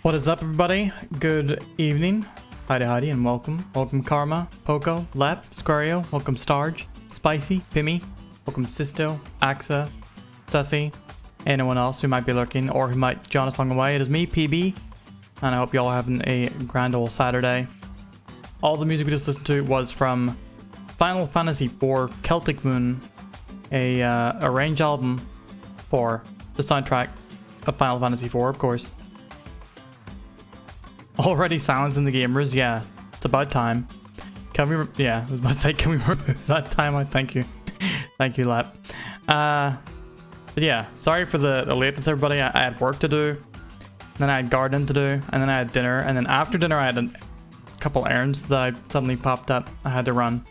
What is up, everybody? Good evening. Heidi, and welcome. Welcome Karma, Poco, Lep, Squario, welcome Starge, Spicy, Pimmy, welcome Sisto, Axa, Sussy, anyone else who might be lurking or who might join us along the way. It is me, PB, and I hope you all are having a grand old Saturday. All the music we just listened to was from Final Fantasy IV Celtic Moon, a arranged album for the soundtrack of Final Fantasy IV, of course. Already silence in the gamers, yeah, it's about time. Can we, yeah, I was about to say, can we remove that time? Thank you. Thank you, Lap. But yeah, sorry for the lateness, everybody. I had work to do, then I had gardening to do, and then I had dinner, and then after dinner I had a couple errands that suddenly popped up I had to run.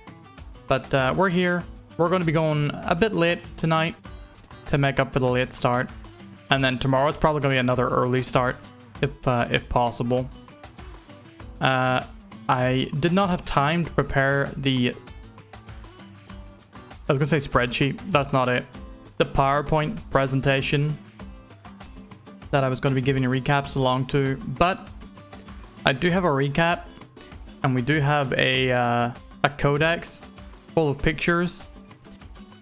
But we're here. We're going to be going a bit late tonight to make up for the late start, and then tomorrow it's probably going to be another early start, if possible. I did not have time to prepare the, I was gonna say spreadsheet, that's not it, the PowerPoint presentation that I was going to be giving you recaps along to, but I do have a recap, and we do have a codex full of pictures,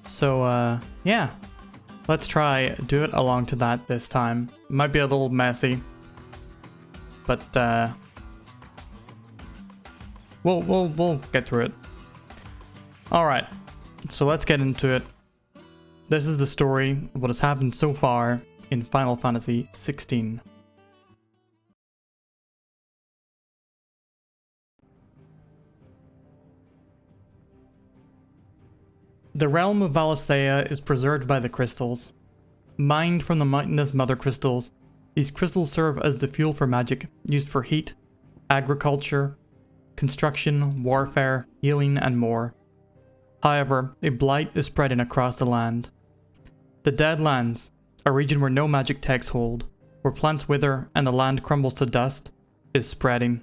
so yeah, let's try do it along to that this time. It might be a little messy, but We'll get through it. Alright, so let's get into it. This is the story of what has happened so far in Final Fantasy XVI. The realm of Valisthea is preserved by the crystals. Mined from the mountainous mother crystals, these crystals serve as the fuel for magic, used for heat, agriculture, construction, warfare, healing, and more. However, a blight is spreading across the land. The Deadlands, a region where no magic takes hold, where plants wither and the land crumbles to dust, is spreading.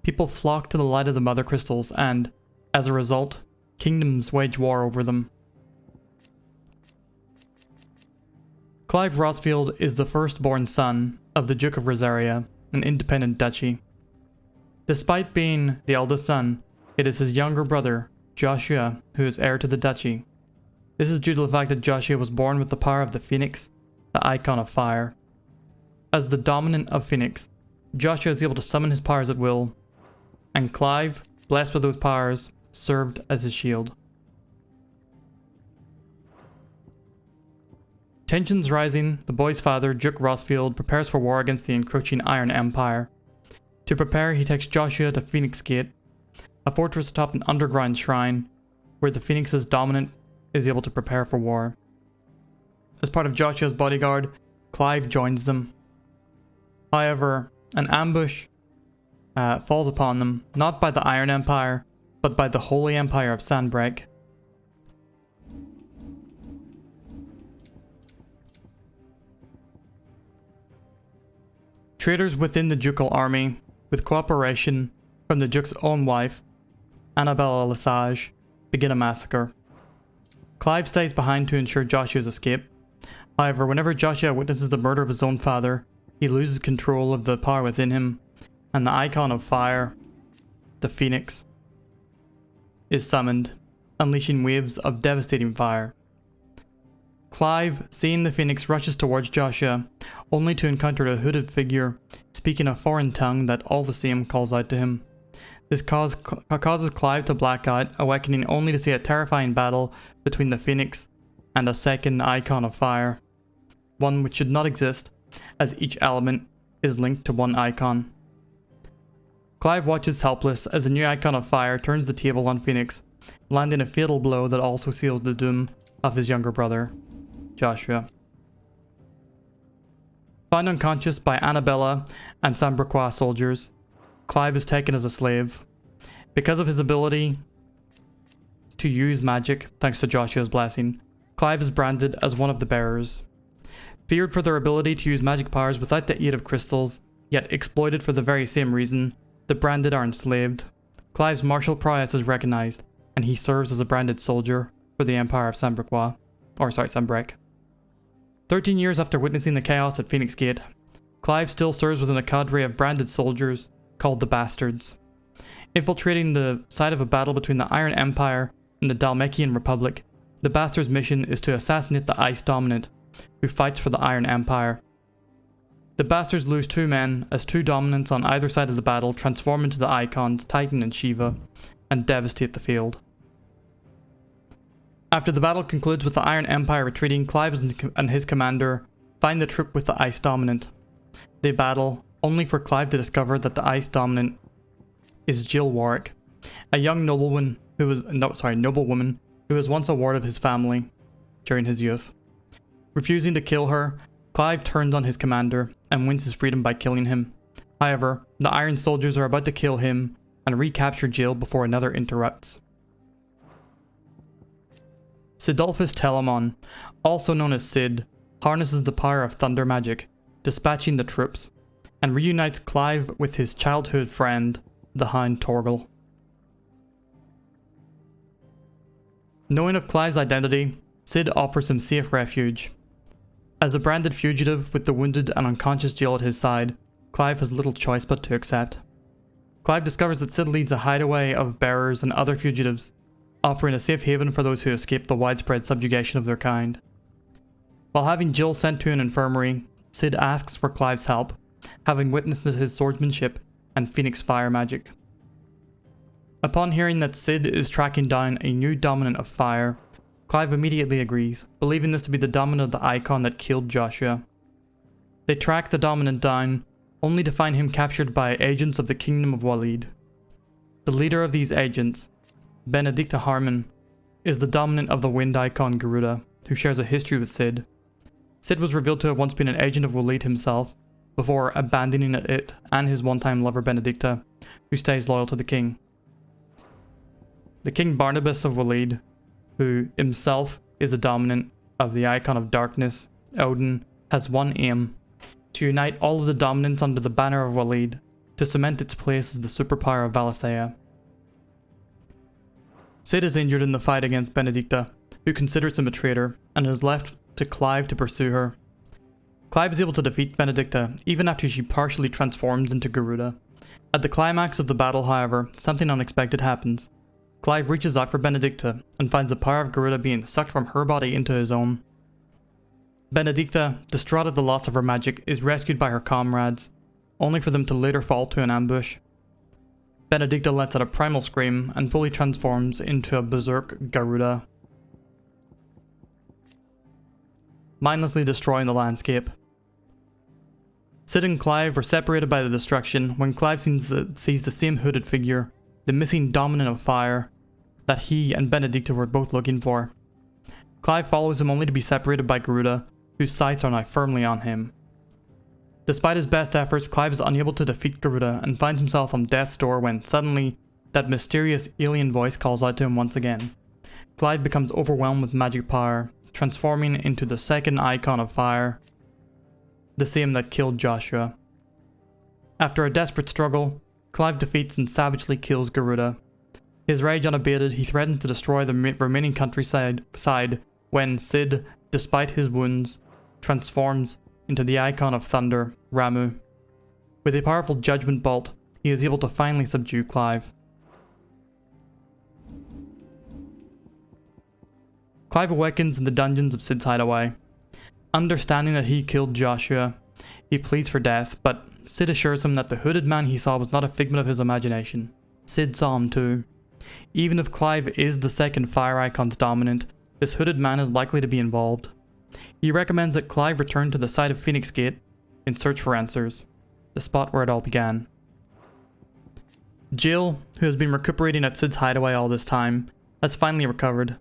People flock to the light of the mother crystals and, as a result, kingdoms wage war over them. Clive Rossfield is the firstborn son of the Duke of Rosaria, an independent duchy. Despite being the eldest son, it is his younger brother, Joshua, who is heir to the duchy. This is due to the fact that Joshua was born with the power of the Phoenix, the icon of fire. As the dominant of Phoenix, Joshua is able to summon his powers at will, and Clive, blessed with those powers, served as his shield. Tensions rising, the boy's father, Duke Rossfield, prepares for war against the encroaching Iron Empire. To prepare, he takes Joshua to Phoenix Gate, a fortress atop an underground shrine, where the Phoenix's dominant is able to prepare for war. As part of Joshua's bodyguard, Clive joins them. However, an ambush falls upon them, not by the Iron Empire, but by the Holy Empire of Sandbreak. Traitors within the ducal army, with cooperation from the Duke's own wife, Annabella Lesage, begin a massacre. Clive stays behind to ensure Joshua's escape. However, whenever Joshua witnesses the murder of his own father, he loses control of the power within him, and the icon of fire, the Phoenix, is summoned, unleashing waves of devastating fire. Clive, seeing the Phoenix, rushes towards Joshua, only to encounter a hooded figure speaking a foreign tongue that all the same calls out to him. This causes Clive to black out, awakening only to see a terrifying battle between the Phoenix and a second icon of fire, one which should not exist, as each element is linked to one icon. Clive watches helpless as the new icon of fire turns the table on Phoenix, landing a fatal blow that also seals the doom of his younger brother, Joshua. Found unconscious by Annabella and Sambraquois soldiers, Clive is taken as a slave. Because of his ability to use magic, thanks to Joshua's blessing, Clive is branded as one of the bearers. Feared for their ability to use magic powers without the aid of crystals, yet exploited for the very same reason, the branded are enslaved. Clive's martial prowess is recognized, and he serves as a branded soldier for the Empire of Sambrec. 13 years after witnessing the chaos at Phoenix Gate, Clive still serves within a cadre of branded soldiers called the Bastards. Infiltrating the site of a battle between the Iron Empire and the Dalmekian Republic, the Bastards' mission is to assassinate the Ice Dominant, who fights for the Iron Empire. The Bastards lose 2 men as 2 Dominants on either side of the battle transform into the icons Titan and Shiva and devastate the field. After the battle concludes with the Iron Empire retreating, Clive and his commander find the troop with the Ice Dominant. They battle, only for Clive to discover that the Ice Dominant is Jill Warwick, a young noblewoman who was once a ward of his family during his youth. Refusing to kill her, Clive turns on his commander and wins his freedom by killing him. However, the Iron Soldiers are about to kill him and recapture Jill before another interrupts. Sidolphus Telamon, also known as Sid, harnesses the power of thunder magic, dispatching the troops, and reunites Clive with his childhood friend, the Hound Torgal. Knowing of Clive's identity, Sid offers him safe refuge. As a branded fugitive with the wounded and unconscious Jill at his side, Clive has little choice but to accept. Clive discovers that Sid leads a hideaway of bearers and other fugitives, offering a safe haven for those who escape the widespread subjugation of their kind. While having Jill sent to an infirmary, Sid asks for Clive's help, having witnessed his swordsmanship and Phoenix fire magic. Upon hearing that Sid is tracking down a new dominant of fire, Clive immediately agrees, believing this to be the dominant of the icon that killed Joshua. They track the dominant down, only to find him captured by agents of the Kingdom of Waleed. The leader of these agents, Benedicta Harmon, is the dominant of the wind icon Garuda, who shares a history with Sid. Sid was revealed to have once been an agent of Waleed himself, before abandoning it and his one-time lover Benedicta, who stays loyal to the king. The King Barnabas of Waleed, who himself is the dominant of the icon of darkness, Odin, has one aim: to unite all of the dominants under the banner of Waleed, to cement its place as the superpower of Valisthea. Sid is injured in the fight against Benedicta, who considers him a traitor, and is left to Clive to pursue her. Clive is able to defeat Benedicta, even after she partially transforms into Garuda. At the climax of the battle, however, something unexpected happens. Clive reaches out for Benedicta, and finds the power of Garuda being sucked from her body into his own. Benedicta, distraught at the loss of her magic, is rescued by her comrades, only for them to later fall to an ambush. Benedicta lets out a primal scream and fully transforms into a berserk Garuda, mindlessly destroying the landscape. Sid and Clive are separated by the destruction when Clive sees the same hooded figure, the missing dominant of fire, that he and Benedicta were both looking for. Clive follows him only to be separated by Garuda, whose sights are now firmly on him. Despite his best efforts, Clive is unable to defeat Garuda and finds himself on death's door when suddenly that mysterious alien voice calls out to him once again. Clive becomes overwhelmed with magic power, transforming into the second icon of fire, the same that killed Joshua. After a desperate struggle, Clive defeats and savagely kills Garuda. His rage unabated, he threatens to destroy the remaining countryside when Sid, despite his wounds, transforms into the icon of thunder, Ramu. With a powerful judgment bolt, he is able to finally subdue Clive. Clive awakens in the dungeons of Sid's hideaway. Understanding that he killed Joshua, he pleads for death, but Sid assures him that the hooded man he saw was not a figment of his imagination. Cid saw him too. Even if Clive is the second Fire Icon's dominant, this hooded man is likely to be involved. He recommends that Clive return to the site of Phoenix Gate in search for answers, the spot where it all began. Jill, who has been recuperating at Cid's hideaway all this time, has finally recovered.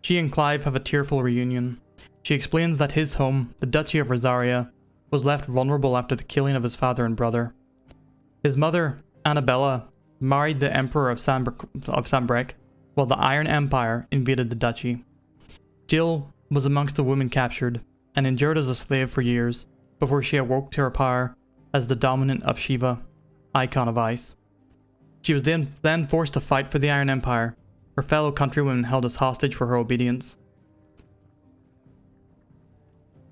She and Clive have a tearful reunion. She explains that his home, the Duchy of Rosaria, was left vulnerable after the killing of his father and brother. His mother, Annabella, married the Emperor of Sambrec, while the Iron Empire invaded the duchy. Jill was amongst the women captured, and endured as a slave for years, before she awoke to her power as the dominant of Shiva, Icon of Ice. She was then forced to fight for the Iron Empire, her fellow countrywomen held as hostage for her obedience.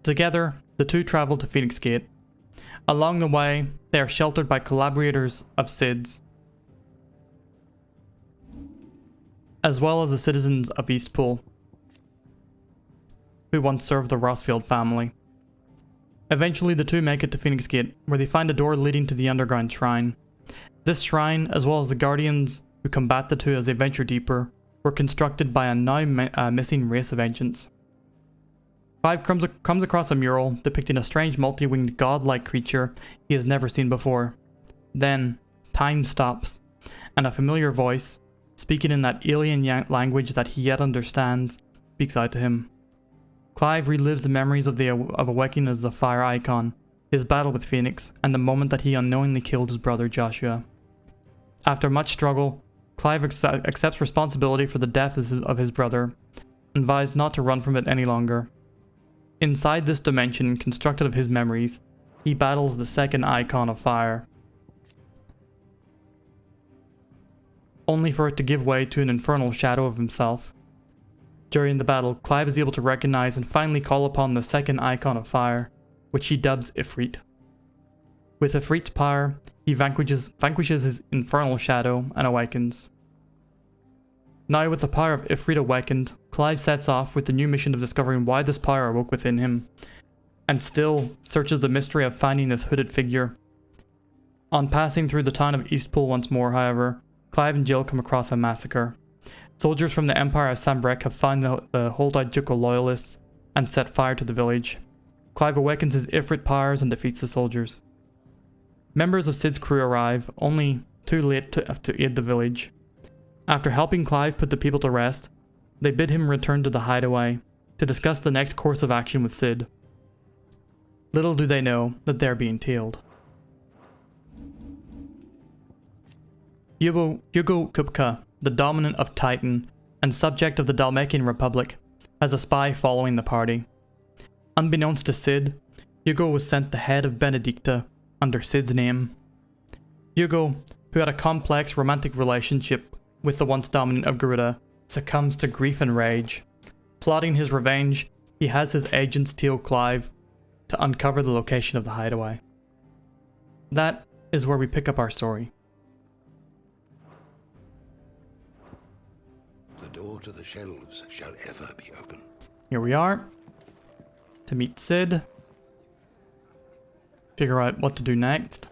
Together, the two travel to Phoenix Gate. Along the way, they are sheltered by collaborators of Cid's, as well as the citizens of Eastpool, who once served the Rossfield family. Eventually, the two make it to Phoenix Gate, where they find a door leading to the underground shrine. This shrine, as well as the guardians who combat the two as they venture deeper, were constructed by a now missing race of ancients. Clive comes across a mural depicting a strange multi-winged god-like creature he has never seen before. Then, time stops, and a familiar voice, speaking in that alien language that he yet understands, speaks out to him. Clive relives the memories of awakening as the Fire Icon, his battle with Phoenix, and the moment that he unknowingly killed his brother Joshua. After much struggle, Clive accepts responsibility for the death of his brother, and vows not to run from it any longer. Inside this dimension constructed of his memories, he battles the second Icon of Fire, only for it to give way to an infernal shadow of himself. During the battle, Clive is able to recognize and finally call upon the second Icon of Fire, which he dubs Ifrit. With Ifrit's power, he vanquishes his infernal shadow and awakens. Now with the power of Ifrit awakened, Clive sets off with the new mission of discovering why this power awoke within him, and still searches the mystery of finding this hooded figure. On passing through the town of Eastpool once more, however, Clive and Jill come across a massacre. Soldiers from the Empire of Sambrec have found the holdout ducal loyalists and set fire to the village. Clive awakens his Ifrit powers and defeats the soldiers. Members of Cid's crew arrive, only too late to aid the village. After helping Clive put the people to rest, they bid him return to the hideaway to discuss the next course of action with Cid. Little do they know that they're being tailed. Hugo Kupka, the dominant of Titan and subject of the Dalmatian Republic, has a spy following the party. Unbeknownst to Cid, Hugo was sent the head of Benedicta under Cid's name. Hugo, who had a complex romantic relationship with the once dominant of Garuda, succumbs to grief and rage. Plotting his revenge, he has his agents tail Clive to uncover the location of the hideaway. That is where we pick up our story. The door to the shelves shall ever be open. Here we are, to meet Cid, figure out what to do next.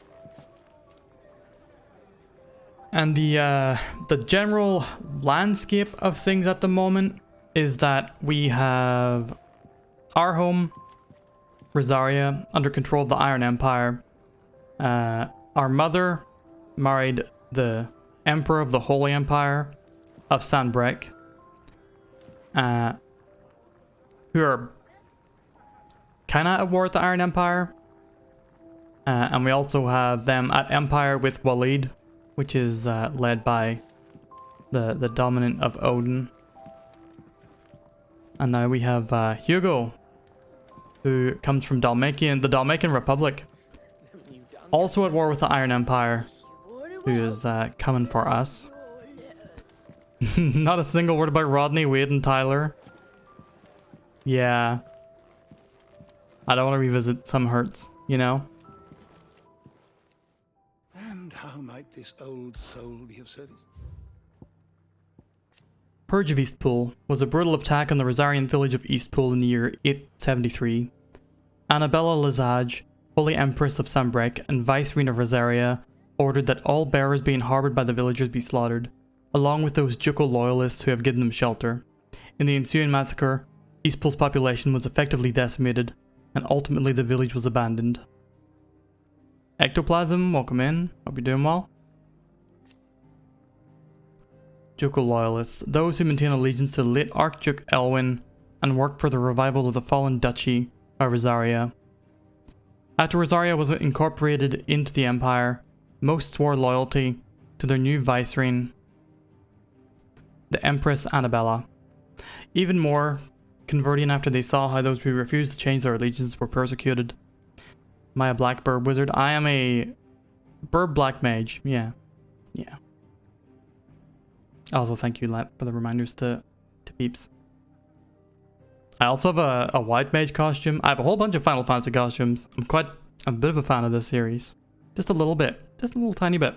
And the general landscape of things at the moment is that we have our home, Rosaria, under control of the Iron Empire. Our mother married the Emperor of the Holy Empire of Sambrec, who are kind of at war with the Iron Empire. And we also have them at Empire with Walid, which is led by the dominant of Odin. And now we have Hugo, who comes from the Dalmatian Republic, also at war with the Iron Empire, who is coming for us. Not a single word about Rodney, Wade, and Tyler. Yeah. I don't want to revisit some hurts, you know? And how might this old soul be of service? Purge of Eastpool was a brutal attack on the Rosarian village of Eastpool in the year 873. Annabella Lizage, Holy Empress of Sambrec and Vicereine of Rosaria, ordered that all bearers being harbored by the villagers be slaughtered, along with those Juko loyalists who have given them shelter. In the ensuing massacre, Eastpool's population was effectively decimated, and ultimately the village was abandoned. Ectoplasm, welcome in. Hope you're doing well. Juko loyalists, those who maintain allegiance to the late Archduke Elwin and work for the revival of the fallen duchy of Rosaria. After Rosaria was incorporated into the empire, most swore loyalty to their new vicereine, the Empress Annabella. Even more, converting after they saw how those who refused to change their allegiance were persecuted. Am I a black burb wizard? I am a burb black mage. Yeah. Also, thank you, Lep, for the reminders to peeps. I also have a white mage costume. I have a whole bunch of Final Fantasy costumes. I'm a bit of a fan of this series. Just a little bit. Just a little tiny bit.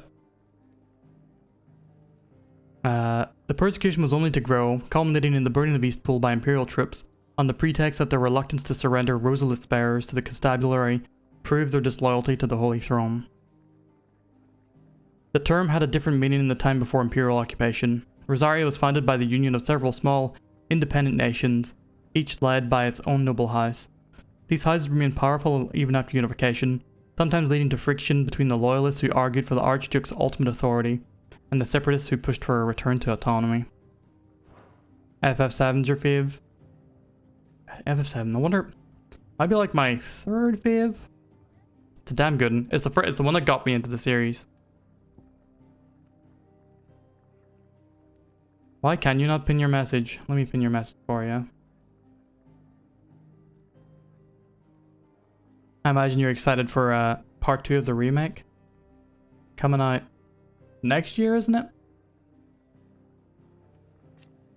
The persecution was only to grow, culminating in the burning of Eastpool by Imperial troops, on the pretext that their reluctance to surrender Rosalith's bearers to the constabulary proved their disloyalty to the Holy Throne. The term had a different meaning in the time before Imperial occupation. Rosaria was founded by the union of several small, independent nations, each led by its own noble house. These houses remained powerful even after unification, sometimes leading to friction between the loyalists who argued for the Archduke's ultimate authority, and the separatists who pushed for a return to autonomy. FF7's your fave? FF7, I wonder, might be like my third fave? It's a damn good one. It's the one that got me into the series. Why can you not pin your message? Let me pin your message for you. I imagine you're excited for part 2 of the remake. Coming out next year, isn't it?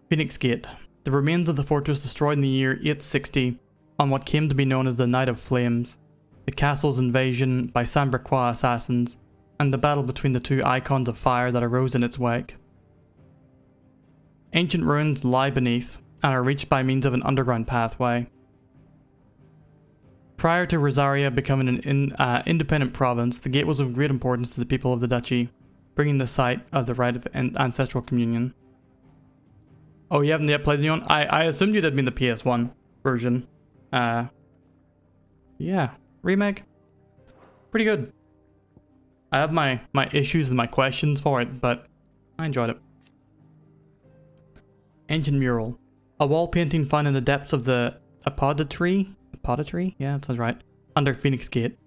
Phoenix Gate. The remains of the fortress destroyed in the year 860 on what came to be known as the Night of Flames, the castle's invasion by Sambraquois assassins, and the battle between the two icons of fire that arose in its wake. Ancient ruins lie beneath and are reached by means of an underground pathway. Prior to Rosaria becoming an independent province, the gate was of great importance to the people of the duchy, bringing the site of the rite of ancestral communion. Oh, you haven't yet played the new one? I assumed you did mean the PS1 version. Yeah, remake. Pretty good. I have my issues and my questions for it, but I enjoyed it. Ancient mural. A wall painting found in the depths of the Apodatory? Yeah, that sounds right. Under Phoenix Gate.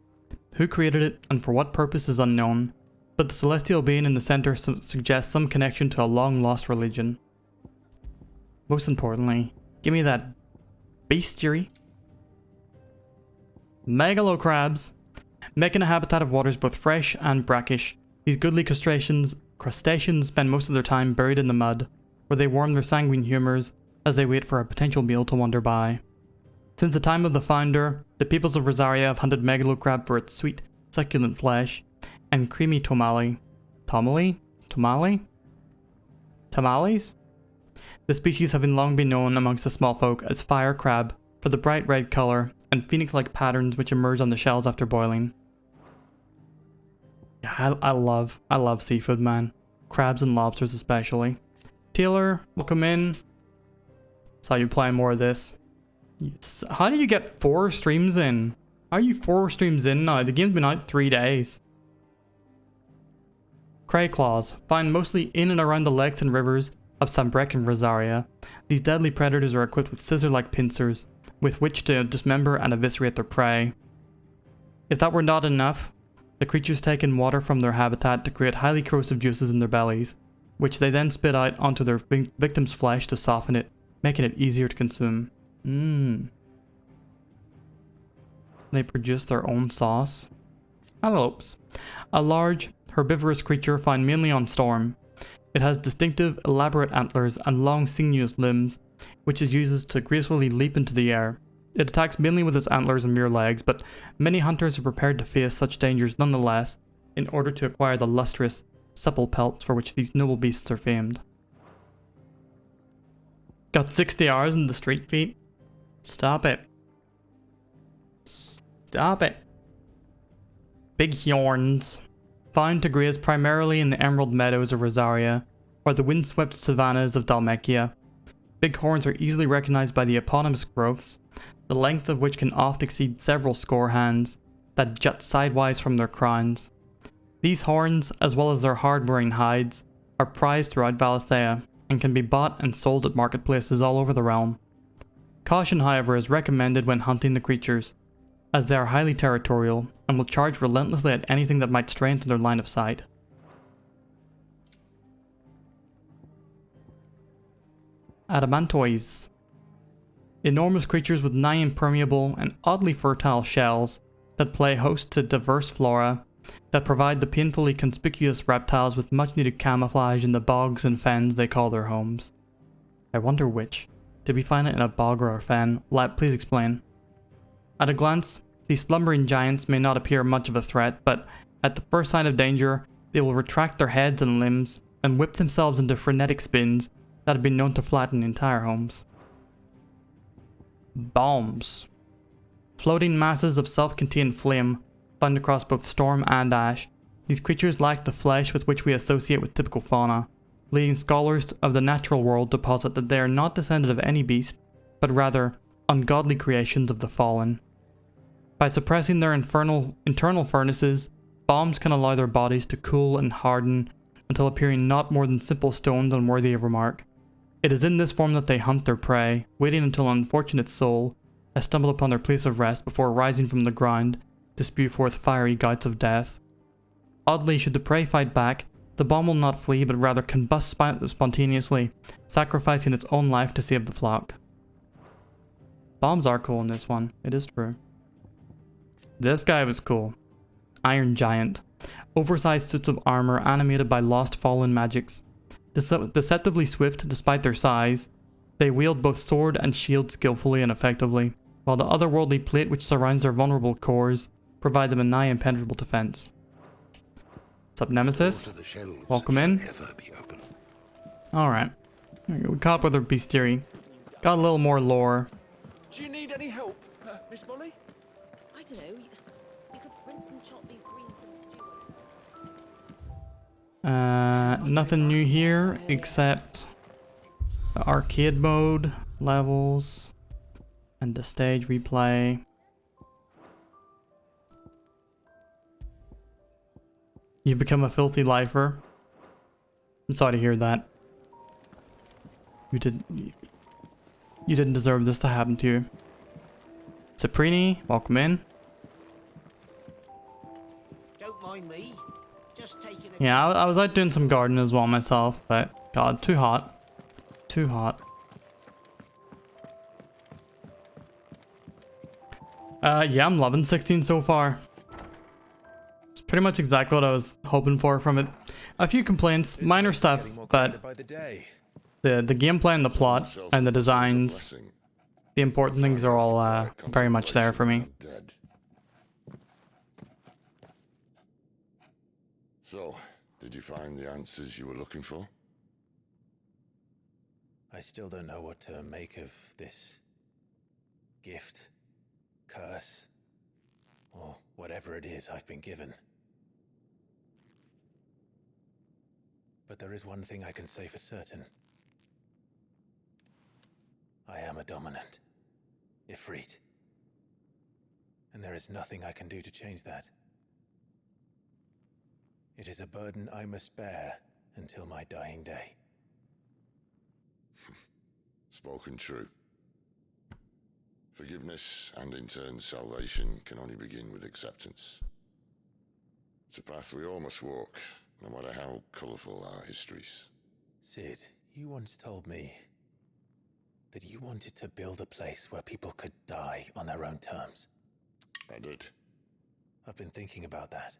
Who created it and for what purpose is unknown, but the celestial being in the center suggests some connection to a long-lost religion. Most importantly, give me that bestiary. Megalocrabs. Making a habitat of waters both fresh and brackish, these goodly crustaceans spend most of their time buried in the mud, where they warm their sanguine humours as they wait for a potential meal to wander by. Since the time of the founder, the peoples of Rosaria have hunted megalocrab for its sweet, succulent flesh and creamy tamales? The species having long been known amongst the small folk as fire crab for the bright red colour and phoenix-like patterns which emerge on the shells after boiling. Yeah, I love seafood, man. Crabs and lobsters especially. Taylor, welcome in. Saw you playing more of this. How do you get 4 streams in? How are you 4 streams in now? The game's been out 3 days. Cray claws, found mostly in and around the lakes and rivers of Sambrec and Rosaria. These deadly predators are equipped with scissor-like pincers, with which to dismember and eviscerate their prey. If that were not enough, the creatures take in water from their habitat to create highly corrosive juices in their bellies, which they then spit out onto their victim's flesh to soften it, making it easier to consume. They produce their own sauce. Antelopes. A large, herbivorous creature found mainly on Storm. It has distinctive, elaborate antlers and long sinuous limbs, which it uses to gracefully leap into the air. It attacks mainly with its antlers and mere legs, but many hunters are prepared to face such dangers nonetheless, in order to acquire the lustrous, supple pelts for which these noble beasts are famed. Got 60 hours in the street feet? Stop it. Stop it. Big horns. found to graze primarily in the emerald meadows of Rosaria or the windswept savannas of Dalmacia. Bighorns are easily recognized by the eponymous growths, the length of which can oft exceed several score hands, that jut sidewise from their crowns. These horns, as well as their hard-wearing hides, are prized throughout Valisthea, and can be bought and sold at marketplaces all over the realm. Caution, however, is recommended when hunting the creatures, as they are highly territorial, and will charge relentlessly at anything that might stray into their line of sight. Adamantoids. Enormous creatures with nigh impermeable and oddly fertile shells that play host to diverse flora that provide the painfully conspicuous reptiles with much needed camouflage in the bogs and fens they call their homes. I wonder which. Did we find it in a bog or a fen? Please explain. At a glance, these slumbering giants may not appear much of a threat, but at the first sign of danger, they will retract their heads and limbs and whip themselves into frenetic spins that have been known to flatten entire homes. Bombs. Floating masses of self-contained flame found across both storm and ash, these creatures lack the flesh with which we associate with typical fauna, leading scholars of the natural world to posit that they are not descended of any beast, but rather ungodly creations of the fallen. By suppressing their internal furnaces, bombs can allow their bodies to cool and harden until appearing not more than simple stones unworthy of remark. It is in this form that they hunt their prey, waiting until an unfortunate soul has stumbled upon their place of rest before rising from the ground to spew forth fiery gouts of death. Oddly, should the prey fight back, the bomb will not flee but rather combust spontaneously, sacrificing its own life to save the flock. Bombs are cool in this one, it is true. This guy was cool. Iron Giant. Oversized suits of armor animated by lost fallen magics. Deceptively swift despite their size, they wield both sword and shield skillfully and effectively, while the otherworldly plate which surrounds their vulnerable cores provide them a nigh impenetrable defense. What's up, Nemesis? Welcome in. Alright. We caught up with our bestiary. Got a little more lore. Do you need any help, Miss Molly? I don't know. You could rinse and chop these greens for the stew. Nothing new here except the arcade mode, levels, and the stage replay. You've become a filthy lifer. I'm sorry to hear that. You didn't deserve this to happen to you. Saprini, welcome in. Don't mind me. Just taking a Yeah, I was out doing some gardening as well myself, but God, too hot. Too hot. Yeah, I'm loving 16 so far. It's pretty much exactly what I was hoping for from it. A few complaints, minor stuff, but the gameplay and the plot and the designs, the important things are all very much there for me. So, did you find the answers you were looking for? I still don't know what to make of this gift, curse, or whatever it is I've been given. But there is one thing I can say for certain. I am a dominant, Ifrit. And there is nothing I can do to change that. It is a burden I must bear until my dying day. Spoken true. Forgiveness and in turn salvation can only begin with acceptance. It's a path we all must walk, no matter how colourful our histories. Sid, you once told me that you wanted to build a place where people could die on their own terms. I did. I've been thinking about that.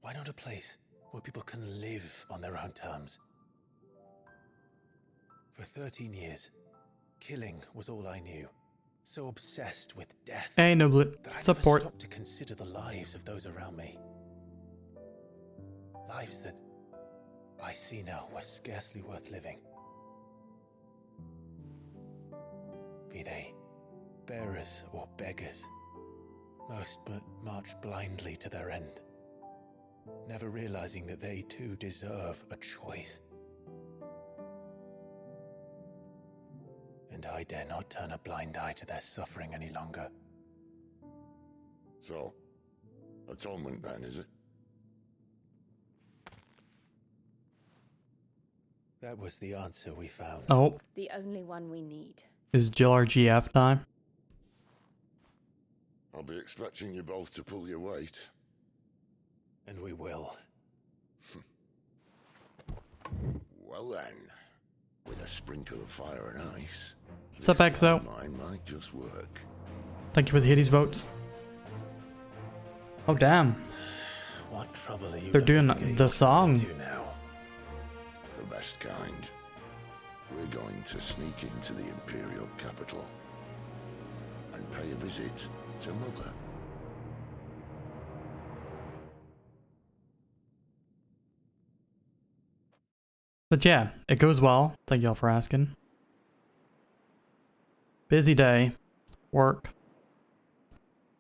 Why not a place where people can live on their own terms? For 13 years, killing was all I knew. So obsessed with death Hey, Noblet. that I never Support. stopped to consider the lives of those around me. Lives that I see now were scarcely worth living. Be they bearers or beggars, most march blindly to their end. never realizing that they too deserve a choice. And I dare not turn a blind eye to their suffering any longer. So, atonement then, is it? That was the answer we found. Oh, The only one we need. is Jill our GF time? I'll be expecting you both to pull your weight. And we will. Well then, with a sprinkle of fire and ice, What's up, EXO? mine might just work. Thank you for the Hades votes. Oh, damn. What trouble are you They're doing looking to the get song. into now? The best kind. We're going to sneak into the Imperial capital and pay a visit to Mother. But yeah, it goes well. Thank y'all for asking. Busy day. Work.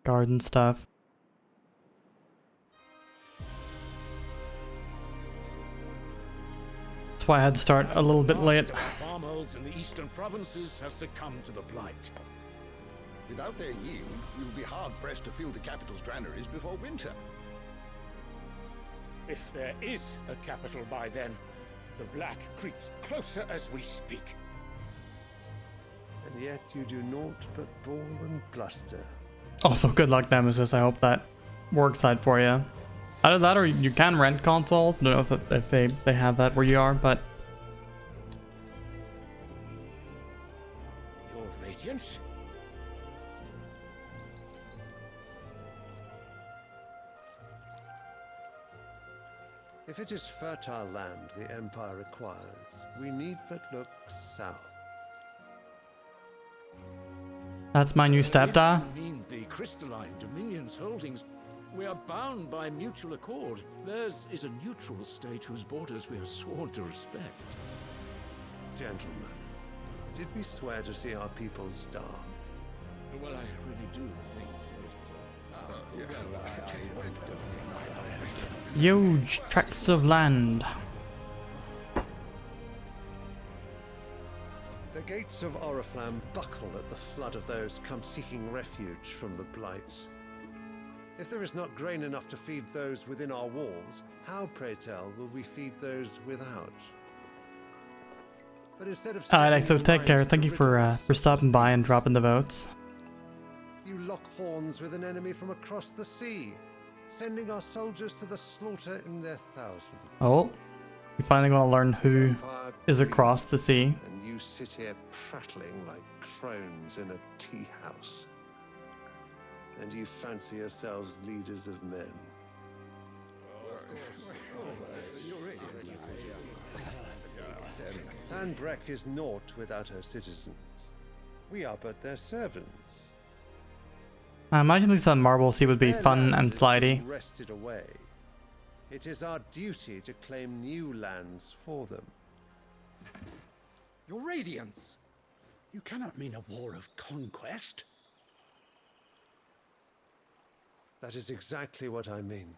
Garden stuff. That's why I had to start a little bit late. Most of our farmholds in the eastern provinces has succumbed to the blight. Without their yield, we will be hard-pressed to fill the capital's granaries before winter. If there is a capital by then, the black creeps closer as we speak. And yet you do naught but bawl and bluster. Also, good luck, Nemesis. I hope that works out for you. Either that or you can rent consoles. I don't know if they have that where you are, but... Your radiance? If it is fertile land the Empire requires, we need but look south. That's my new stepdad. If you mean the crystalline Dominion's holdings, we are bound by mutual accord. Theirs is a neutral state whose borders we are sworn to respect. Gentlemen, did we swear to see our people starve? Well, I really do think Huge tracts of land. The gates of Oriflamme buckle at the flood of those come seeking refuge from the blight. If there is not grain enough to feed those within our walls, how, pray tell, will we feed those without? But instead of Alright, so take care. Thank you for stopping by and dropping the votes. you lock horns with an enemy from across the sea, sending our soldiers to the slaughter in their thousands. Oh, you finally want to learn who Empire is across the sea. And you sit here prattling like crones in a tea house. And you fancy yourselves leaders of men. Sandbreck is naught without her citizens. We are but their servants. I imagine this on Marble Sea would be Their fun land and is slidey. being wrested away. It is our duty to claim new lands for them. Your Radiance! You cannot mean a war of conquest. That is exactly what I mean.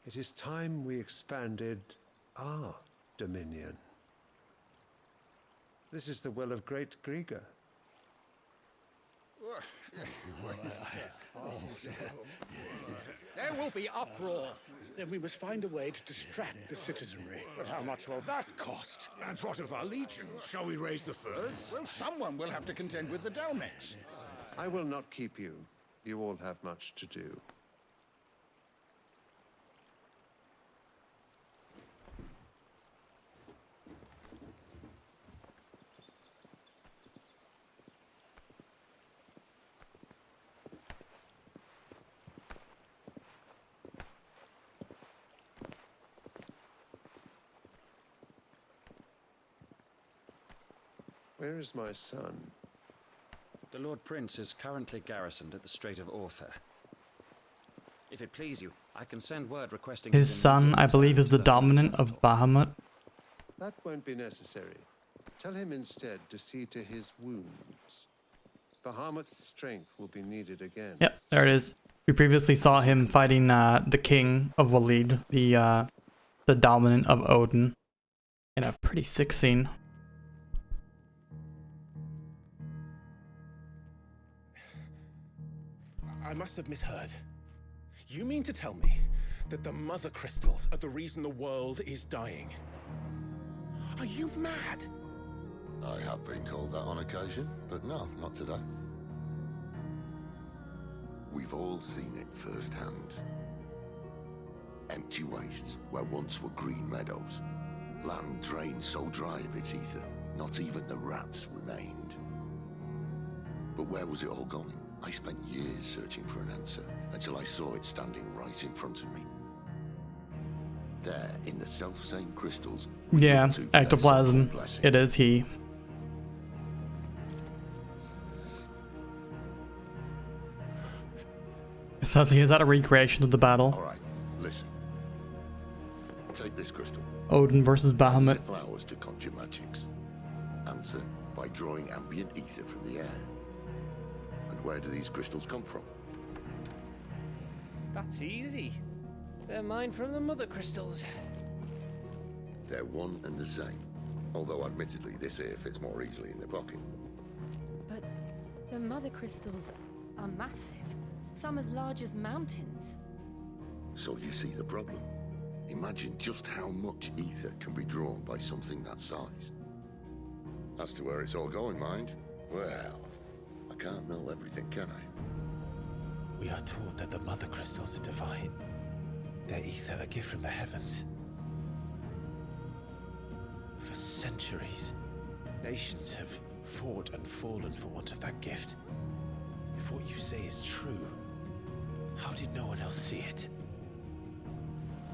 It is time we expanded our dominion. This is the will of great Grieger. There will be uproar. Then we must find a way to distract the citizenry. But how much will that cost? And what of our legions? Shall we raise the furs? Well, someone will have to contend with the Dalmex. I will not keep you. You all have much to do. Where is my son? The Lord Prince is currently garrisoned at the Strait of Orther. If it please you, I can send word requesting His son, immediate I believe, is the return to dominant capital. of Bahamut. That won't be necessary. Tell him instead to see to his wounds. Bahamut's strength will be needed again. Yep, there it is. We previously saw him fighting the king of Walid, the dominant of Odin, in a pretty sick scene. I must have misheard. You mean to tell me that the mother crystals are the reason the world is dying? Are you mad? I have been called that on occasion, but no, not today. We've all seen it firsthand. Empty wastes where once were green meadows. Land drained so dry of its ether, not even the rats remained. But where was it all going? I spent years searching for an answer, until I saw it standing right in front of me. There, in the self-same crystals... Yeah, ectoplasm. It is he. Says is that a recreation of the battle? Alright, listen. Take this crystal. Odin versus Bahamut. Allow us to conjure magics. Answer by drawing ambient ether from the air. And where do these crystals come from? That's easy. They're mine from the mother crystals. They're one and the same. Although admittedly this here fits more easily in the pocket. But the mother crystals are massive. Some as large as mountains. So you see the problem. Imagine just how much ether can be drawn by something that size. As to where it's all going, mind? Well, I can't know everything, can I? We are taught that the mother crystals are divine. Their ether a gift from the heavens. For centuries, nations have fought and fallen for want of that gift. If what you say is true, how did no one else see it?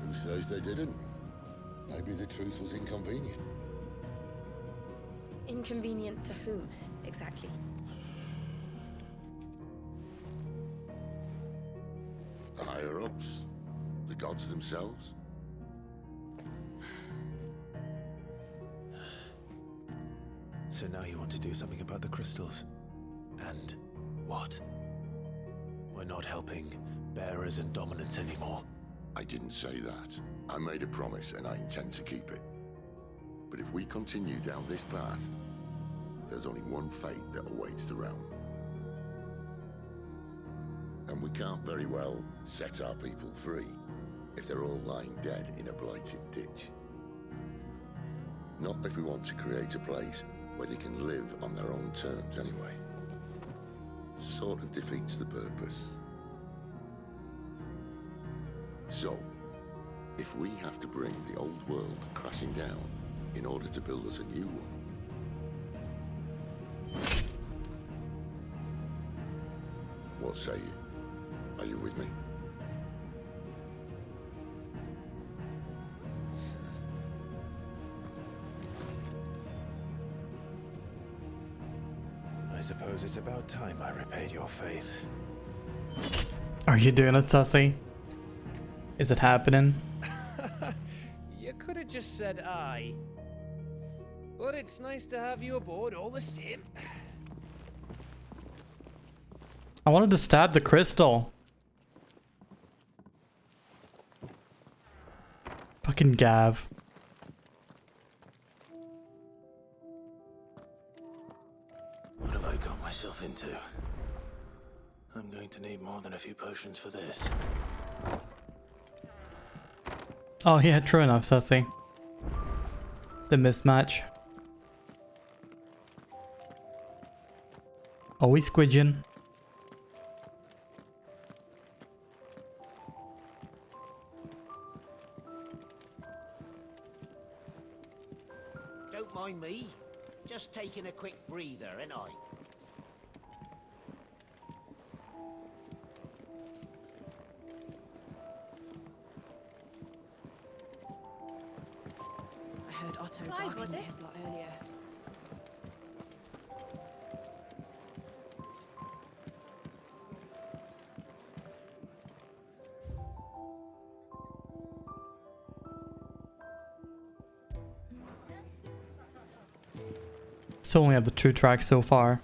Who says they didn't? Maybe the truth was inconvenient. Inconvenient to whom, exactly? The higher-ups? The gods themselves? So now you want to do something about the crystals? And what? We're not helping bearers and dominants anymore. I didn't say that. I made a promise and I intend to keep it. But if we continue down this path, there's only one fate that awaits the realm. And we can't very well set our people free if they're all lying dead in a blighted ditch. Not if we want to create a place where they can live on their own terms anyway. Sort of defeats the purpose. So, if we have to bring the old world crashing down in order to build us a new one, what say you? Are you with me? I suppose it's about time I repaid your faith. Are you doing it, Sussy? Is it happening? You could have just said aye. But it's nice to have you aboard all the same. I wanted to stab the crystal. Fucking Gav. What have I got myself into? I'm going to need more than a few potions for this. Oh yeah, true enough, Sussy. The mismatch. Always squidging. Don't mind me. Just taking a quick breather, ain't I? I heard Otto Clive, barking was at it? his lot earlier. Still only have the 2 tracks so far.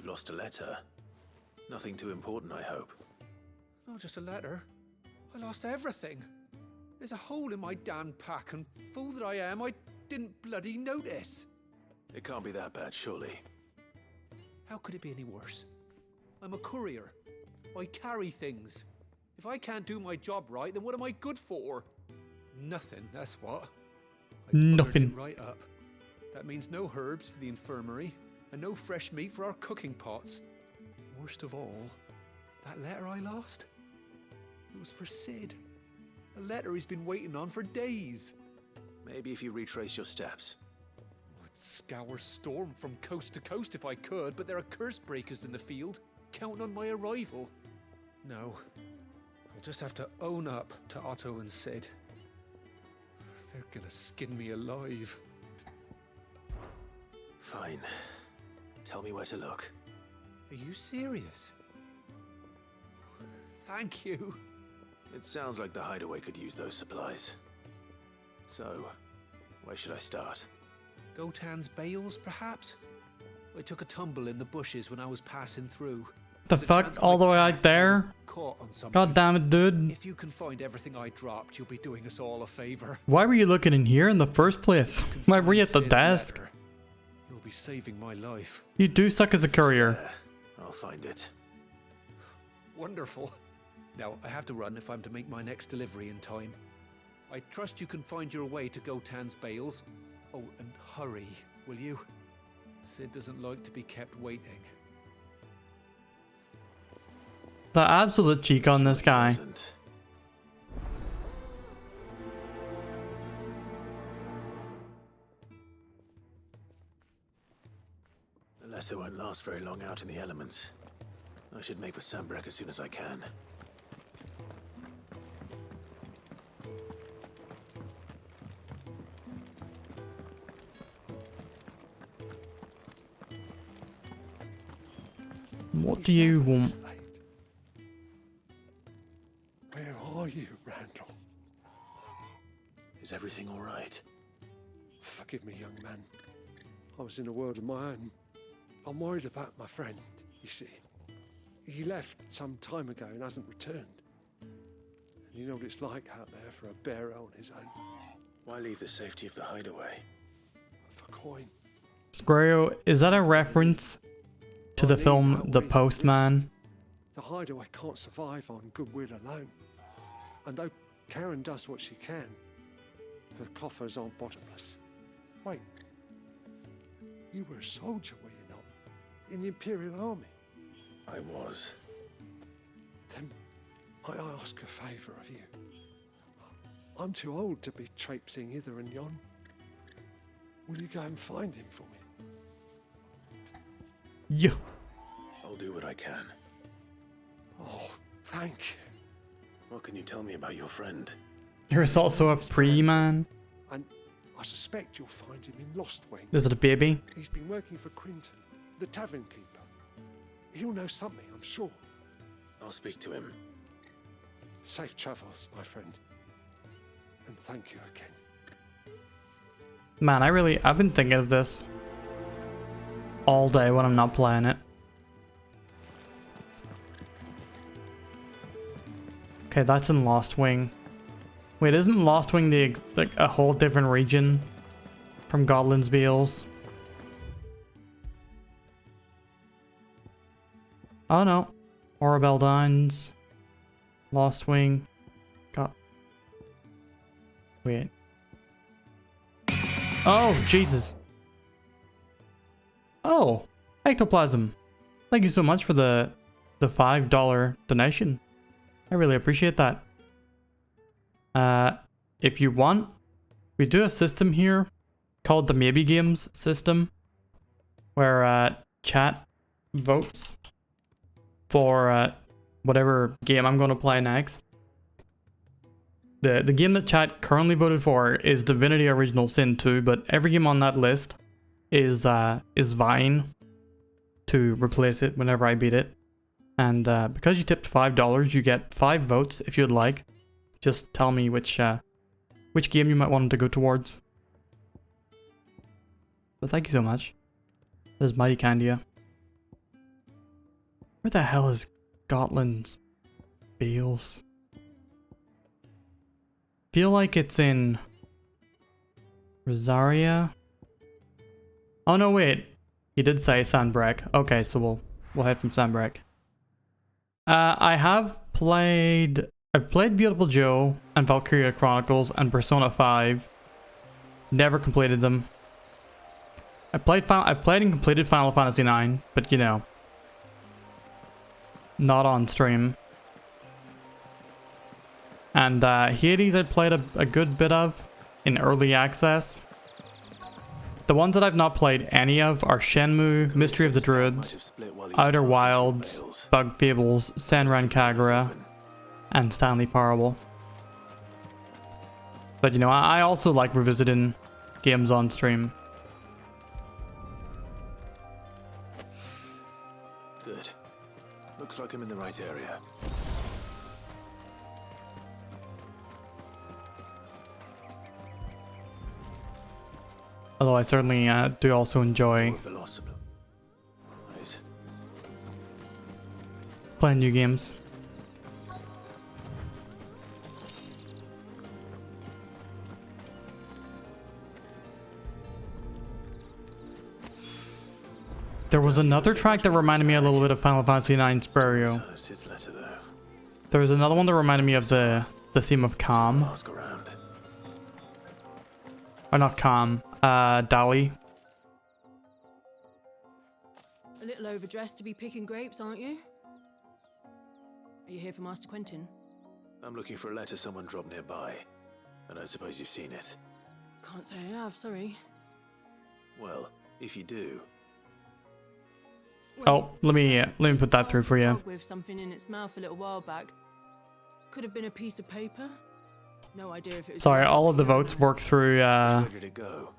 lost a letter. Nothing too important, I hope. Not just a letter. I lost everything. There's a hole in my damn pack, and fool that I am, I didn't bloody notice. It can't be that bad, surely. How could it be any worse? I'm a courier. I carry things. If I can't do my job right, then what am I good for? Nothing, that's what. I Nothing. It right up. That means no herbs for the infirmary, and no fresh meat for our cooking pots. Worst of all, that letter I lost, it was for Sid. A letter he's been waiting on for days. Maybe if you retrace your steps. I'd scour Storm from coast to coast if I could, but there are curse breakers in the field, counting on my arrival. No, I'll just have to own up to Otto and Sid. They're gonna skin me alive. Fine. Tell me where to look. Are you serious? Thank you. It sounds like the hideaway could use those supplies. So, where should I start? Gotan's bales, perhaps? I took a tumble in the bushes when I was passing through. The There's a fuck? chance All the my way pack out there? caught on something. God damn it, dude. If you can find everything I dropped, you'll be doing us all a favor. Why were you looking in here in the first place? Why were you at the Sid's desk? letter. You'll be saving my life. You do suck as a courier. There. I'll find it. Wonderful. Now, I have to run if I'm to make my next delivery in time. I trust you can find your way to Gotan's bales. Oh, and hurry, will you? Sid doesn't like to be kept waiting. The absolute cheek on this guy. The letter won't last very long out in the elements. I should make for Sambrek as soon as I can. What do you want? Where are you, Randall? Is everything all right? Forgive me, young man. I was in a world of my own. I'm worried about my friend, you see. He left some time ago and hasn't returned. And you know what it's like out there for a bearer on his own. Why leave the safety of the hideaway? For coin. Squario, is that a reference to the film The Postman? The hideaway can't survive on goodwill alone. And though Karen does what she can, her coffers aren't bottomless. Wait. You were a soldier, were you not? In the Imperial Army? I was. Then I ask a favour of you. I'm too old to be traipsing hither and yon. Will you go and find him for me? Yeah. I'll do what I can. Oh, thank you. What can you tell me about your friend? There's also a pre-man. And I suspect you'll find him in Lost Wing. Is it a baby? He's been working for Quinton, the tavern keeper. He'll know something, I'm sure. I'll speak to him. Safe travels, my friend. And thank you again. Man, I've been thinking of this all day when I'm not playing it. Okay, that's in Lost Wing. Wait, isn't Lost Wing like a whole different region from Godlin's Beals? Oh no. Orabel Dines. Lost Wing. Got. Wait. Oh, Jesus. Oh, ectoplasm. Thank you so much for the $5 donation. I really appreciate that. If you want, we do a system here called the Maybe Games system, where chat votes for whatever game I'm going to play next. The game that chat currently voted for is Divinity Original Sin 2, but every game on that list is vying to replace it whenever I beat it. And because you tipped $5, you get 5 votes if you'd like. Just tell me which game you might want to go towards. But thank you so much. This is mighty kind of you. Where the hell is Gotland's Bales? Feel like it's in Rosaria. Oh no, wait. He did say Sandbreak. Okay, so we'll head from Sandbreak. I've played Beautiful Joe and Valkyria Chronicles and Persona 5. Never completed them. I played and completed Final Fantasy IX, but you know, not on stream. And Hades I played a good bit of in early access. The ones that I've not played any of are Shenmue, Mystery of the Druids, Outer Wilds, Bug Fables, Senran Kagura, and Stanley Parable. But you know, I also like revisiting games on stream. Good. Looks like I'm in the right area. Although I certainly do also enjoy playing new games. There was another track that reminded me a little bit of Final Fantasy IX Sparrow. There was another one that reminded me of the theme of Calm. Or not Calm, Dali. A little overdressed to be picking grapes, aren't you? Are you here for Master Quentin? I'm looking for a letter someone dropped nearby. I don't suppose you've seen it. Can't say I have, sorry. Well, if you do... Oh, let me put that through for you. With something in its mouth a little while back. Could have been a piece of paper. No idea if it was. Sorry, all of the votes work through Where did it go?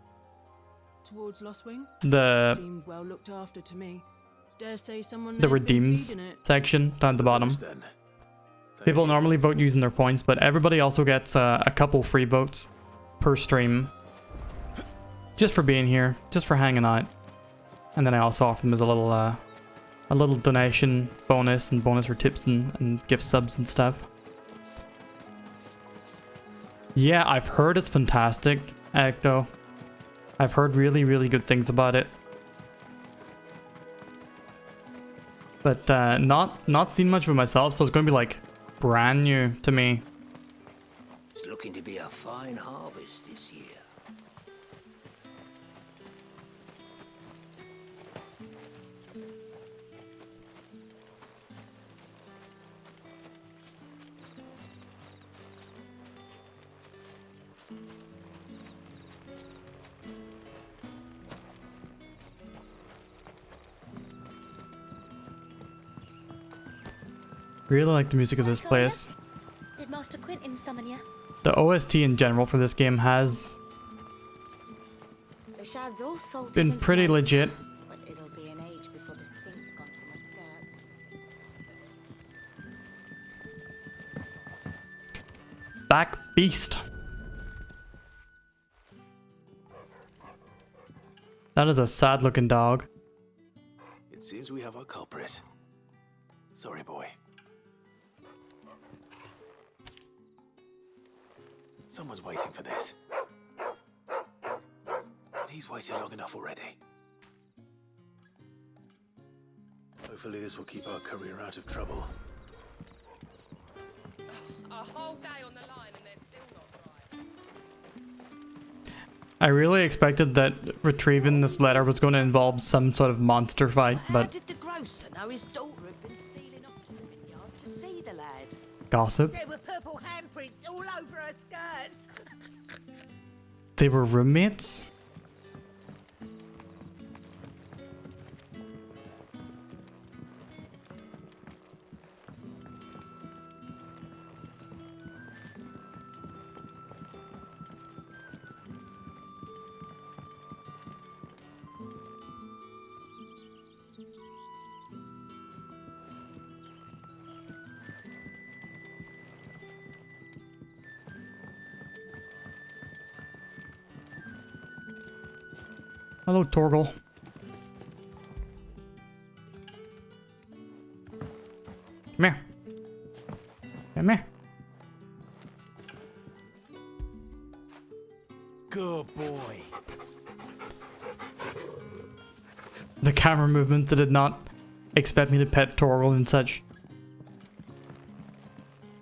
Towards Lost Wing. The seemed well looked after to me. Dare say someone the redeems section down at the bottom. People normally vote using their points, but everybody also gets a couple free votes per stream. Just for being here, just for hanging out. And then I also offer them as a little donation bonus and bonus for tips and gift subs and stuff. Yeah, I've heard it's fantastic, Ecto. I've heard really, really good things about it. But not seen much of it myself, so it's going to be like brand new to me. It's looking to be a fine harvest this year. Really like the music of this place. Did Master Quentin summon you? The OST in general for this game has The shad's all salted been and pretty smoked, legit. but it'll be an age before the stink's gone from my skirts. Back Beast. That is a sad looking dog. It seems we have our culprit. Sorry, boy. Someone's waiting for this. And he's waited long enough already. Hopefully this will keep our career out of trouble. A whole day on the line and they're still not dry. I really expected that retrieving this letter was going to involve some sort of monster fight, How but did the grocer know his daughter had been stealing off to the vineyard to see the lad? gossip. There were purple handprints all over her skirts. They were roommates? Hello, Torgal. Good boy. The camera movements did not expect me to pet Torgal in such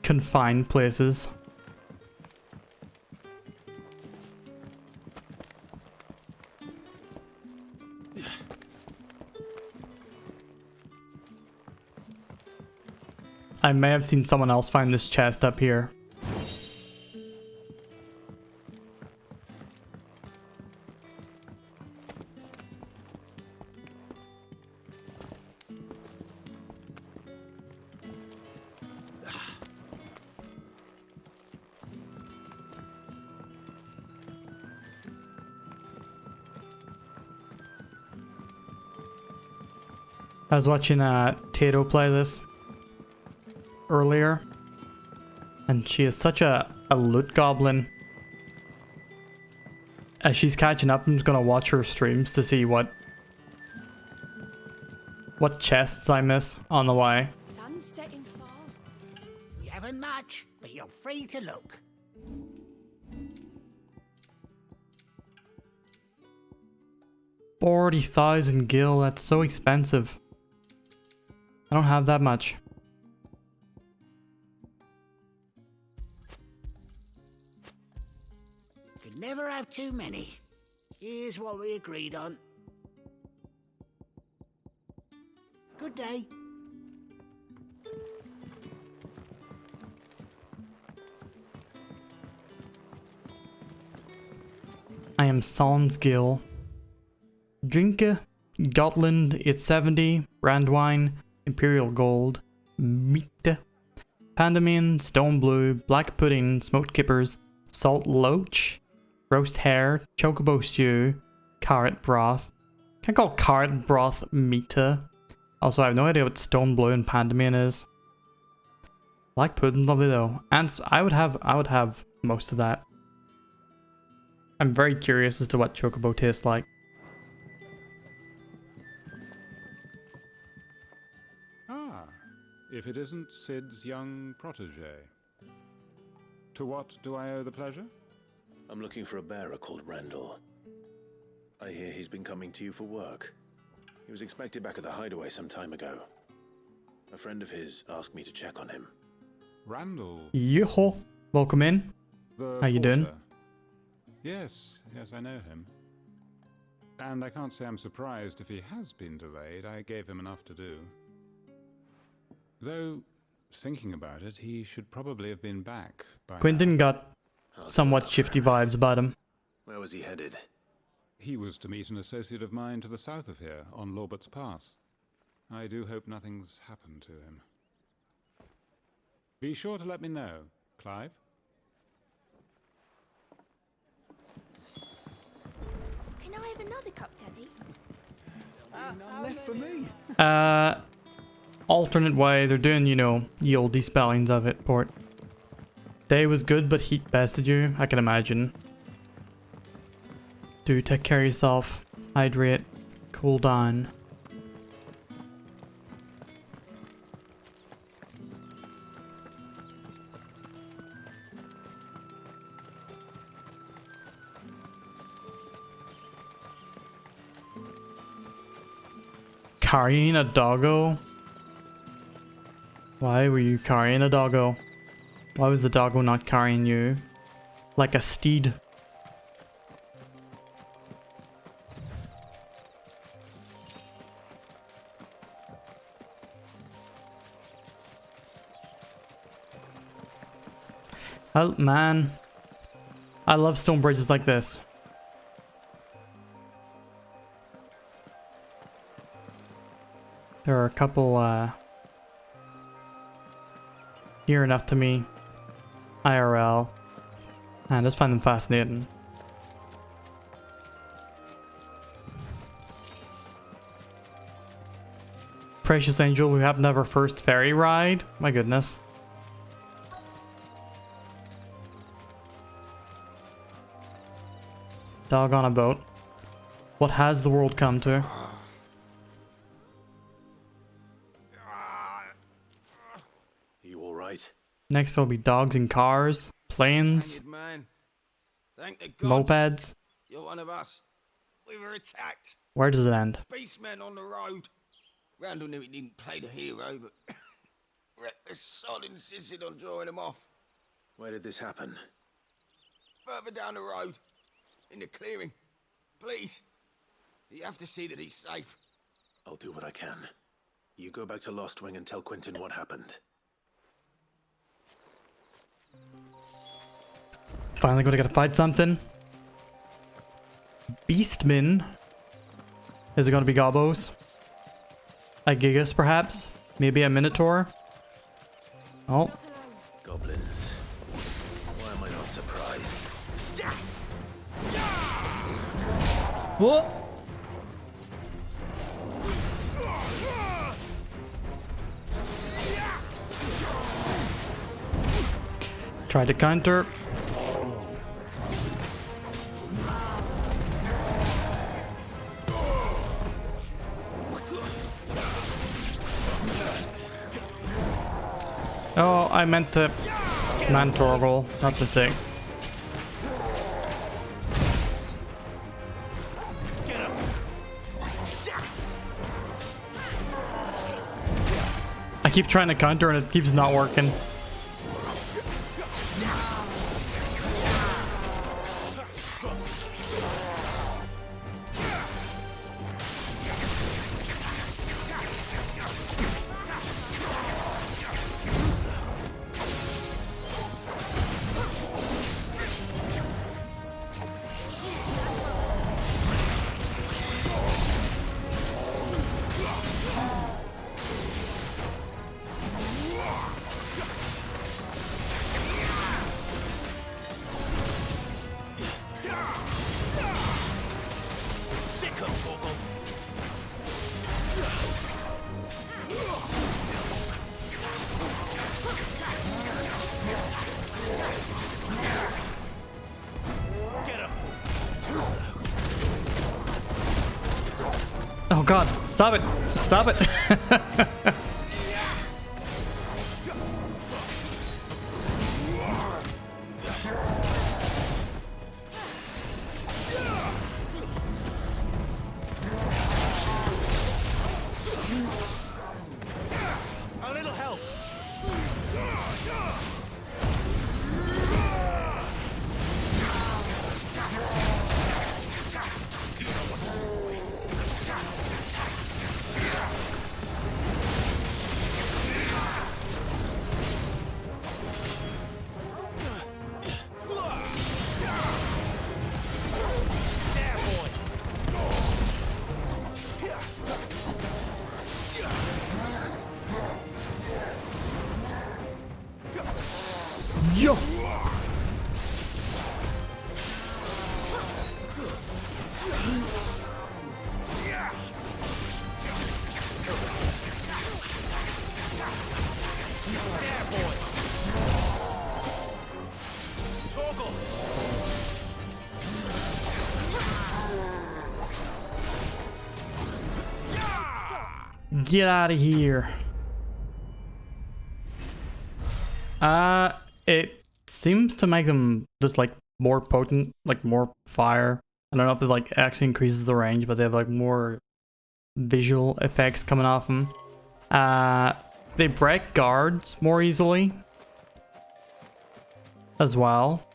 confined places. I may have seen someone else find this chest up here. I was watching Tato play this earlier, and she is such a loot goblin. As she's catching up, I'm just gonna watch her streams to see what chests I miss on the way. Sun's setting fast. You haven't much, but you're free to look. 40,000 gil, that's so expensive. I don't have that much. Could never have too many. Here's what we agreed on. Good day. I am Sans Gil. Drinke, Gotland, it's 70, Brandwine, Imperial Gold, Meat, Pandamin, Stone Blue, Black Pudding, Smoked Kippers, Salt Loach, Roast Hare, Chocobo Stew, Carrot Broth. Can't call carrot broth meata. Also, I have no idea what Stone Blue and Pandamin is. Black Pudding, lovely though. And I would have most of that. I'm very curious as to what Chocobo tastes like. If it isn't Sid's young protege. To what do I owe the pleasure? I'm looking for a bearer called Randall. I hear he's been coming to you for work. He was expected back at the hideaway some time ago. A friend of his asked me to check on him. Randall? Yoo-ho! Welcome in. How you doing? Yes, I know him. And I can't say I'm surprised if he has been delayed. I gave him enough to do. Though, thinking about it, he should probably have been back by Quentin got somewhat shifty vibes about him. Where was he headed? He was to meet an associate of mine to the south of here, on Lorbert's Pass. I do hope nothing's happened to him. Be sure to let me know, Clive. Can I have another cup, Daddy? None left for me. Alternate way, they're doing, you know, the oldie spellings of it, port. Day was good, but heat bested you, I can imagine. Do take care of yourself. Hydrate. Cool down. Carrying a doggo? Why were you carrying a doggo? Why was the doggo not carrying you? Like a steed. Oh man, I love stone bridges like this. There are a couple near enough to me, IRL, and I just find them fascinating. Precious Angel, we happened to have our first ferry ride. My goodness. Dog on a boat. What has the world come to? You all right? Next there'll be dogs in cars, planes. Man. Thank the gods. Mopeds. You're one of us. We were attacked. Where does it end? Beastmen on the road. Randall knew he didn't play the hero, but reckless sod insisted on drawing him off. Where did this happen? Further down the road. In the clearing. Please. You have to see that he's safe. I'll do what I can. You go back to Lost Wing and tell Quentin what happened. Finally gonna get to fight something. Beastmen. Is it gonna be Gobos? A Gigas, perhaps? Maybe a Minotaur? Oh. Goblins. Why am I not surprised? What? Try to counter. Oh, I meant to Mantorgle, not to say. I keep trying to counter and it keeps not working. Oh god, stop it! Stop it! A little help. Yo! Get out of here. It seems to make them just like more potent, like more fire. I don't know if it like actually increases the range, but they have like more visual effects coming off them. They break guards more easily as well.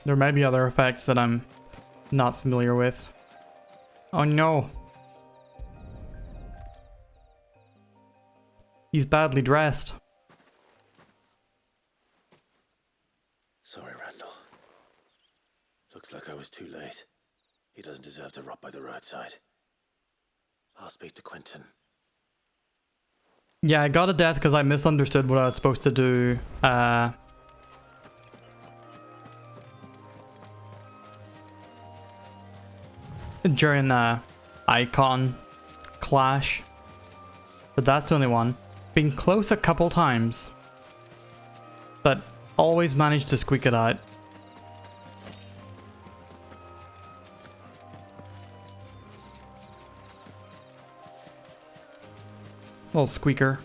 There may be other effects that I'm not familiar with. Oh no. He's badly dressed. Sorry, Randall. Looks like I was too late. He doesn't deserve to rot by the roadside. I'll speak to Quentin. Yeah, I got a death because I misunderstood what I was supposed to do. During icon clash. But that's the only one. Been close a couple times. But always managed to squeak it out. Little squeaker.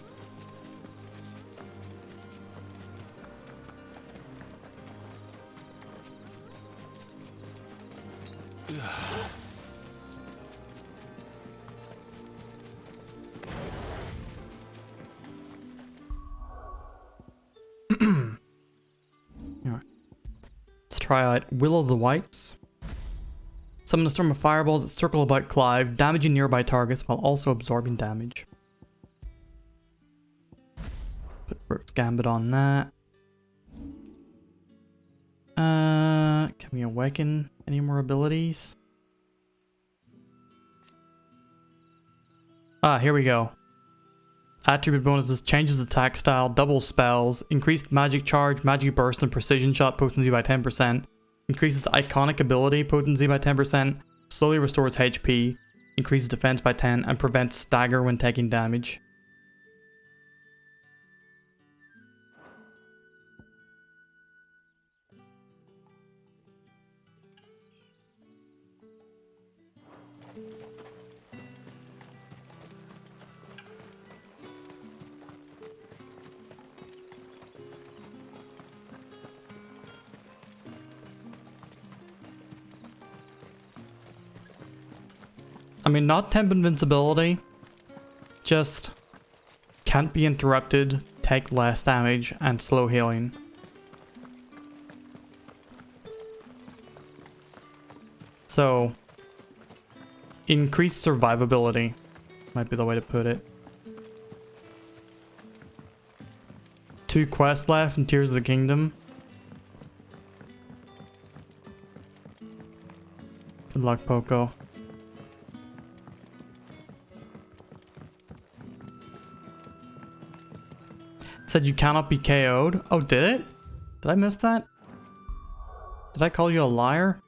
Alright. Let's try out Will of the Whites. Summon a storm of fireballs that circle about Clive, damaging nearby targets while also absorbing damage. Put Rook's Gambit on that. Can we awaken any more abilities? Ah, here we go. Attribute bonuses, changes attack style, doubles spells, increased magic charge, magic burst, and precision shot potency by 10%. Increases iconic ability potency by 10%, slowly restores HP, increases defense by 10, and prevents stagger when taking damage. I mean, not temp invincibility, just can't be interrupted, take less damage, and slow healing. So, increased survivability might be the way to put it. 2 quests left in Tears of the Kingdom. Good luck, Poco. Said you cannot be KO'd. Oh, did it? Did I miss that? Did I call you a liar?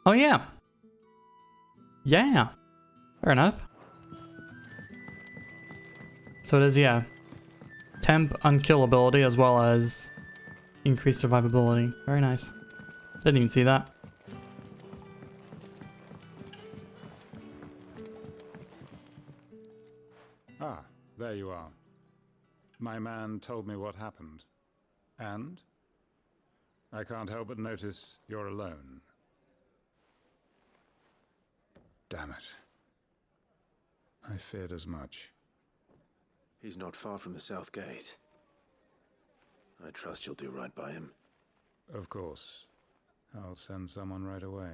Oh, yeah. Yeah. Fair enough. So it is, yeah. Temp unkillability as well as increased survivability. Very nice. Didn't even see that. Ah, there you are. My man told me what happened. And? I can't help but notice you're alone. Damn it. I feared as much. He's not far from the South Gate. I trust you'll do right by him. Of course. I'll send someone right away.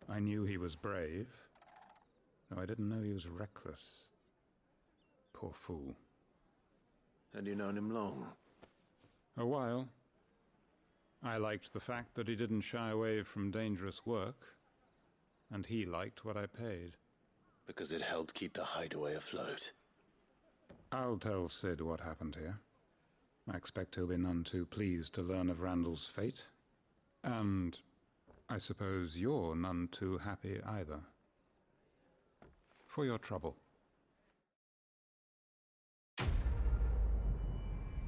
I knew he was brave, though I didn't know he was reckless. Poor fool. Had you known him long? A while. I liked the fact that he didn't shy away from dangerous work, and he liked what I paid. Because it helped keep the hideaway afloat. I'll tell Sid what happened here. I expect he'll be none too pleased to learn of Randall's fate. And I suppose you're none too happy either. For your trouble.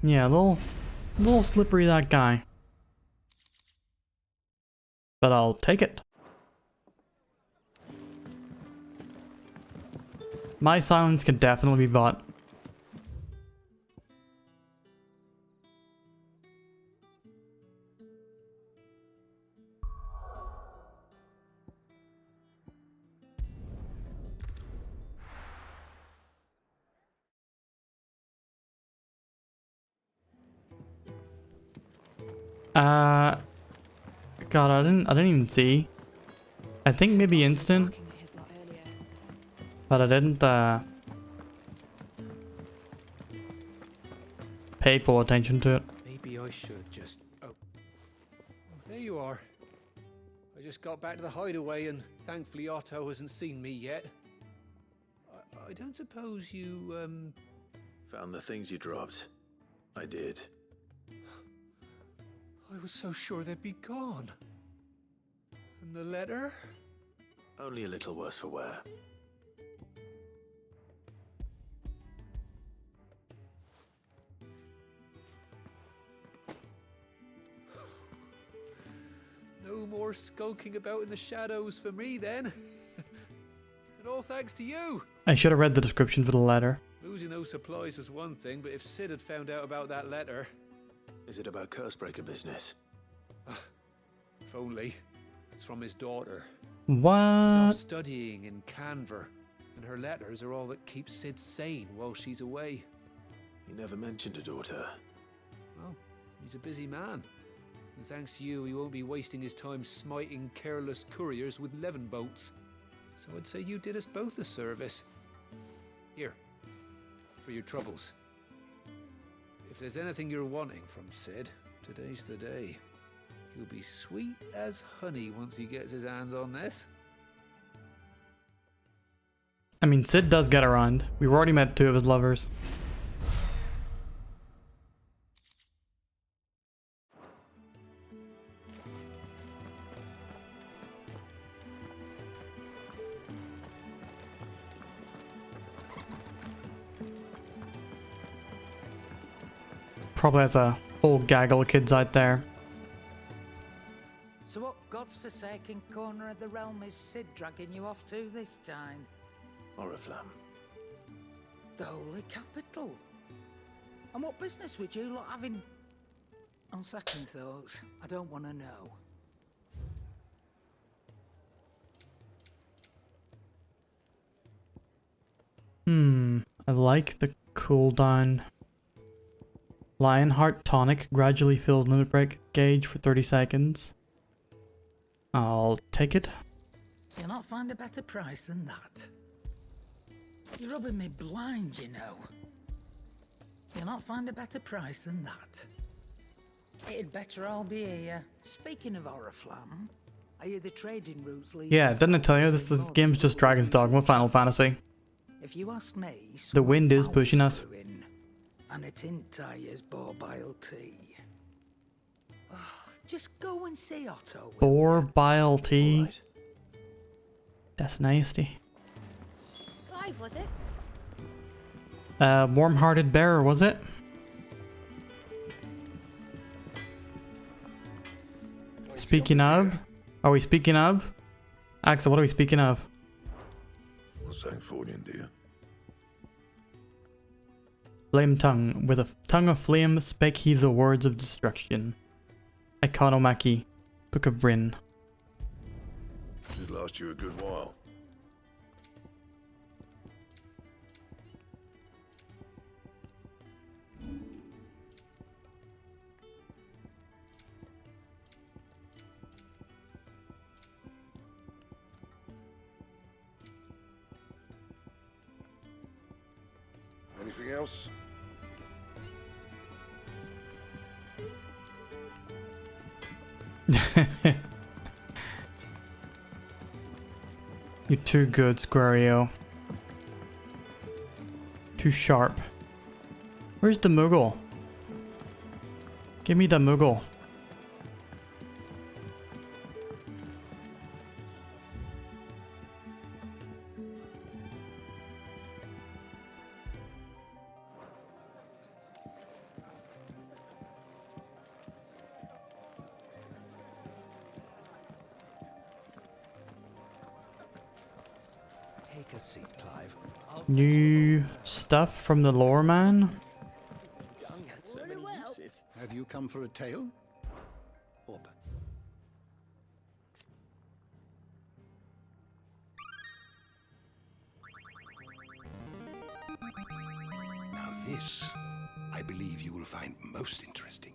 Yeah, a little slippery, that guy. But I'll take it. My silence can definitely be bought. God, I didn't even see. I think maybe instant, but I didn't pay full attention to it. Maybe I should just... Oh. There you are. I just got back to the hideaway and thankfully Otto hasn't seen me yet. I don't suppose you, Found the things you dropped. I did. I was so sure they'd be gone. And the letter? Only a little worse for wear. No more skulking about in the shadows for me then. And all thanks to you. I should have read the description for the letter. Losing those supplies was one thing, but if Sid had found out about that letter... Is it about Cursebreaker business? If only. It's from his daughter. What? She's off studying in Canver, and her letters are all that keeps Sid sane while she's away. He never mentioned a daughter. Well, he's a busy man. And thanks to you, he won't be wasting his time smiting careless couriers with levin bolts. So I'd say you did us both a service. Here, for your troubles. If there's anything you're wanting from Sid, today's the day. He'll be sweet as honey once he gets his hands on this. I mean, Sid does get around. We've already met 2 of his lovers. Probably has a whole gaggle of kids out there. So what God's forsaken corner of the realm is Sid dragging you off to this time? Oriflamme. The Holy Capital. And what business would you lot having? On second thoughts, I don't want to know. I like the cooldown. Lionheart tonic gradually fills limit break gauge for 30 seconds. I'll take it. You'll not find a better price than that. You're rubbing me blind, you know. You'll not find a better price than that. It'd better all be here. Speaking of Oriflamme, are you the trading routes leading? Yeah, didn't I tell you this game's just Dragon's Dogma Final Fantasy? If you ask me, The wind is pushing us. And it entires Borbile tea. Oh, just go and see Otto. Borbile tea. Right. That's nasty. Clive, was it? Warm-hearted bearer, was it? Speaking of, are we speaking of? Axel, what are we speaking of? What's Sancfordian, dear? Flame tongue, with a tongue of flame spake he the words of destruction. Economaki, Book of Bryn. Should last you a good while. Anything else? You're too good, Squario. Too sharp. Where's the Moogle? Give me the Moogle. Take a seat, Clive. New stuff from the lore man? Have you come for a tale? Or now this, I believe you will find most interesting.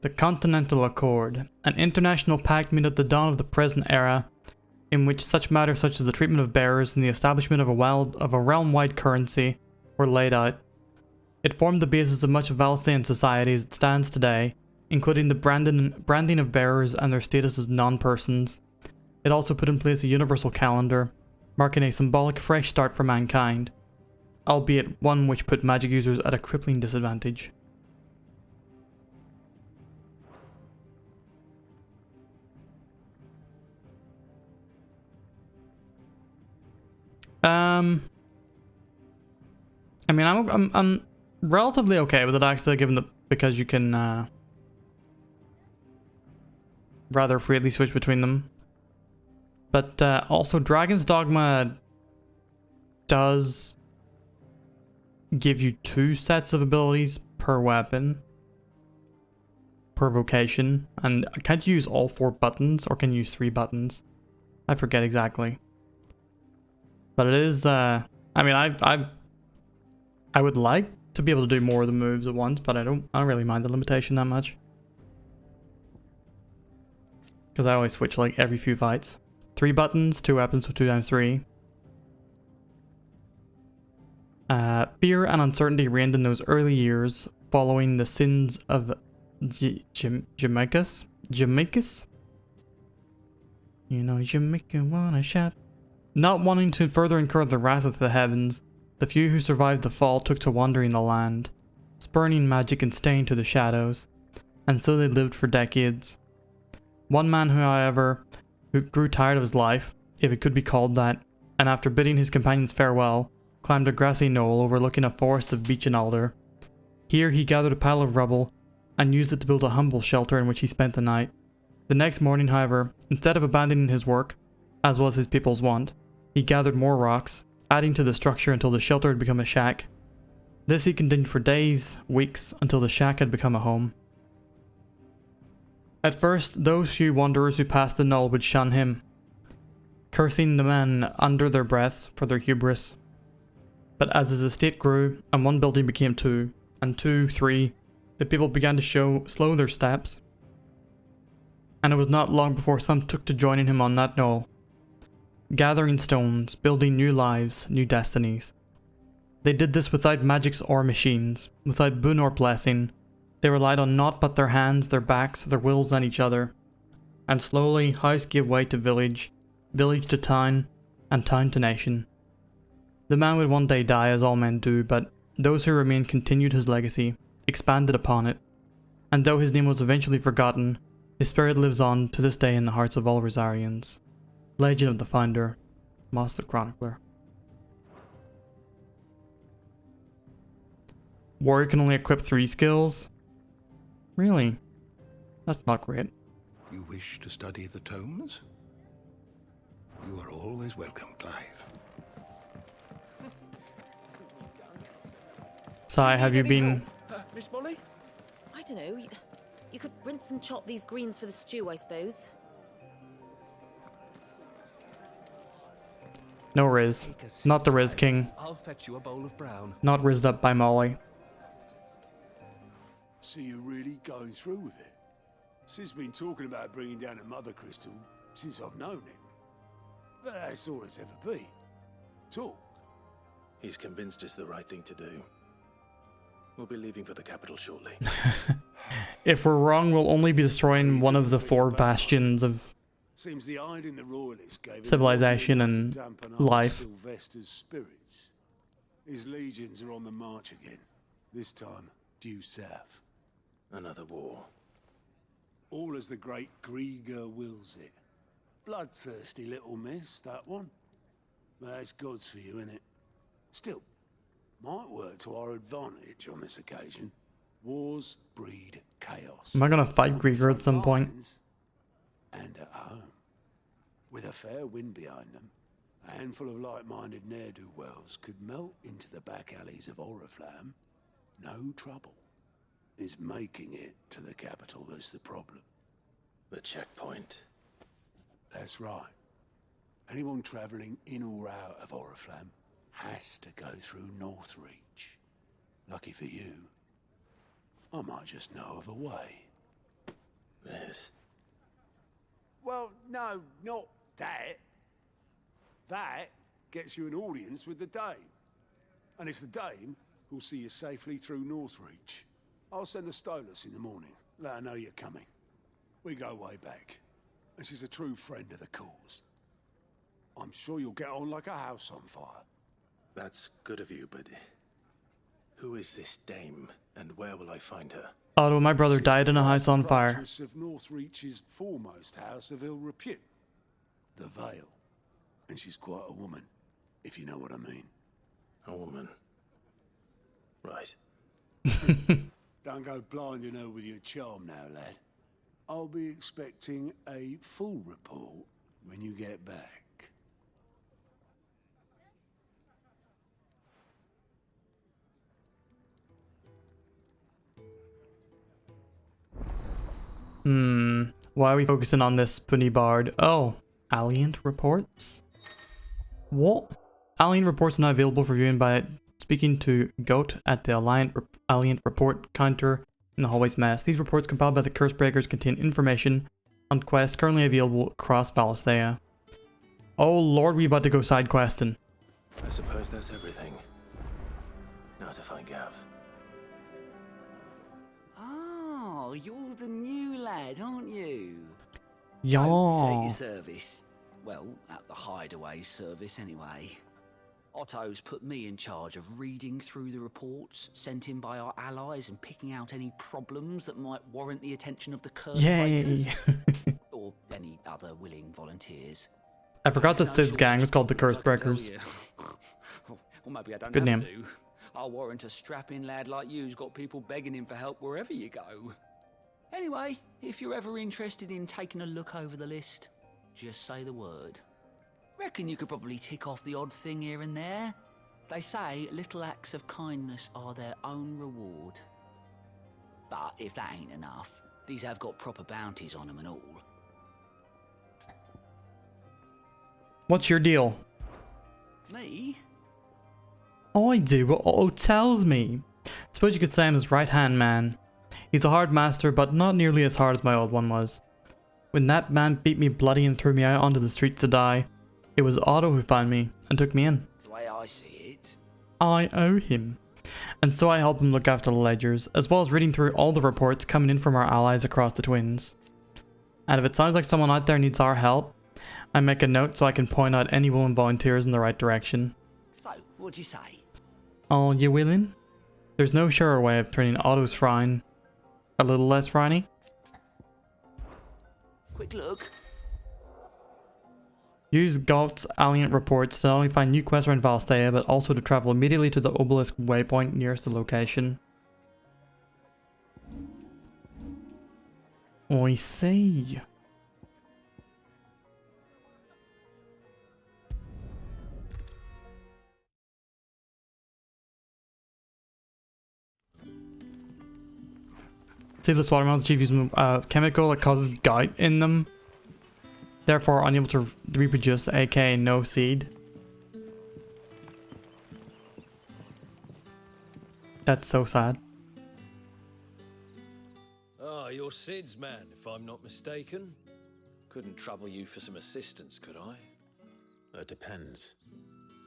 The Continental Accord, an international pact made at the dawn of the present era, in which such matters such as the treatment of bearers and the establishment of a realm-wide currency were laid out. It formed the basis of much of Valstein society as it stands today, including the branding of bearers and their status as non-persons. It also put in place a universal calendar, marking a symbolic fresh start for mankind, albeit one which put magic users at a crippling disadvantage. I mean, I'm relatively okay with it actually, given that because you can rather freely switch between them. But also, Dragon's Dogma does give you 2 sets of abilities per weapon. per vocation, and can't you use all 4 buttons, or can you use 3 buttons? I forget exactly. But it is, I mean, I would like to be able to do more of the moves at once, but I don't really mind the limitation that much. Because I always switch like every few fights. 3 buttons, 2 weapons with 2 times 3. Fear and uncertainty reigned in those early years following the sins of Jamaica's? You know, Jamaica wanna shout. Not wanting to further incur the wrath of the heavens, the few who survived the fall took to wandering the land, spurning magic and staying to the shadows, and so they lived for decades. One man, however, who grew tired of his life, if it could be called that, and after bidding his companions farewell, climbed a grassy knoll overlooking a forest of beech and alder. Here he gathered a pile of rubble and used it to build a humble shelter in which he spent the night. The next morning, however, instead of abandoning his work, as was his people's wont, he gathered more rocks, adding to the structure until the shelter had become a shack. This he continued for days, weeks, until the shack had become a home. At first, those few wanderers who passed the knoll would shun him, cursing the men under their breaths for their hubris. But as his estate grew, and one building became 2, and 2, 3, the people began to slow their steps, and it was not long before some took to joining him on that knoll, gathering stones, building new lives, new destinies. They did this without magics or machines, without boon or blessing. They relied on naught but their hands, their backs, their wills and each other. And slowly, house gave way to village, village to town, and town to nation. The man would one day die, as all men do, but those who remained continued his legacy, expanded upon it, and though his name was eventually forgotten, his spirit lives on to this day in the hearts of all Rosarians. Legend of the Founder, Moss the Chronicler. Warrior can only equip 3 skills? Really? That's not great. You wish to study the tomes? You are always welcome, Clive. Sai, have you been... Miss Molly? I don't know. You could rinse and chop these greens for the stew, I suppose. No Riz. Not the Riz King. I'll fetch you a bowl of brown. Not rizzed up by Molly. So you're really going through with it? Sid's been talking about bringing down a mother crystal since I've known him. But that's all it's ever been. Talk. He's convinced it's the right thing to do. We'll be leaving for the capital shortly. If we're wrong, we'll only be destroying one of the 4 bastions of Seems the hiding the royalists gave civilization and life. Sylvester's spirits. His legions are on the march again. This time, due south. Another war. All as the great Grieger wills it. Bloodthirsty little miss, that one. But that's God's for you, innit? Still, might work to our advantage on this occasion. Wars breed chaos. Am I gonna fight Grieger at some point? And at home. With a fair wind behind them, a handful of like-minded ne'er-do-wells could melt into the back alleys of Oriflamme. No trouble. It's making it to the capital that's the problem. The checkpoint. That's right. Anyone travelling in or out of Oriflamme has to go through Northreach. Lucky for you, I might just know of a way. This? Well, no, not that. That gets you an audience with the Dame. And it's the Dame who'll see you safely through Northreach. I'll send the Stolas in the morning. Let her know you're coming. We go way back. And she's a true friend of the cause. I'm sure you'll get on like a house on fire. That's good of you, but who is this dame, and where will I find her? Otto, my brother died in a house on fire. Proprietress of Northreach's foremost house of ill repute, the Vale. And she's quite a woman, if you know what I mean. A woman. Right. Don't go blinding her with your charm now, lad. I'll be expecting a full report when you get back. Why are we focusing on this spunny bard? Oh, Alien reports? What? Alien reports are now available for viewing by speaking to Goat at the Alien report counter in the hallway's mess. These reports compiled by the Cursebreakers contain information on quests currently available across Valisthea. Oh lord, we about to go side questing. I suppose that's everything. Now to find Gav. Oh, you're the new lad, aren't you? Yeah. At your service. Well, at the hideaway service anyway. Otto's put me in charge of reading through the reports sent in by our allies and picking out any problems that might warrant the attention of the Cursebreakers. Or any other willing volunteers. I forgot that Sid's gang was called the Cursebreakers. Well, maybe I don't Good have name. to. I'll warrant a strapping lad like you's got people begging him for help wherever you go. Anyway, if you're ever interested in taking a look over the list, just say the word. Reckon you could probably tick off the odd thing here and there. They say little acts of kindness are their own reward. But if that ain't enough, these have got proper bounties on them and all. What's your deal? Me? I do what Otto tells me. Suppose you could say I'm his right-hand man. He's a hard master, but not nearly as hard as my old one was. When that man beat me bloody and threw me out onto the streets to die, it was Otto who found me and took me in. The way I see it. I owe him. And so I help him look after the ledgers, as well as reading through all the reports coming in from our allies across the Twins. And if it sounds like someone out there needs our help, I make a note so I can point out any willing volunteers in the right direction. So, what'd you say? Oh, you willing? There's no surer way of turning Otto's frown a little less frowny. Quick look. Use Galt's Alien reports to not only find new quests around Valisthea, but also to travel immediately to the obelisk waypoint nearest the location. I see. Seedless watermelons achieve using a chemical that causes gout in them. Therefore unable to reproduce, aka no seed. That's so sad. Ah, you're Sid's man, if I'm not mistaken. Couldn't trouble you for some assistance, could I? That depends.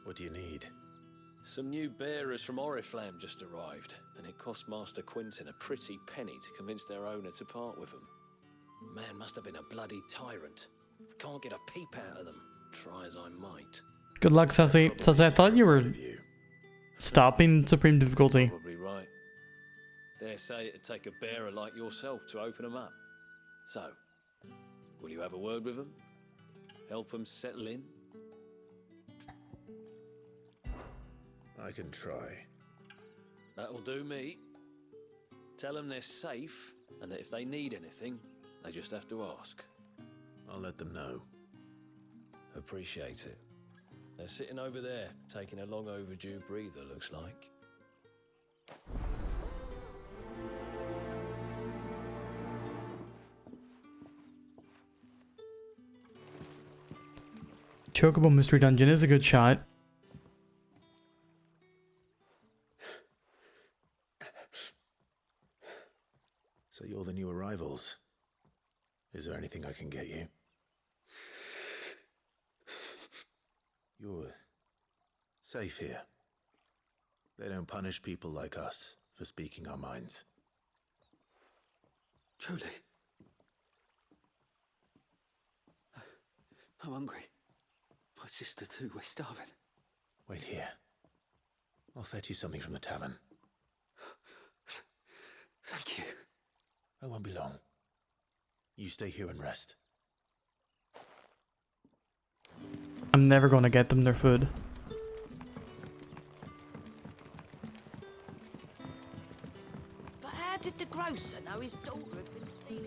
What do you need? Some new bearers from Oriflamme just arrived, and it cost Master Quintin a pretty penny to convince their owner to part with them. Man must have been a bloody tyrant. Can't get a peep out of them, try as I might. Good luck, Sussy. Sussy, I thought you were stopping supreme difficulty. Probably right. Dare say it'd take a bearer like yourself to open them up. So, will you have a word with them? Help them settle in? I can try. That'll do me. Tell them they're safe, and that if they need anything, they just have to ask. I'll let them know. Appreciate it. They're sitting over there, taking a long overdue breather, looks like. Chocobo Mystery Dungeon is a good shot. So you're the new arrivals. Is there anything I can get you? You're safe here. They don't punish people like us for speaking our minds. Truly. I'm hungry. My sister too, we're starving. Wait here. I'll fetch you something from the tavern. Thank you. I won't be long. You stay here and rest. I'm never gonna get them their food. But how did the grocer know his daughter had been stealing?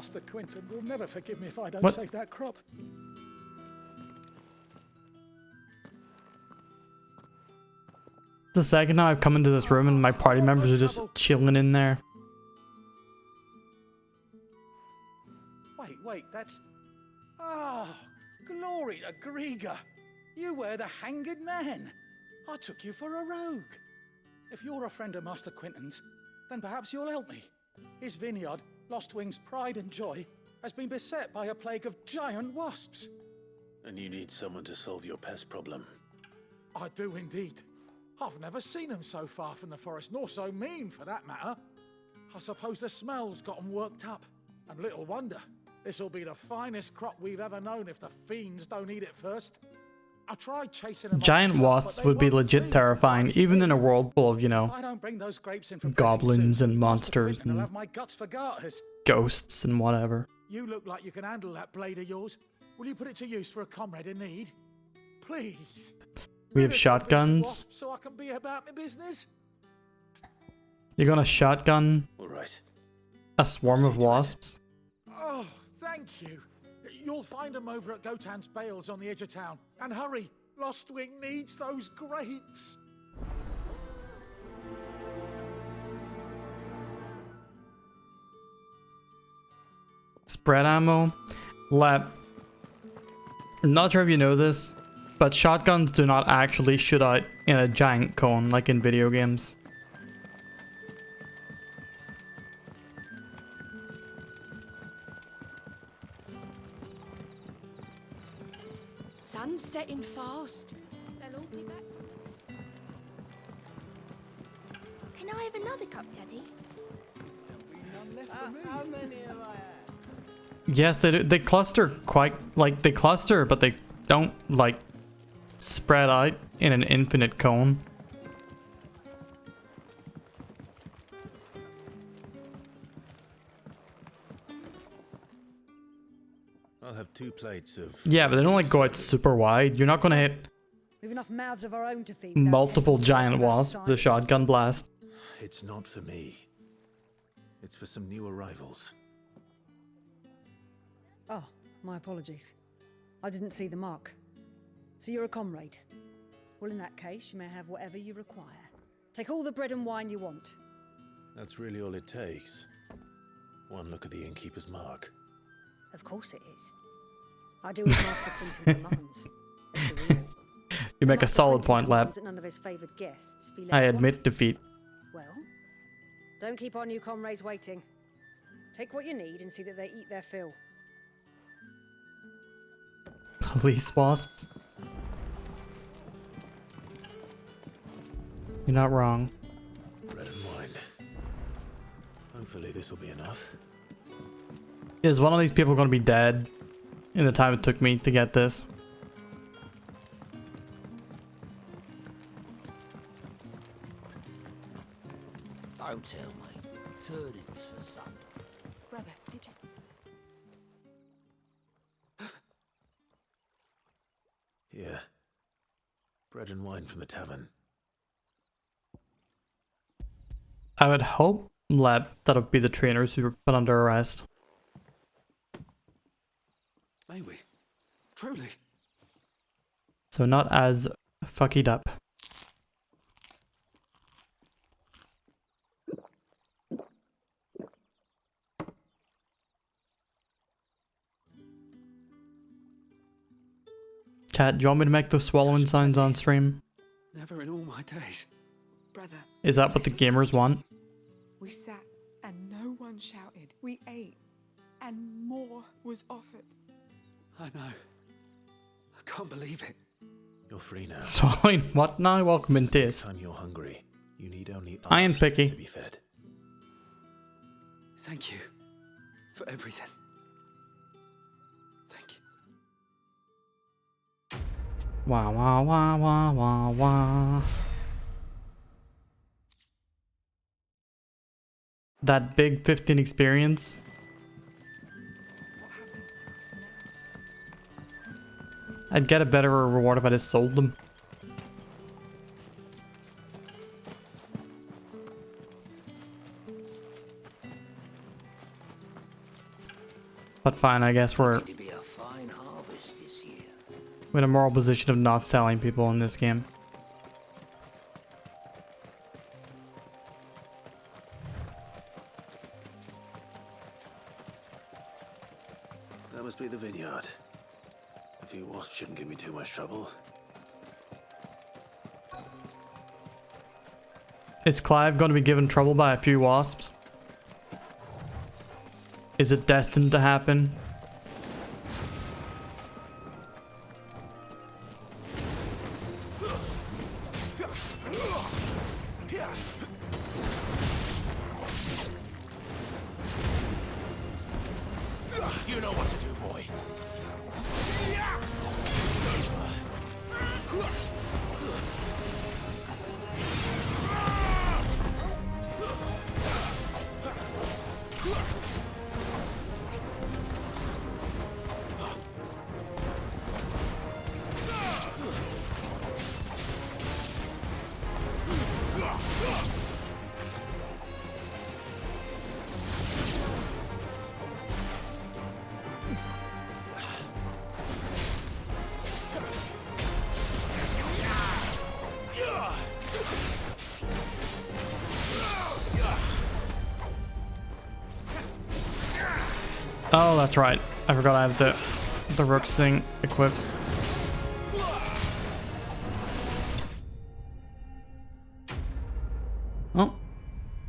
Master Quintin will never forgive me if I don't What? save that crop. the second time I've come into this room and my party members are just chilling in there. Wait, that's... Oh, glory to Grieger. You were the hanged man. I took you for a rogue. If you're a friend of Master Quentin's, then perhaps you'll help me. His vineyard, Lostwing's pride and joy, has been beset by a plague of giant wasps. And you need someone to solve your pest problem. I do indeed. I've never seen them so far from the forest, nor so mean for that matter. I suppose the smell's got them worked up. And little wonder. This'll be the finest crop we've ever known if the fiends don't eat it first. I tried chasing them. Giant wasps would be legit terrifying, even in a world full of, you know, goblins and monsters and ghosts and whatever. You look like you can handle that blade of yours. Will you put it to use for a comrade in need? Please. We have shotguns. So I can be about my business. You're gonna shotgun All right. a swarm of wasps? Oh, thank you. You'll find them over at Gotan's Bales on the edge of town. And hurry, Lostwing needs those grapes. Spread ammo. I'm not sure if you know this, but shotguns do not actually shoot out in a giant cone like in video games. Sun's setting fast. They'll all be back. Can I have another cup, Daddy? How many have I had? Yes, they do. They cluster quite, like, they cluster, but they don't, like, spread out in an infinite cone. I'll have 2 plates of... Yeah, but they don't, like, go out super wide. You're not gonna hit We've enough mouths of our own to feed. multiple giant wasps with a shotgun blast. It's not for me. It's for some new arrivals. Oh, my apologies. I didn't see the mark. So you're a comrade. Well, in that case, you may have whatever you require. Take all the bread and wine you want. That's really all it takes. One look at the innkeeper's mark. Of course it is. I do as Master Quentin commands. You make a solid point, lad. None of his favoured guests be I left admit defeat. Well, don't keep our new comrades waiting. Take what you need and see that they eat their fill. Police wasps. You're not wrong. Bread and wine. Hopefully this will be enough. Is one of these people going to be dead in the time it took me to get this? Don't tell me. Turnips for supper. Brother, did you... Yeah. Bread and wine from the tavern. I would hope, lad, that would be the trainers who were put under arrest. May we? Truly? So not as fuckied up. Cat, do you want me to make those swallowing sounds on stream? Never in all my days. Brother. Is that what the gamers want? We sat and no one shouted. We ate and more was offered. I know. I can't believe it. You're free now. Swallowing what now? Welcome in taste. Next time you're hungry, you need only I am ask picky. to be fed. Thank you for everything. Wah wah wah wah wah wah. That big 15 experience. I'd get a better reward if I just sold them. But fine, I guess we're in a moral position of not selling people in this game. That must be the vineyard. A few wasps shouldn't give me too much trouble. Is Clive going to be given trouble by a few wasps? Is it destined to happen? You know what to do, boy. Oh, that's right. I forgot I have the rooks thing equipped. Oh,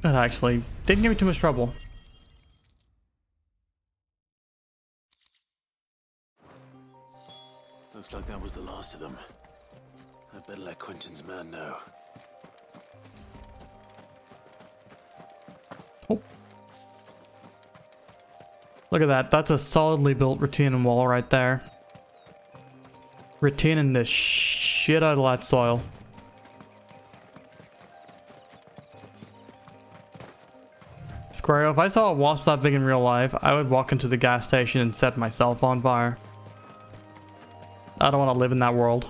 that actually didn't give me too much trouble. Looks like that was the last of them. I'd better let Quentin's man know. Look at that. That's a solidly built retaining wall right there. Retaining the shit out of that soil. Squario, if I saw a wasp that big in real life, I would walk into the gas station and set myself on fire. I don't want to live in that world.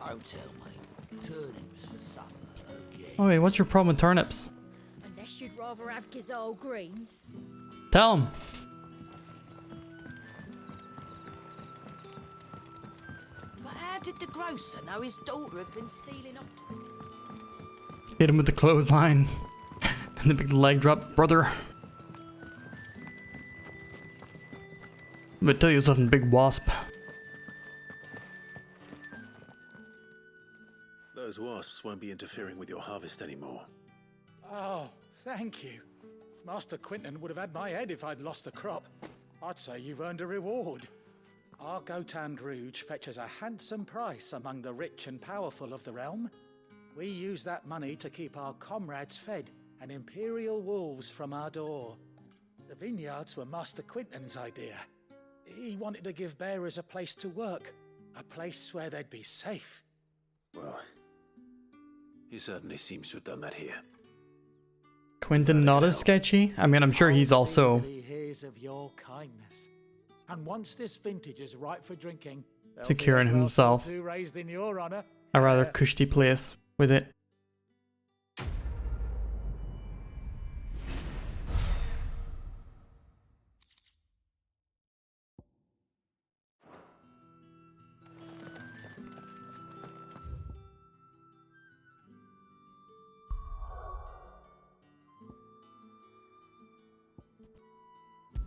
Don't tell me. Turnips for supper again. Oh wait, what's your problem with turnips? Unless you'd rather have Gazelle greens. Tell him. But how did the grocer know his daughter had been stealing off to... Hit him with the clothesline. And the big leg drop, brother. I'm gonna tell you something, big wasp. Those wasps won't be interfering with your harvest anymore. Oh, thank you. Master Quentin would have had my head if I'd lost the crop. I'd say you've earned a reward. Our Gotand Rouge fetches a handsome price among the rich and powerful of the realm. We use that money to keep our comrades fed and imperial wolves from our door. The vineyards were Master Quentin's idea. He wanted to give bearers a place to work, a place where they'd be safe. Well, he certainly seems to have done that here. Quentin not as sketchy? I mean, I'm sure he's also... He hears of your kindness. And once this vintage is ripe for drinking, securing himself raised in your honor. a rather cushy place with it.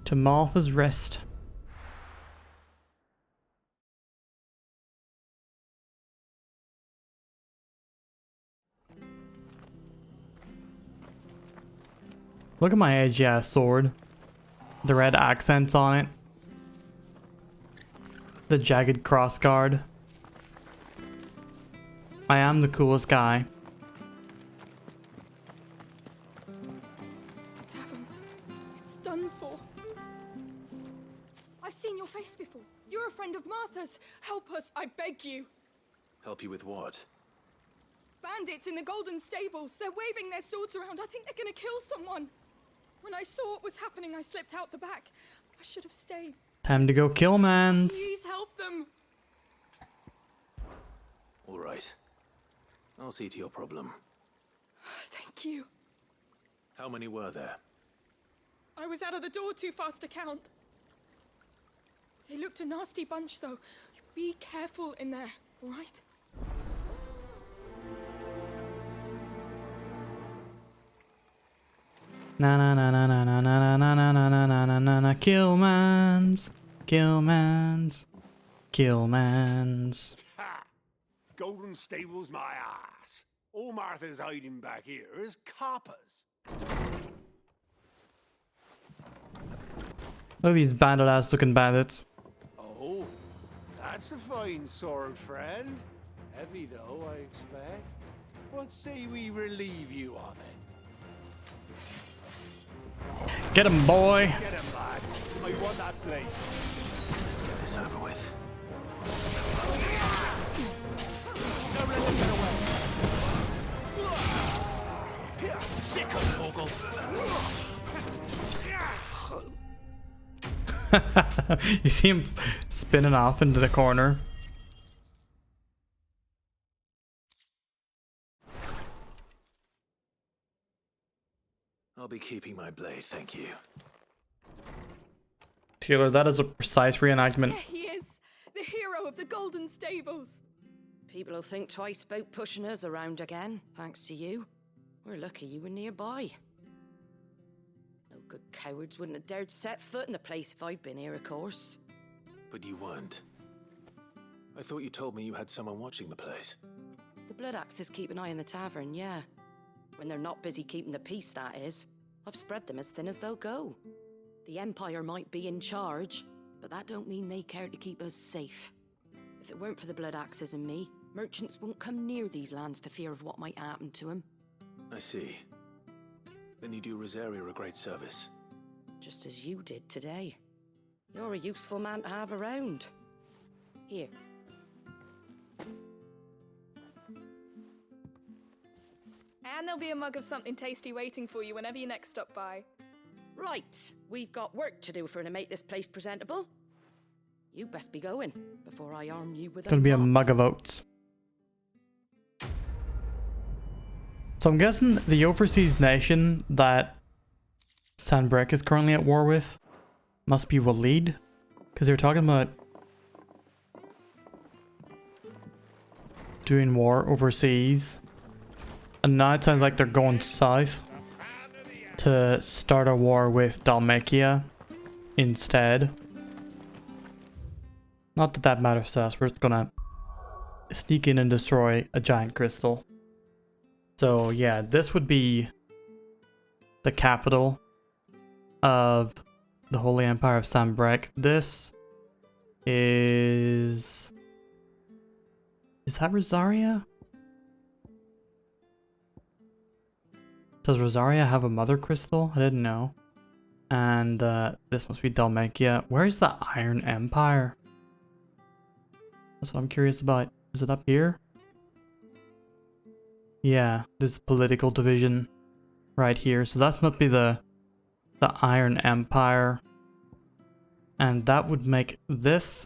To Martha's Rest. Look at my edgy ass sword. The red accents on it. The jagged crossguard. I am the coolest guy. Tavern. It's done for. I've seen your face before. You're a friend of Martha's. Help us, I beg you. Help you with what? Bandits in the Golden Stables. They're waving their swords around. I think they're gonna kill someone. When I saw what was happening, I slipped out the back. I should have stayed. Time to go kill mans. Please help them. All right. I'll see to your problem. Thank you. How many were there? I was out of the door too fast to count. They looked a nasty bunch, though. Be careful in there, all right? Na na na na na na na na na na na na na na na Killmans, Killmans, Killmans. Ha! Golden Stables my ass. All Martha's hiding back here is coppers. Look at these bandit ass looking bandits. Oh, that's a fine sword, friend. Heavy though, I expect. What say we relieve you of it? Get him, boy. Get him, lads. I want that blade. Let's get this over with. Don't let them get away. Sick of Torgal. You see him spinning off into the corner. I'll be keeping my blade, thank you. Taylor, that is a precise reenactment. There he is, the hero of the Golden Stables. People will think twice about pushing us around again, thanks to you. We're lucky you were nearby. No good cowards wouldn't have dared set foot in the place if I'd been here, of course. But you weren't. I thought you told me you had someone watching the place. The Blood Axes keep an eye on the tavern, yeah. When they're not busy keeping the peace, that is. I've spread them as thin as they'll go. The Empire might be in charge, but that don't mean they care to keep us safe. If it weren't for the Blood Axes and me, merchants won't come near these lands for fear of what might happen to them. I see. Then you do Rosaria a great service. Just as you did today. You're a useful man to have around. Here. And there'll be a mug of something tasty waiting for you whenever you next stop by. Right, we've got work to do for to make this place presentable. You best be going before I arm you with Gonna be a mug of oats. So I'm guessing the overseas nation that Sanbreque is currently at war with must be Waleed, because they're talking about doing war overseas. And now it sounds like they're going south to start a war with Dalmatia instead. Not that that matters to us, we're just gonna sneak in and destroy a giant crystal. So yeah, this would be the capital of the Holy Empire of Sanbreque. This is that Rosaria? Does Rosaria have a mother crystal? I didn't know. And this must be Dalmatia. Where's the Iron Empire? That's what I'm curious about. Is it up here? Yeah, there's a political division right here. So that must be the Iron Empire. And that would make this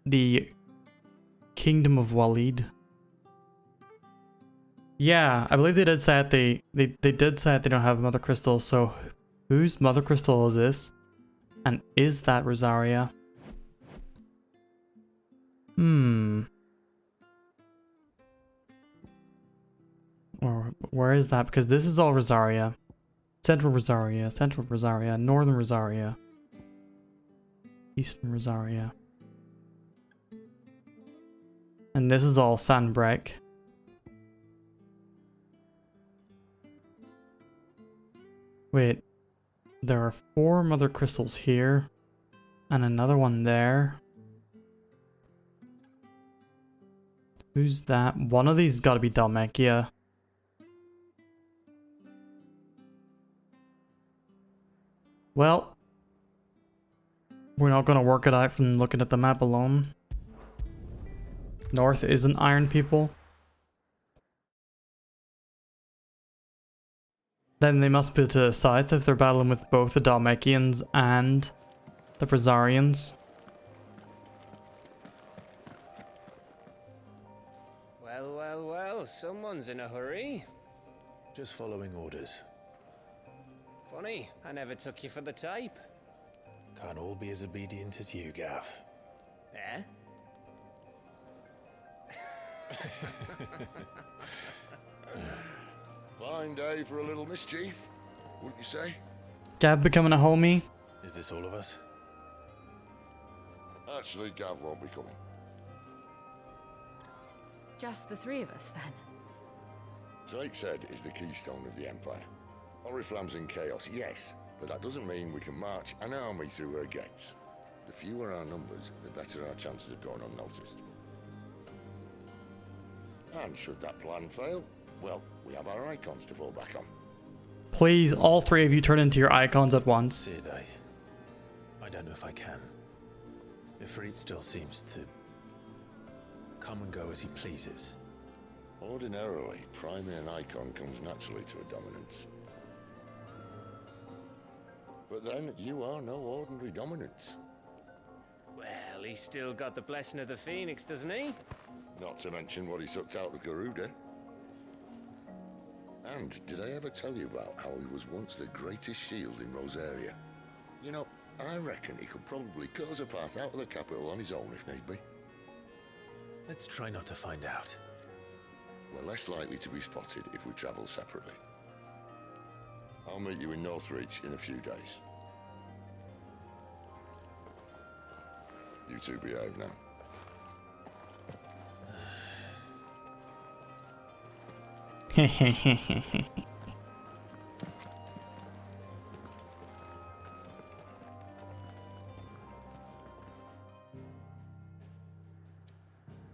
the Kingdom of Waleed. Yeah, I believe they did say that they did say that they don't have mother crystals, so whose mother crystal is this? And is that Rosaria? Or where is that? Because this is all Rosaria. Central Rosaria, Northern Rosaria, Eastern Rosaria. And this is all Sanbreque. Wait, there are 4 mother crystals here, and another one there. Who's that? One of these gotta be Dalmatia. Well, we're not gonna work it out from looking at the map alone. North isn't Iron People. Then they must be to the south if they're battling with both the Dalmatians and the Rosarians. Well, well, well, someone's in a hurry. Just following orders. Funny, I never took you for the type. Can't all be as obedient as you, Gav. Eh? Fine day for a little mischief, wouldn't you say? Gav becoming a homie. Is this all of us? Actually, Gav won't be coming. Just the three of us, then? Drake's Head is the keystone of the Empire. Oriflamme's in chaos, yes, but that doesn't mean we can march an army through her gates. The fewer our numbers, the better our chances of going unnoticed. And should that plan fail, well, we have our icons to fall back on. Please, all three of you turn into your icons at once. Sid, I don't know if I can. Ifrit still seems to come and go as he pleases. Ordinarily, priming an icon comes naturally to a dominance. But then, you are no ordinary dominance. Well, he's still got the blessing of the Phoenix, doesn't he? Not to mention what he sucked out of Garuda. And did I ever tell you about how he was once the greatest shield in Rosaria? You know, I reckon he could probably cut us a path out of the capital on his own if need be. Let's try not to find out. We're less likely to be spotted if we travel separately. I'll meet you in Northreach in a few days. You two behave now.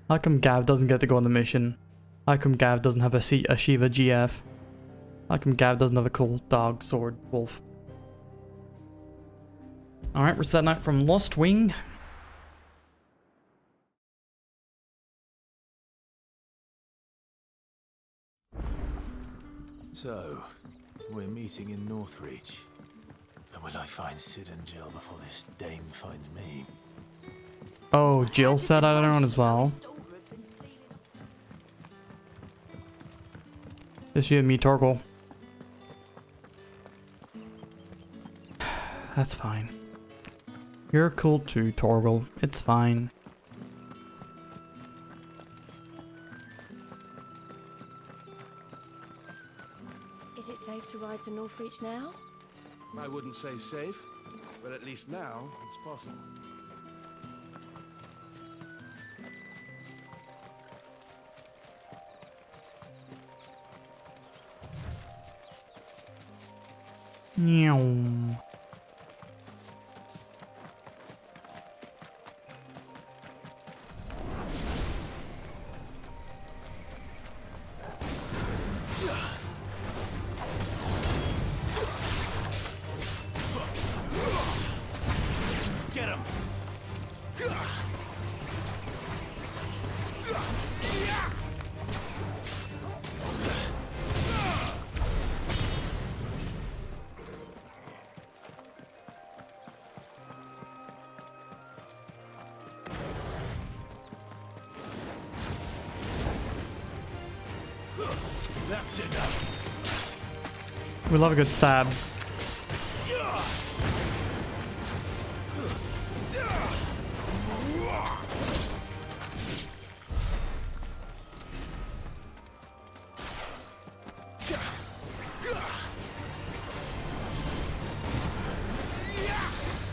How come Gav doesn't get to go on the mission? How come Gav doesn't have a Shiva GF? How come Gav doesn't have a cool dog, sword, wolf? Alright, we're setting out from Lost Wing. So, we're meeting in Northreach. And will I find Sid and Jill before this dame finds me? Oh, Jill set out on her own as well. Just you and me, Torgal. That's fine. You're cool too, Torgal. It's fine. Is it safe to ride to Northreach now? I wouldn't say safe, but at least now it's possible. Meow. Get him! That's enough. We love a good stab.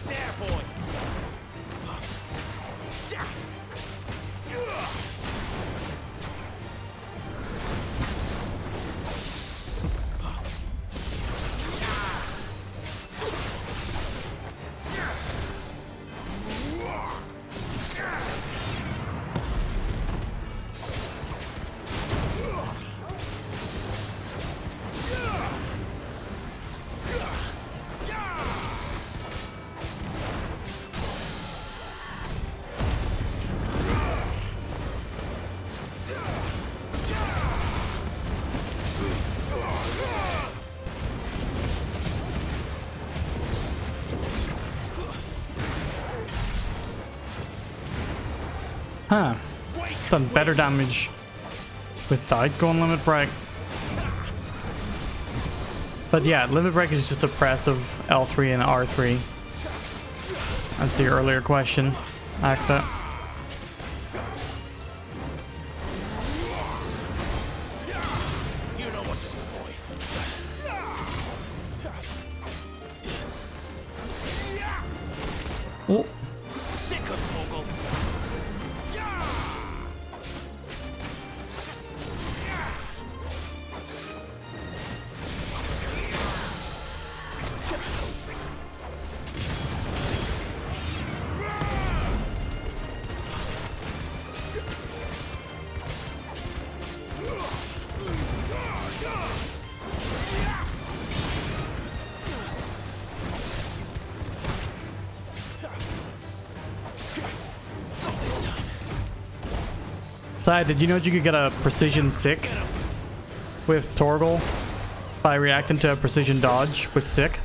There, boy. Huh. Done better damage with the Icon Limit Break. But yeah, limit break is just a press of L3 and R3. That's your earlier question, Axa. You know what to do, boy. Oh. Sick of Torgal. Side, did you know you could get a precision sick with Torgal by reacting to a precision dodge with sick?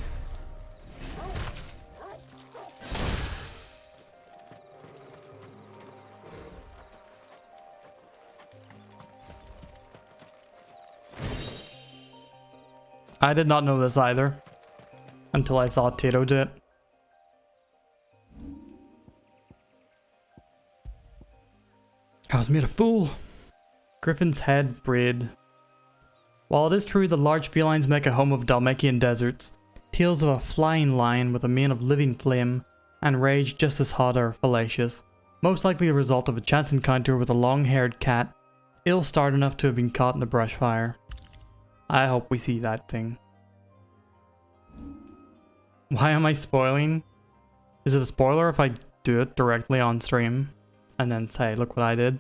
I did not know this either until I saw Tito do it. I was made a fool. Griffin's head breed. While it is true that large felines make a home of Dalmatian deserts, tales of a flying lion with a mane of living flame and rage just as hot are fallacious, most likely the result of a chance encounter with a long-haired cat, ill-starred enough to have been caught in a brush fire. I hope we see that thing. Why am I spoiling? Is it a spoiler if I do it directly on stream and then say, look what I did?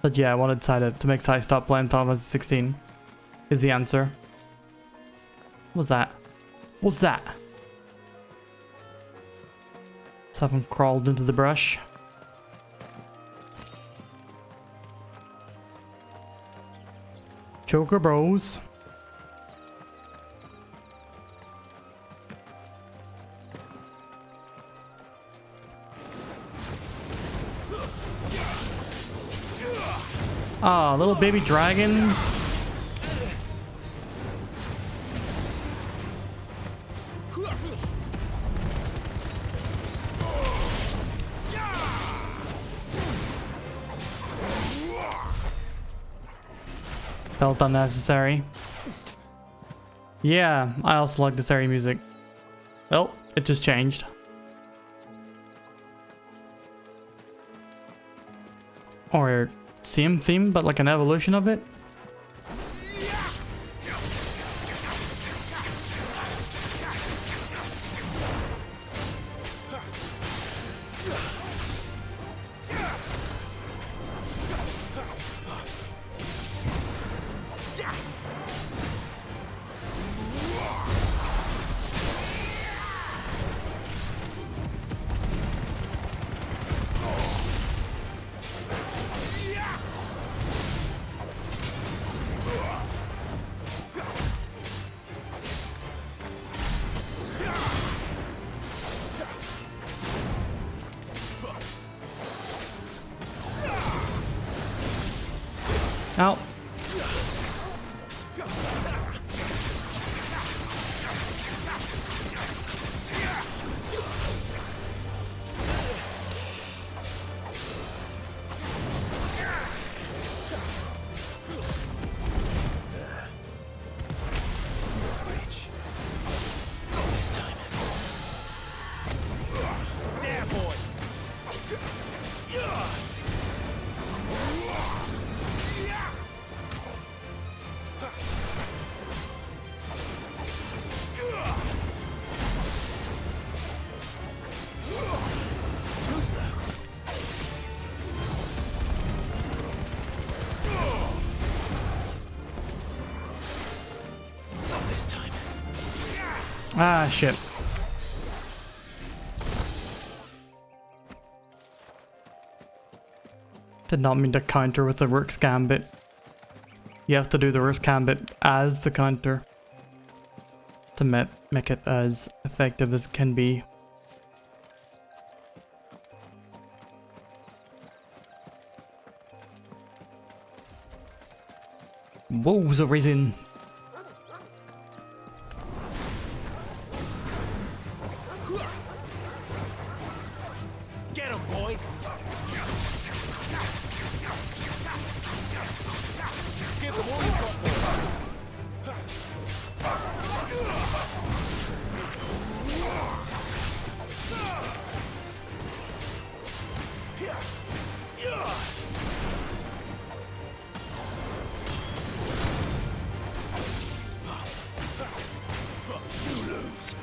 But yeah, I wanted Sai to make Sai stop playing Final Fantasy 16 is the answer. What's that? What's that? Someone crawled into the brush. Choker bros. Ah, little baby dragons. Felt unnecessary. Yeah, I also like this area music. Well, it just changed. Or same theme, but like an evolution of it. Out. Ah, shit. Did not mean to counter with the Rook's Gambit. You have to do the Rook's Gambit as the counter to make it as effective as it can be. Woes arisen. Get him, boy! Give them all you've got, boy! You lose.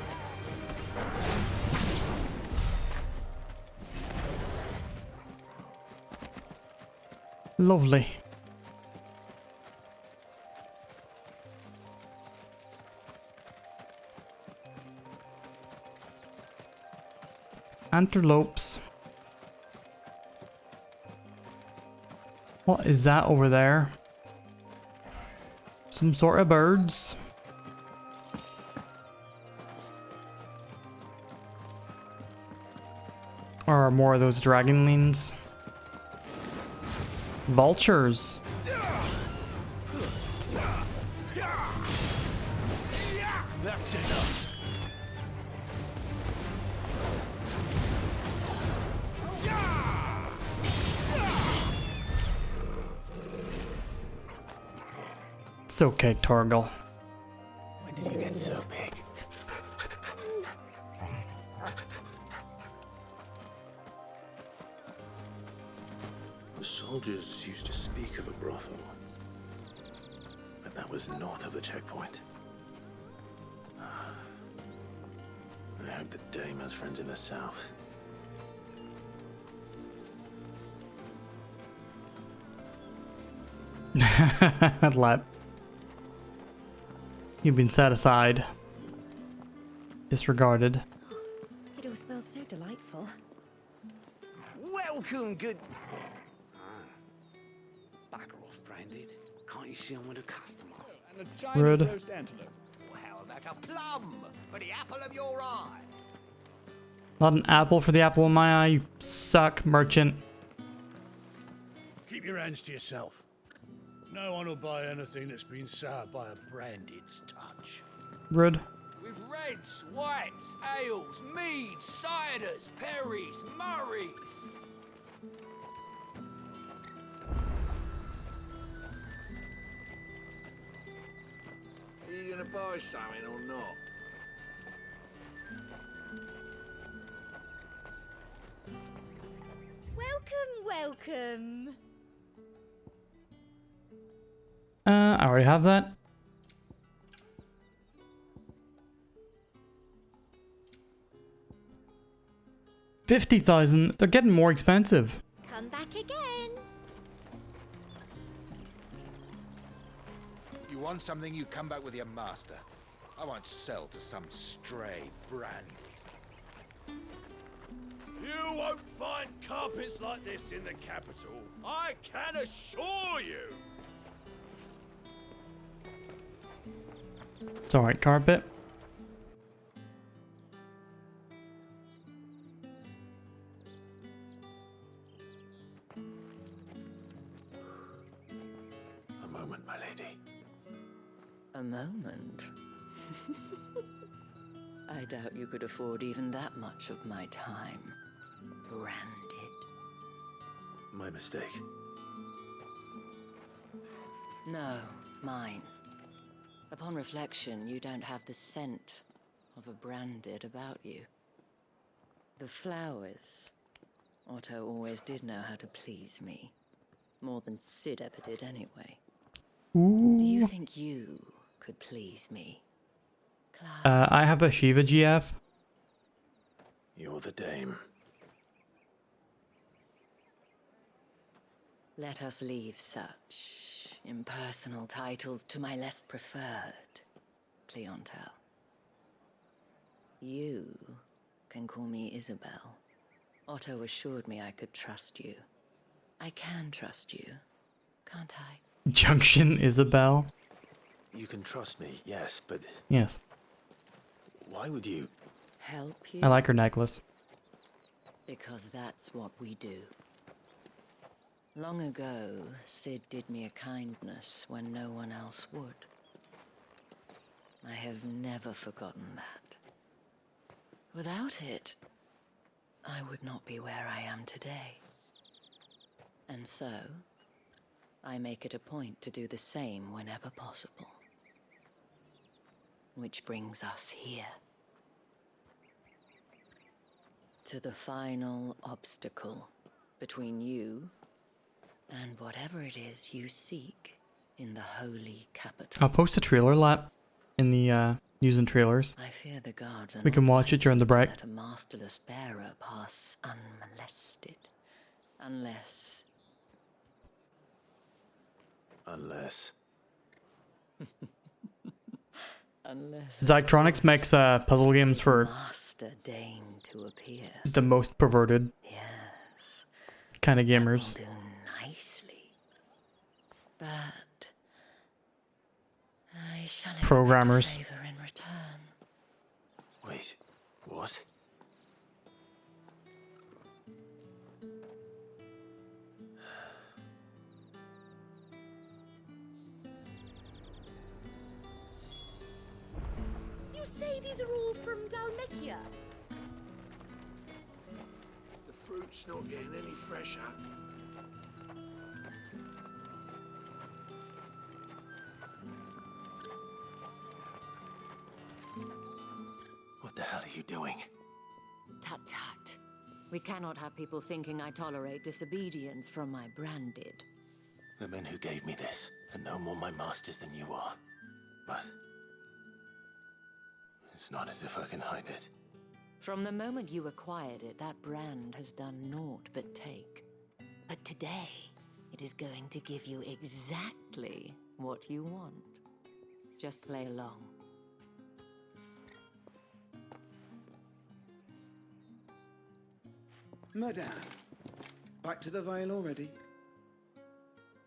Lovely. Antelopes. What is that over there? Some sort of birds? Or more of those dragonlings? Vultures. That's enough. It's okay, Torgal. When did you get so big? The soldiers used to speak of a brothel, but that was north of the checkpoint. I hope the dame has friends in the south. Lap. You've been set aside. Disregarded. It all smells so delightful. Welcome, good... Bugger off, Branded. Can't you see I'm with a customer? And a giant Rude. roast antelope. Well, how about a plum for the apple of your eye? Not an apple for the apple of my eye, you suck, merchant. Keep your hands to yourself. No one will buy anything that's been soured by a Branded's touch. Rude. With reds, whites, ales, meads, ciders, perries, murrays. Are you gonna buy something or not? Welcome. I already have that. $50,000. They're getting more expensive. Come back again. You want something, you come back with your master. I won't sell to some stray brandy. You won't find carpets like this in the capital. I can assure you. It's alright, carpet. A moment, my lady. A moment? I doubt you could afford even that much of my time. Branded. My mistake. No, mine. Upon reflection, you don't have the scent of a branded about you. The flowers. Otto always did know how to please me. More than Sid ever did anyway. Ooh. Do you think you could please me? I have a Shiva GF. You're the dame. Let us leave such impersonal titles to my less preferred clientele. You can call me Isabel. Otto assured me I could trust you. I can trust you, can't I? Junction Isabel. You can trust me, yes, but Yes. why would you? Help you? I like her necklace. Because that's what we do. Long ago, Sid did me a kindness when no one else would. I have never forgotten that. Without it, I would not be where I am today. And so, I make it a point to do the same whenever possible. Which brings us here. To the final obstacle between you and whatever it is you seek in the holy capital. I'll post a trailer lap in the news and trailers. I fear the guards are We can not watch it during the break. let a masterless bearer pass unmolested. Unless... Unless... Zachtronics makes puzzle games for Master deign to appear. the most perverted kind of gamers. Do nicely. But... I shall expect Programmers. a favor in return. Wait, what? You say these are all from Dalmekia? The fruit's not getting any fresher. What the hell are you doing? Tut tut. We cannot have people thinking I tolerate disobedience from my branded. The men who gave me this are no more my masters than you are. But it's not as if I can hide it. From the moment you acquired it, that brand has done naught but take. But today, it is going to give you exactly what you want. Just play along. Madame, back to the Vale already?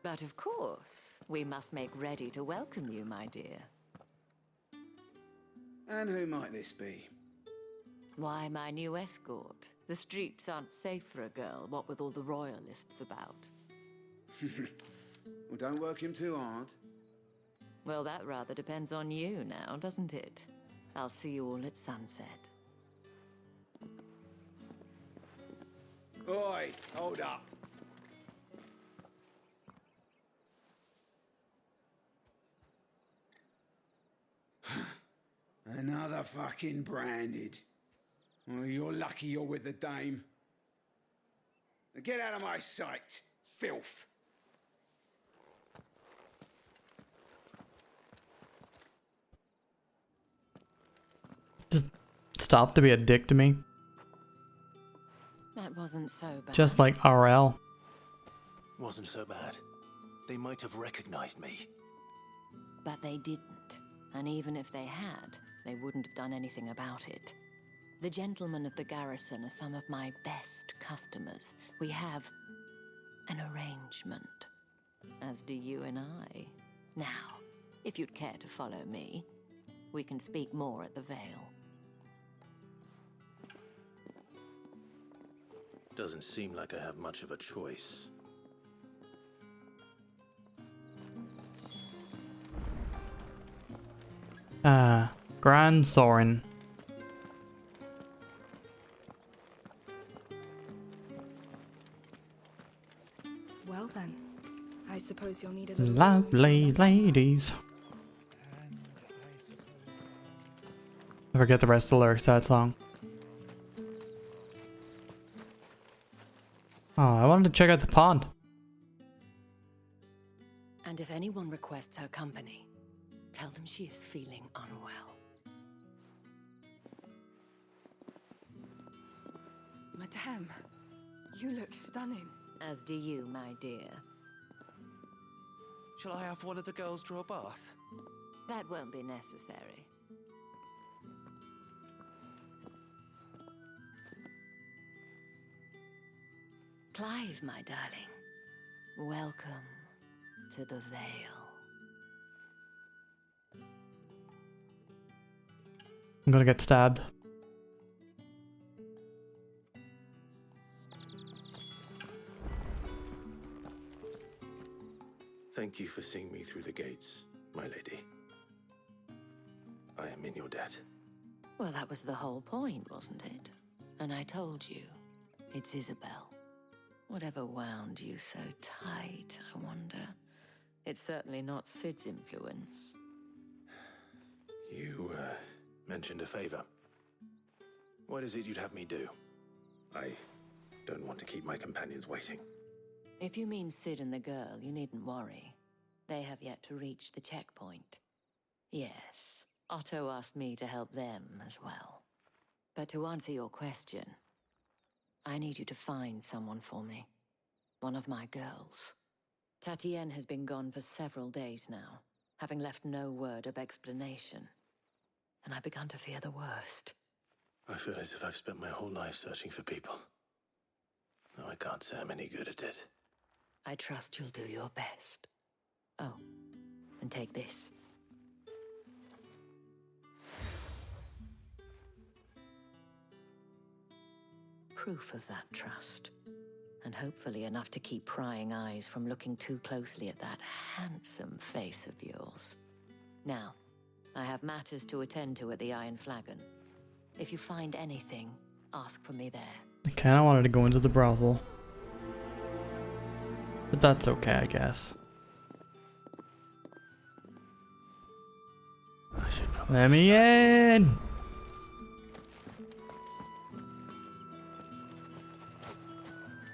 But of course, we must make ready to welcome you, my dear. And who might this be? Why, my new escort. The streets aren't safe for a girl, what with all the royalists about. Well, don't work him too hard. Well, that rather depends on you now, doesn't it? I'll see you all at sunset. Oi, hold up. Another fucking branded. Well, you're lucky you're with the dame. Now get out of my sight, filth. Just stop to be a dick to me. That wasn't so bad. Just like RL. Wasn't so bad. They might have recognized me. But they didn't. And even if they had, they wouldn't have done anything about it. The gentlemen of the garrison are some of my best customers. We have an arrangement, as do you and I. Now, if you'd care to follow me, we can speak more at the Vale. Doesn't seem like I have much of a choice. Grand Sorin. Well then, I suppose you'll need a little... Lovely ladies. I forget the rest of the lyrics to that song. Oh, I wanted to check out the pond. And if anyone requests her company, tell them she is feeling unwell. Madame, you look stunning. As do you, my dear. Shall I have one of the girls draw a bath? That won't be necessary. Clive, my darling. Welcome to the Vale. I'm gonna get stabbed. Thank you for seeing me through the gates, my lady. I am in your debt. Well, that was the whole point, wasn't it? And I told you, it's Isabel. Whatever wound you so tight, I wonder. It's certainly not Sid's influence. You, mentioned a favor. What is it you'd have me do? I don't want to keep my companions waiting. If you mean Sid and the girl, you needn't worry. They have yet to reach the checkpoint. Yes, Otto asked me to help them as well. But to answer your question, I need you to find someone for me. One of my girls. Tatienne has been gone for several days now, having left no word of explanation. And I've begun to fear the worst. I feel as if I've spent my whole life searching for people. No, I can't say I'm any good at it. I trust you'll do your best. Oh, and take this. Proof of that trust. And hopefully enough to keep prying eyes from looking too closely at that handsome face of yours. Now, I have matters to attend to at the Iron Flagon. If you find anything, ask for me there. I kinda wanted to go into the brothel. But that's okay, I guess. Let me in!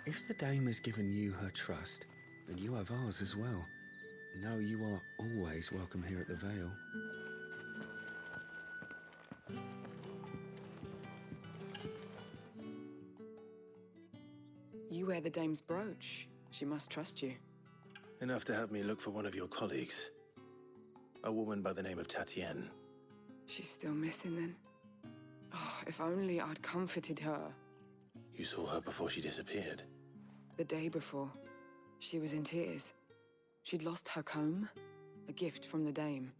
If the dame has given you her trust, then you have ours as well. Know you are always welcome here at the Vale. You wear the dame's brooch. She must trust you. Enough to have me look for one of your colleagues. A woman by the name of Tatienne. She's still missing then. Oh, if only I'd comforted her. You saw her before she disappeared. The day before, she was in tears. She'd lost her comb, a gift from the dame.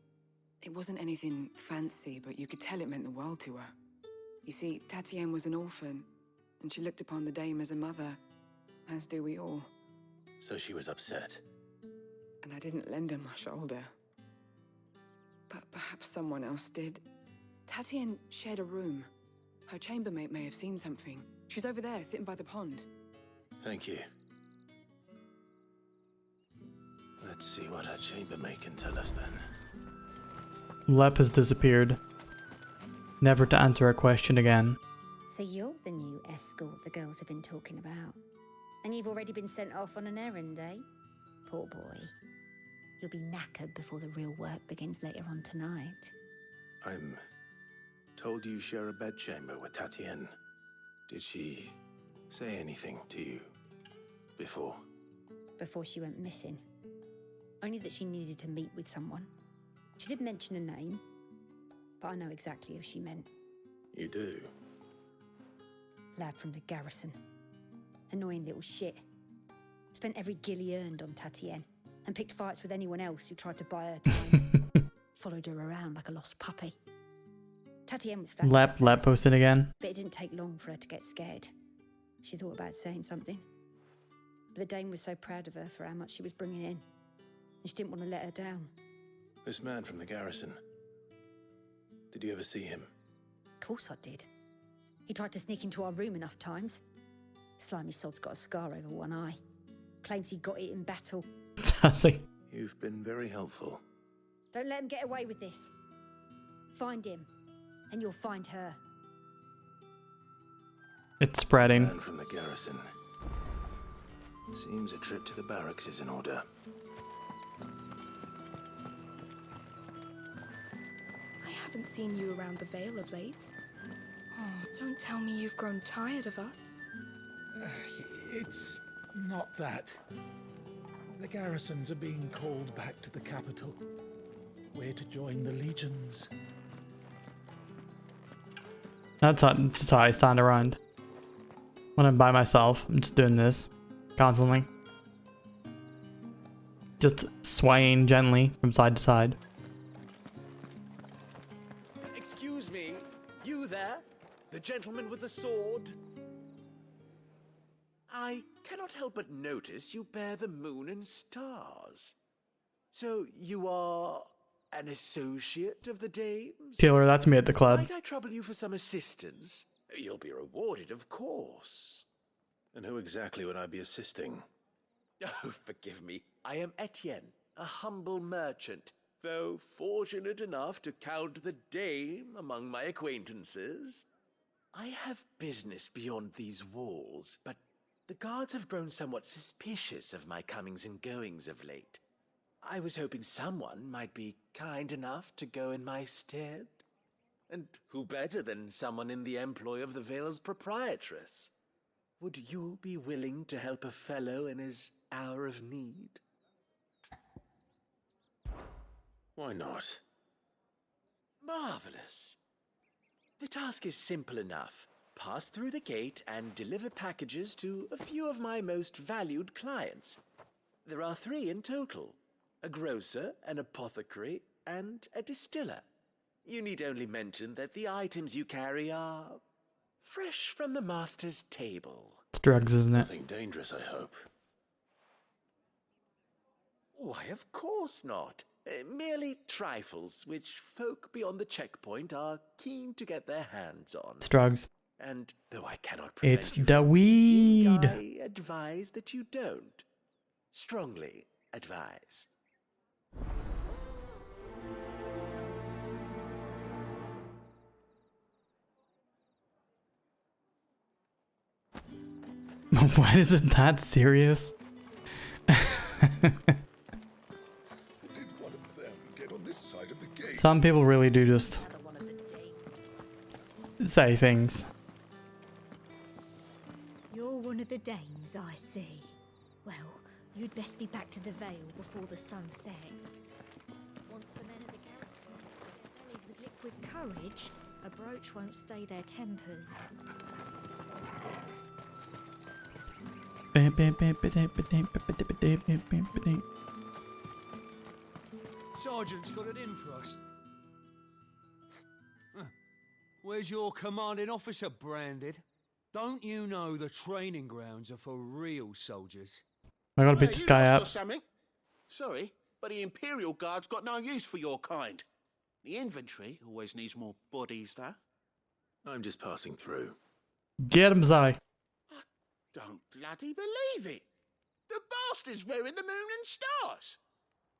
It wasn't anything fancy, but you could tell it meant the world to her. You see, Tatienne was an orphan, and she looked upon the dame as a mother, as do we all. So she was upset. And I didn't lend her my shoulder. But perhaps someone else did. Tatienne shared a room. Her chambermaid may have seen something. She's over there, sitting by the pond. Thank you. Let's see what her chambermaid can tell us then. Lep has disappeared. Never to answer a question again. So you're the new escort the girls have been talking about. And you've already been sent off on an errand, eh? Poor boy. You'll be knackered before the real work begins later on tonight. I'm told you share a bedchamber with Tatienne. Did she say anything to you before? Before she went missing. Only that she needed to meet with someone. She did mention a name, but I know exactly who she meant. You do? Lad from the garrison. Annoying little shit. Spent every gil he earned on Tatienne, and picked fights with anyone else who tried to buy her time. Followed her around like a lost puppy. Tatienne was fast. Lep posted again. But it didn't take long for her to get scared. She thought about saying something. But the dame was so proud of her for how much she was bringing in. And she didn't want to let her down. This man from the garrison. Did you ever see him? Of course I did. He tried to sneak into our room enough times. Slimy sod's got a scar over one eye. Claims he got it in battle. You've been very helpful. Don't let him get away with this. Find him, and you'll find her. It's spreading. Man from the garrison. Seems a trip to the barracks is in order. I haven't seen you around the Vale of late. Oh, don't tell me you've grown tired of us. It's not that. The garrisons are being called back to the capital. We're to join the legions. That's how I stand around. When I'm by myself, I'm just doing this. constantly. Just swaying gently from side to side. Excuse me, you there? The gentleman with the sword? I cannot help but notice you bear the moon and stars. So you are an associate of the dames? Taylor, that's me at the club. Might I trouble you for some assistance? You'll be rewarded, of course. And who exactly would I be assisting? Oh, forgive me. I am Etienne, a humble merchant, though fortunate enough to count the dame among my acquaintances. I have business beyond these walls, but the guards have grown somewhat suspicious of my comings and goings of late. I was hoping someone might be kind enough to go in my stead. And who better than someone in the employ of the Vale's proprietress? Would you be willing to help a fellow in his hour of need? Why not? Marvelous. The task is simple enough. Pass through the gate and deliver packages to a few of my most valued clients. There are 3 in total: a grocer, an apothecary, and a distiller. You need only mention that the items you carry are fresh from the master's table. It's drugs, isn't it? Nothing dangerous, I hope. Why, of course not. Merely trifles which folk beyond the checkpoint are keen to get their hands on. It's drugs. And though I cannot prevent It's you the from weed. I advise that you don't. Strongly advise. Why is it that serious? Some people really do just say things. You're one of the dames, I see. Well, you'd best be back to the Vale before the sun sets. Once the men of the garrison fill their bellies with liquid courage, a brooch won't stay their tempers. Sergeant's got it in for us. Where's your commanding officer branded? Don't you know the training grounds are for real soldiers? I gotta pick this guy up. Sorry, but the Imperial Guard's got no use for your kind. The infantry always needs more bodies, though. I'm just passing through. Get him, Zai. Don't bloody believe it. The bastard's wearing the moon and stars.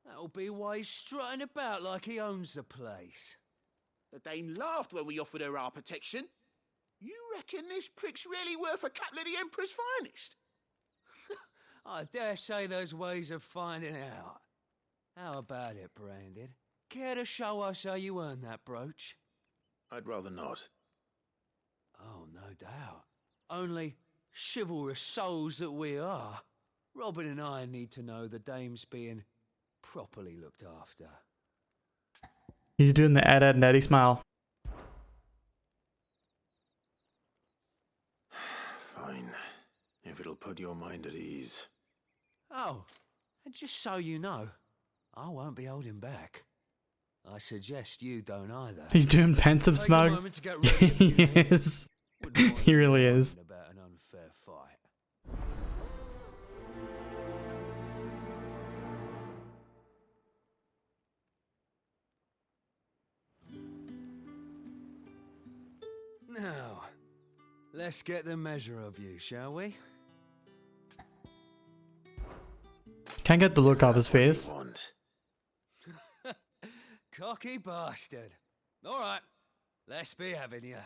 That'll be why he's strutting about like he owns the place. The dame laughed when we offered her our protection. You reckon this prick's really worth a couple of the Emperor's finest? I dare say there's ways of finding out. How about it, Branded? Care to show us how you earned that brooch? I'd rather not. Oh, no doubt. Only chivalrous souls that we are. Robin and I need to know the dame's being properly looked after. He's doing the Ed, Ed, and Eddie smile. Fine. If it'll put your mind at ease. Oh, and just so you know, I won't be holding back. I suggest you don't either. He's doing pensive smug. He is. He really is. About an unfair fight. Now, let's get the measure of you, shall we? Can't get the look off his face. Cocky bastard. All right, let's be having you.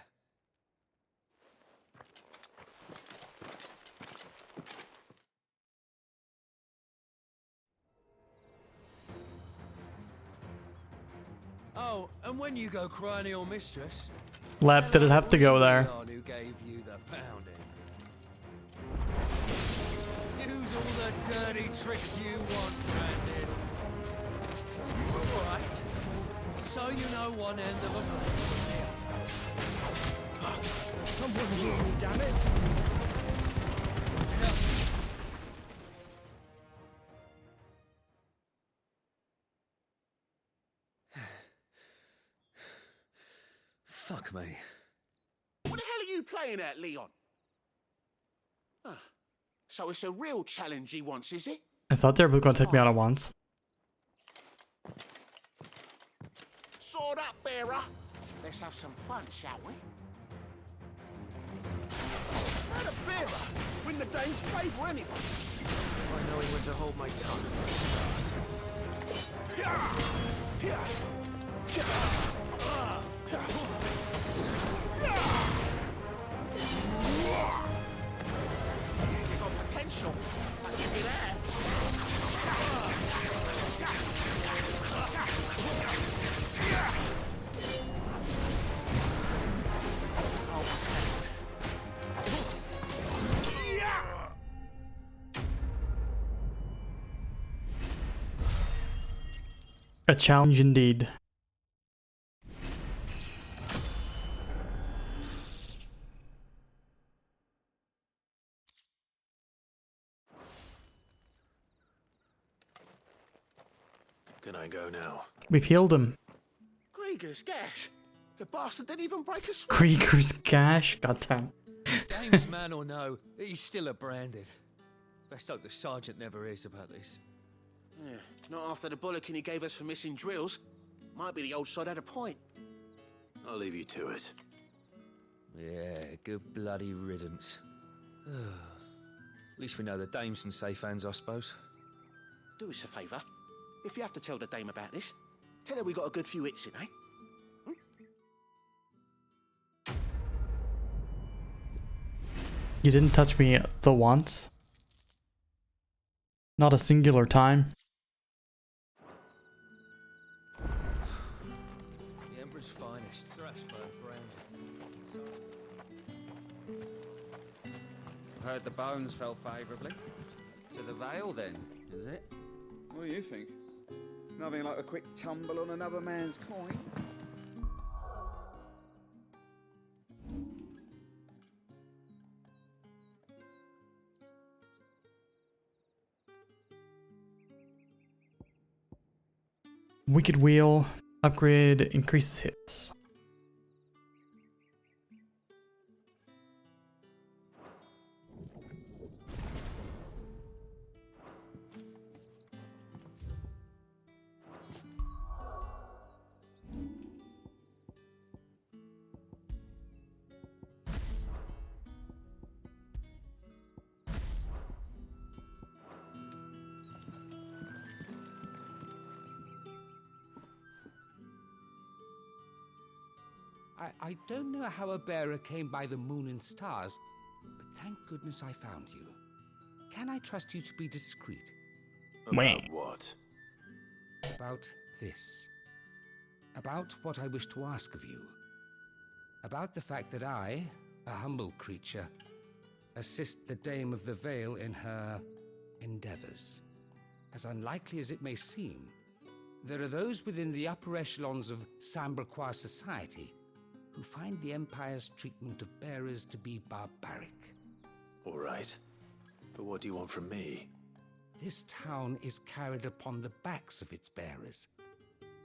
Oh, and when you go crying to your mistress... Lep, did it have to go there? Who gave you the pounding? Use all the dirty tricks you want, Brandon. All right. So you know one end of a blade. Someone heal me, damn it! Fuck me. What the hell are you playing at, Leon? Ah, so it's a real challenge he wants, is it? I thought they were going to take me out at once. Sword up, bearer. Let's have some fun, shall we? Not a bearer. Win the dame's favour anyway. I know when to hold my tongue for a start. You got potential. I'll give you that. A challenge indeed. Can I go now? We've healed him. Krieger's gash. The bastard didn't even break a sweat. Krieger's gash? Goddamn. Dame's man or no, he's still a branded. Best hope the sergeant never hears about this. Yeah, not after the bullocking he gave us for missing drills. Might be the old sod had a point. I'll leave you to it. Yeah, good bloody riddance. At least we know the dame's in safe hands, I suppose. Do us a favour. If you have to tell the dame about this, tell her we got a good few hits in, eh? You didn't touch me the once? Not a singular time? The Emperor's finest, Thrashburg branded. Heard the bones fell favourably. To the Vale, then, is it? What do you think? Nothing like a quick tumble on another man's coin. Wicked Wheel. Upgrade increases hits. I don't know how a bearer came by the moon and stars, but thank goodness I found you. Can I trust you to be discreet? About what? About this. About what I wish to ask of you. About the fact that I, a humble creature, assist the Dame of the Vale in her endeavors. As unlikely as it may seem, there are those within the upper echelons of Samberquois society who find the Empire's treatment of bearers to be barbaric. All right. But what do you want from me? This town is carried upon the backs of its bearers,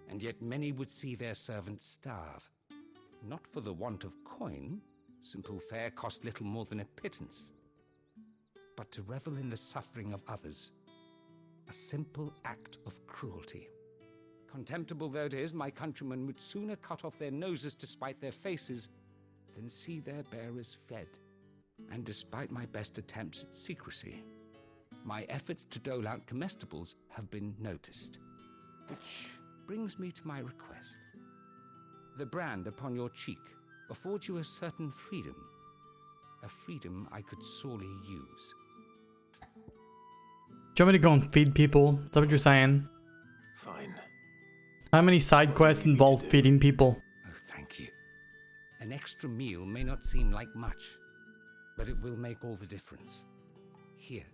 and yet many would see their servants starve. Not for the want of coin, simple fare cost little more than a pittance, but to revel in the suffering of others, a simple act of cruelty. Contemptible though it is, my countrymen would sooner cut off their noses to spite their faces than see their bearers fed. And despite my best attempts at secrecy, my efforts to dole out comestibles have been noticed. Which brings me to my request. The brand upon your cheek affords you a certain freedom. A freedom I could sorely use. Do you want me to go and feed people? Is that what you're saying? Fine. How many side quests involve feeding people? Oh, thank you. An extra meal may not seem like much, but it will make all the difference. Here,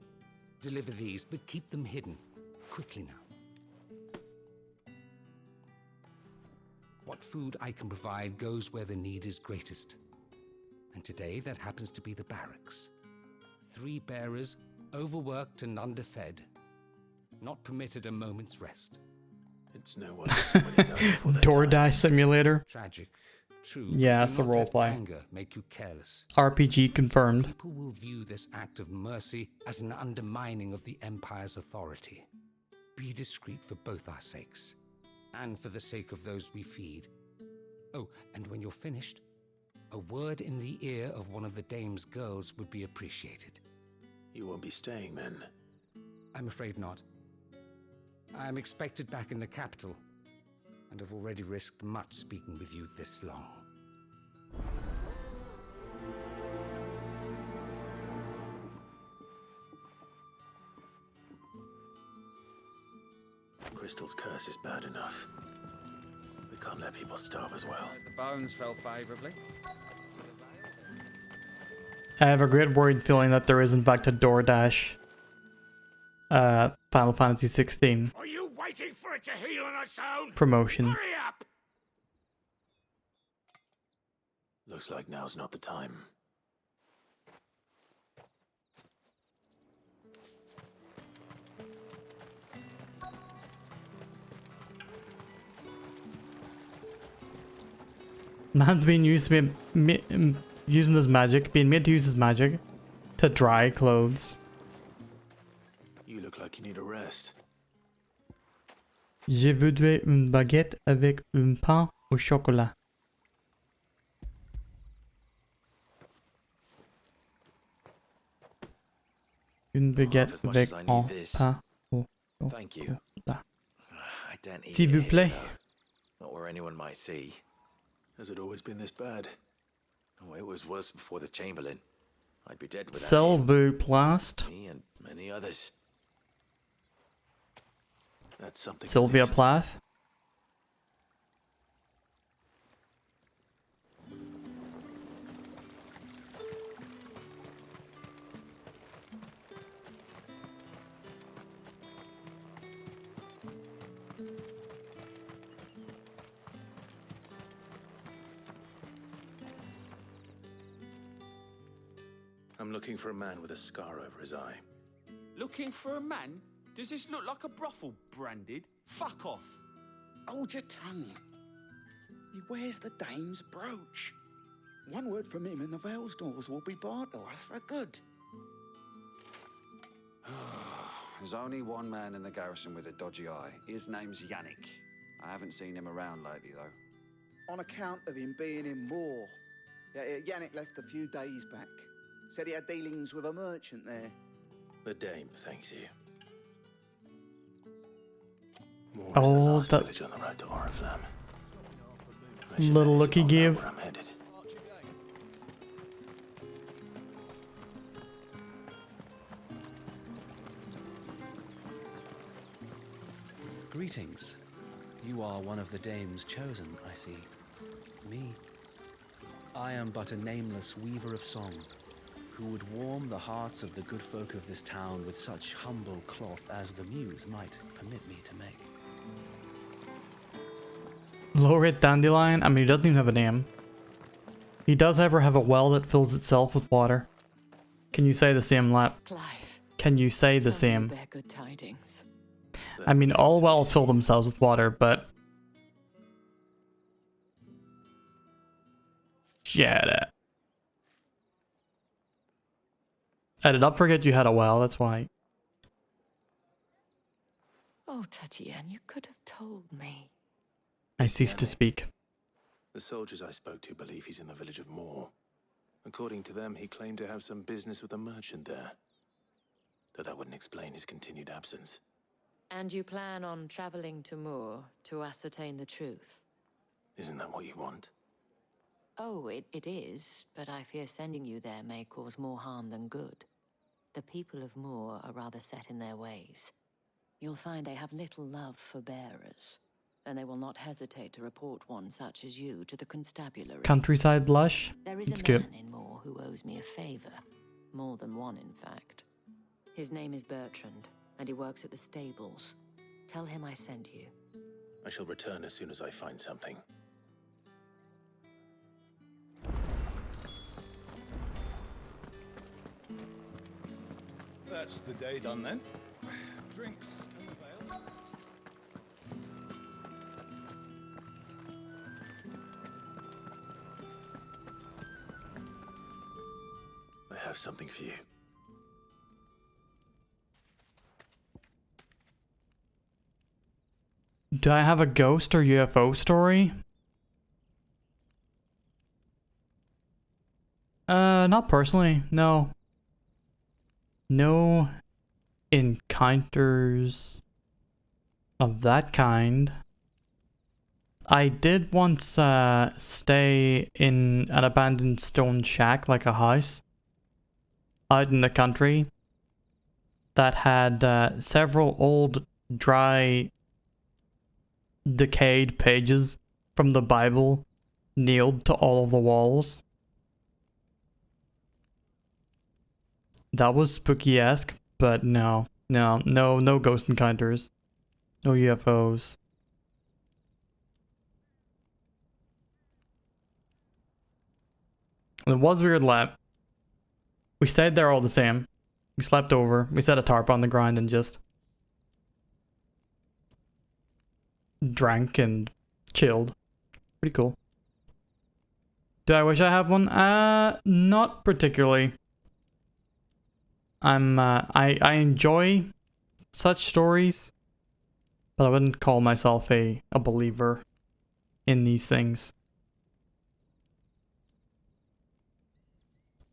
deliver these, but keep them hidden. Quickly now. What food I can provide goes where the need is greatest. And today that happens to be the barracks. 3 bearers, overworked and underfed, not permitted a moment's rest. It's no wonder somebody died before their DoorDash simulator. Tragic, True, Yeah, do it's the not let roleplay. anger make you careless. RPG confirmed. People will view this act of mercy as an undermining of the Empire's authority. Be discreet for both our sakes, and for the sake of those we feed. Oh, and when you're finished, a word in the ear of one of the dame's girls would be appreciated. You won't be staying then? I'm afraid not. I am expected back in the capital, and have already risked much speaking with you this long. Crystal's curse is bad enough. We can't let people starve as well. The bones fell favorably. I have a great worried feeling that there is in fact a DoorDash Final Fantasy XVI Are you waiting for it to heal on its own? promotion. Hurry up! Looks like now's not the time. Man's being used to be using his magic, being made to use his magic to dry clothes. You look like you need a rest. Je voudrais une baguette avec un pain au chocolat. Une baguette as much avec as I need un this. pain au Thank you. chocolat. I don't eat S'il it vous here, plaît. though. Not where anyone might see. Has it always been this bad? Oh, it was worse before the Chamberlain. I'd be dead without S'il vous plaît. me and many others. That's something. Sylvia Plath. I'm looking for a man with a scar over his eye. Looking for a man? Does this look like a brothel, Branded? Fuck off. Hold your tongue. He wears the dame's brooch. One word from him and the Vale's doors will be barred to us for good. There's only one man in the garrison with a dodgy eye. His name's Yannick. I haven't seen him around lately, though. On account of him being in Moor. Yannick left a few days back. Said he had dealings with a merchant there. The dame thanks you. Moore is Oh, the last that village on the road to Oriflamme. little look he gave. Where I'm headed. Greetings. You are one of the dame's chosen, I see. Me. I am but a nameless weaver of song, who would warm the hearts of the good folk of this town with such humble cloth as the muse might permit me to make. Laureate Dandelion? I mean, he doesn't even have a name. He does ever have a well that fills itself with water. Can you say the same, Lap? Clive, Can you say the tell me you same? bear good tidings. I mean, all wells fill themselves with water, but... Shut up. I did not forget you had a well, that's why. Oh, Tatienne, you could have told me. I ceased to speak. The soldiers I spoke to believe he's in the village of Moor. According to them, he claimed to have some business with a merchant there. Though that wouldn't explain his continued absence. And you plan on traveling to Moor to ascertain the truth? Isn't that what you want? Oh, it is, but I fear sending you there may cause more harm than good. The people of Moor are rather set in their ways. You'll find they have little love for bearers, and they will not hesitate to report one such as you to the constabulary. Countryside blush? There is It's a good. man in Moor who owes me a favor. More than one, in fact. His name is Bertrand, and he works at the stables. Tell him I sent you. I shall return as soon as I find something. That's the day done then. Drinks in the Vale. have something for you. Do I have a ghost or UFO story? Not personally, no. No encounters of that kind. I did once stay in an abandoned stone shack, like a house, out in the country that had several old, dry, decayed pages from the Bible nailed to all of the walls. That was spooky-esque, but no ghost encounters. No UFOs. It was weird lap. We stayed there all the same. We slept over. We set a tarp on the ground and just drank and chilled. Pretty cool. Do I wish I had one? Not particularly. I enjoy such stories, but I wouldn't call myself a believer in these things.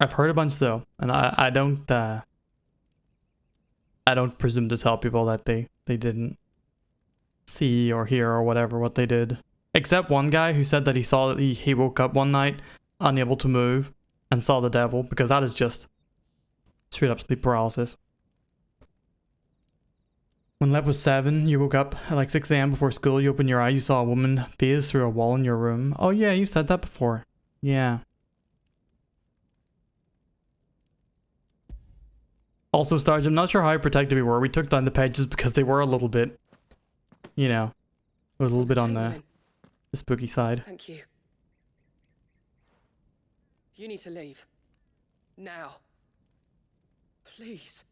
I've heard a bunch though, and I don't presume to tell people that they didn't see or hear or whatever what they did. Except one guy who said that he saw that he woke up one night unable to move and saw the devil, because that is just straight up sleep paralysis. When Lep was 7, you woke up at like 6 AM before school, you opened your eyes, you saw a woman phase through a wall in your room. Oh yeah, you said that before. Yeah. Also, Starge, I'm not sure how protective we were. We took down the pages because they were a little bit, you know, a little bit on the spooky side. Thank you. You need to leave. Now. Please.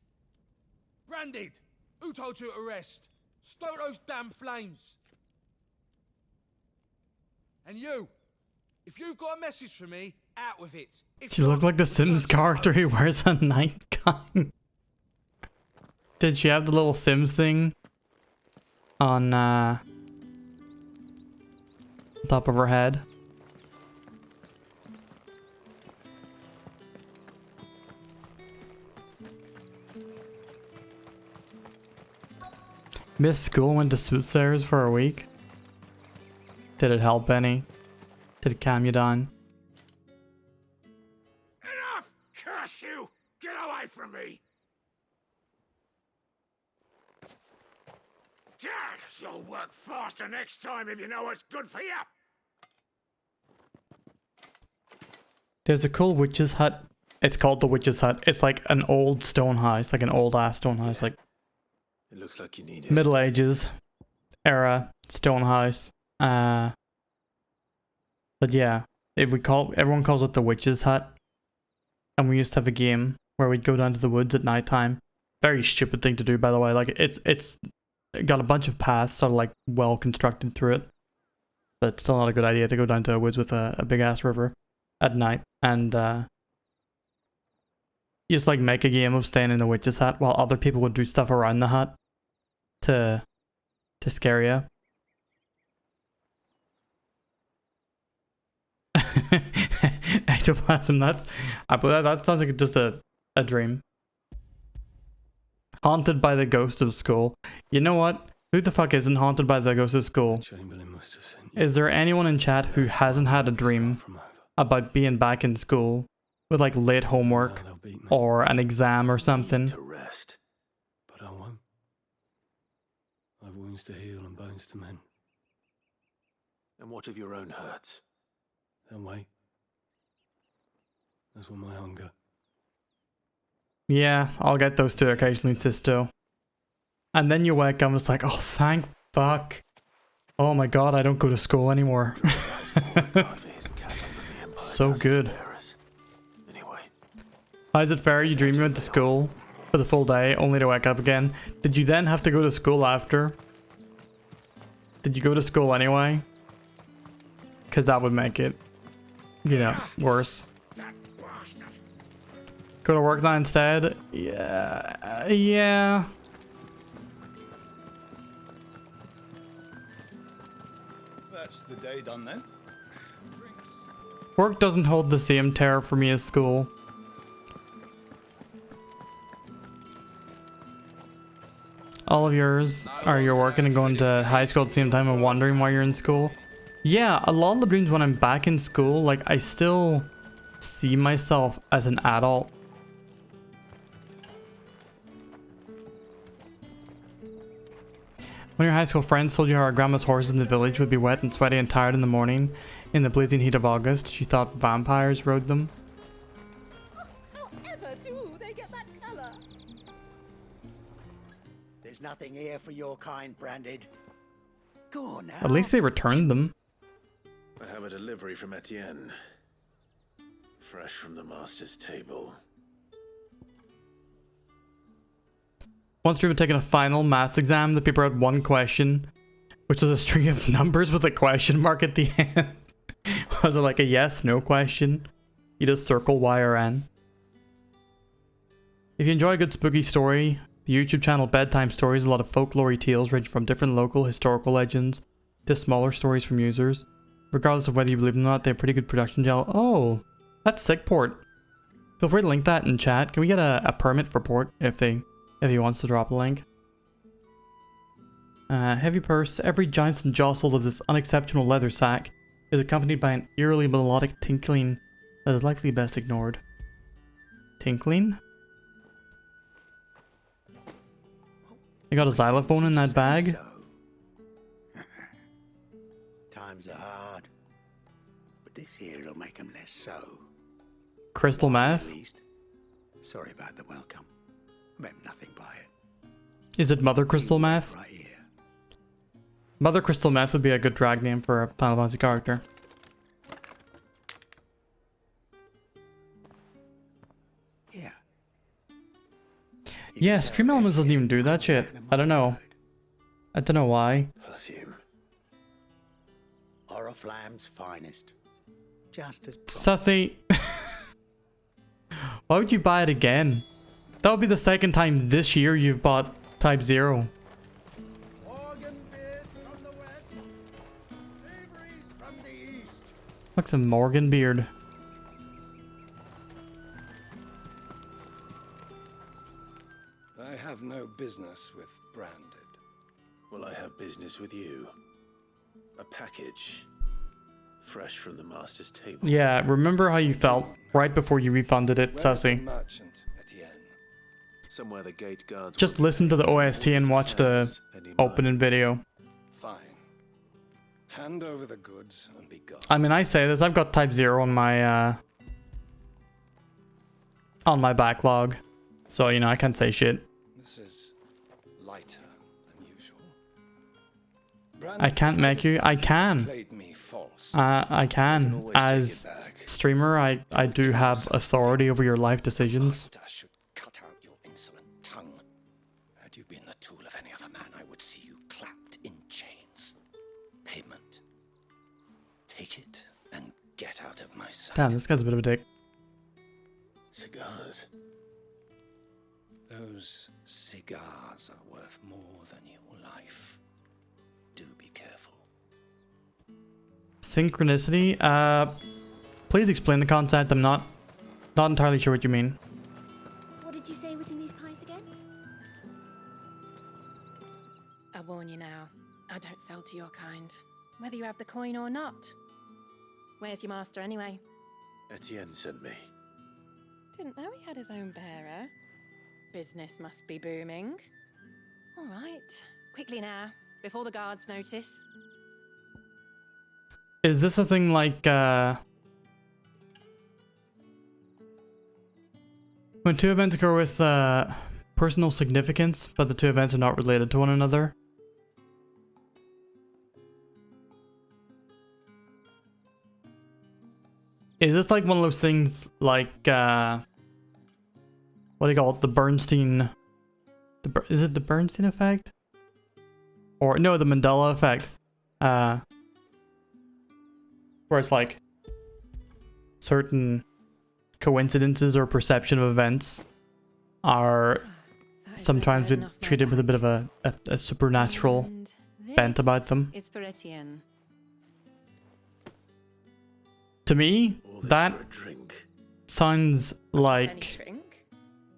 Branded! Who told you to rest? Stoke those damn flames! And you! If you've got a message for me, out with it. She looked like the Sims character who wears a nightgown. Did she have the little Sims thing on top of her head? Missed school, went to Soothsayers for a week. Did it help any? Did it calm you down? Enough! Curse you! Get away from me! You'll work faster next time if you know what's good for you! There's a cool witch's hut. It's called the witch's hut. It's like an old stone house, like an old ass stone house, like It looks like you need it. Middle Ages era stone house. But yeah, everyone calls it the witch's hut. And we used to have a game where we'd go down to the woods at nighttime. Very stupid thing to do, by the way. Like it's got a bunch of paths sort of like well constructed through it. But still not a good idea to go down to the woods with a big ass river at night. And you just like make a game of staying in the witch's hut while other people would do stuff around the hut to scare you. Ectoplasm, that sounds like just a dream. Haunted by the ghost of school. You know what? Who the fuck isn't haunted by the ghost of school? Chamberlain must have sent you. Is there anyone in chat who hasn't had a dream about being back in school with like late homework or an exam or something? To rest, but I won't. I've wounds to heal and bones to mend. And what of your own hurts? They'll wait. As will my hunger. Yeah, I'll get those two occasionally, Sisto. And then you wake up and it's like, oh, thank fuck. Oh my god, I don't go to school anymore. So good. Anyway. How's it fair you dream you went to school for the full day only to wake up again? Did you then have to go to school after? Did you go to school anyway? Because that would make it, you know, worse. Go to work now instead? Yeah. Yeah. That's the day done then. Work doesn't hold the same terror for me as school. All of yours are you're working and going to high school at the same time and wondering why you're in school. Yeah, a lot of the dreams when I'm back in school, like I still see myself as an adult. When your high school friends told you how our grandma's horses in the village would be wet and sweaty and tired in the morning, in the blazing heat of August, she thought vampires rode them. However do they get that color? There's nothing here for your kind, Branded. Go on now. At least they returned them. I have a delivery from Etienne. Fresh from the master's table. One stream had taken a final maths exam. The paper had one question, which is a string of numbers with a question mark at the end. Was it like a yes, no question? You just circle Y or N. If you enjoy a good spooky story, the YouTube channel Bedtime Stories, a lot of folklore tales ranging from different local historical legends to smaller stories from users. Regardless of whether you believe them or not, they have pretty good production gel. Oh, that's sick port. Feel free to link that in chat. Can we get a permit for port if he wants to drop a link? Heavy purse. Every Johnson jostle of this unexceptional leather sack is accompanied by an eerily melodic tinkling that is likely best ignored. Tinkling? You got a xylophone in that bag? Times are hard, but this here'll make them less so. Crystal meth? At least. Sorry about the welcome. I meant nothing by it. Is it Mother Crystal Meth? Right here. Mother Crystal Meth would be a good drag name for a Final Fantasy character. Here. Yeah, Stream Elements doesn't even do that shit. I don't know. I don't know why. Perfume. Oriflamme's finest. Just as Sussy. Why would you buy it again? That would be the second time this year you've bought Type 0. Looks a Morgan beard. I have no business with Branded. Well, I have business with you. A package. Fresh from the master's table. Yeah, remember how you felt right before you refunded it, Sussy. Merchant, Etienne. Somewhere the gate guards. Just listen to the OST and watch the opening video. Fine. Hand over the goods and be gone. I mean, I say this, I've got Type 0 on my backlog. So, you know, I can't say shit. This is lighter than usual. I can't make you. I can. Played me false. I can. As streamer, I do have authority over your life decisions. Should cut out your insolent tongue. Had you been the tool of any other man, I would see you clapped in chains. Payment. Take it and get out of my sight. Damn, this guy's a bit of a dick. Cigars. Those cigars are worth more than your life. Do be careful. Synchronicity? Please explain the concept. I'm not entirely sure what you mean. What did you say was in these pies again? I warn you now, I don't sell to your kind, whether you have the coin or not. Where's your master anyway? Etienne sent me. Didn't know he had his own bearer. Business must be booming. All right, quickly now, before the guards notice. Is this a thing like, when two events occur with, personal significance, but the two events are not related to one another? Is this like one of those things like, what do you call it? The Bernstein... is it the Bernstein effect? Or, no, the Mandela effect. Where it's like certain coincidences or perception of events are sometimes treated with a bit of a supernatural bent about them. Is for Etienne. To me, that sounds like Drink?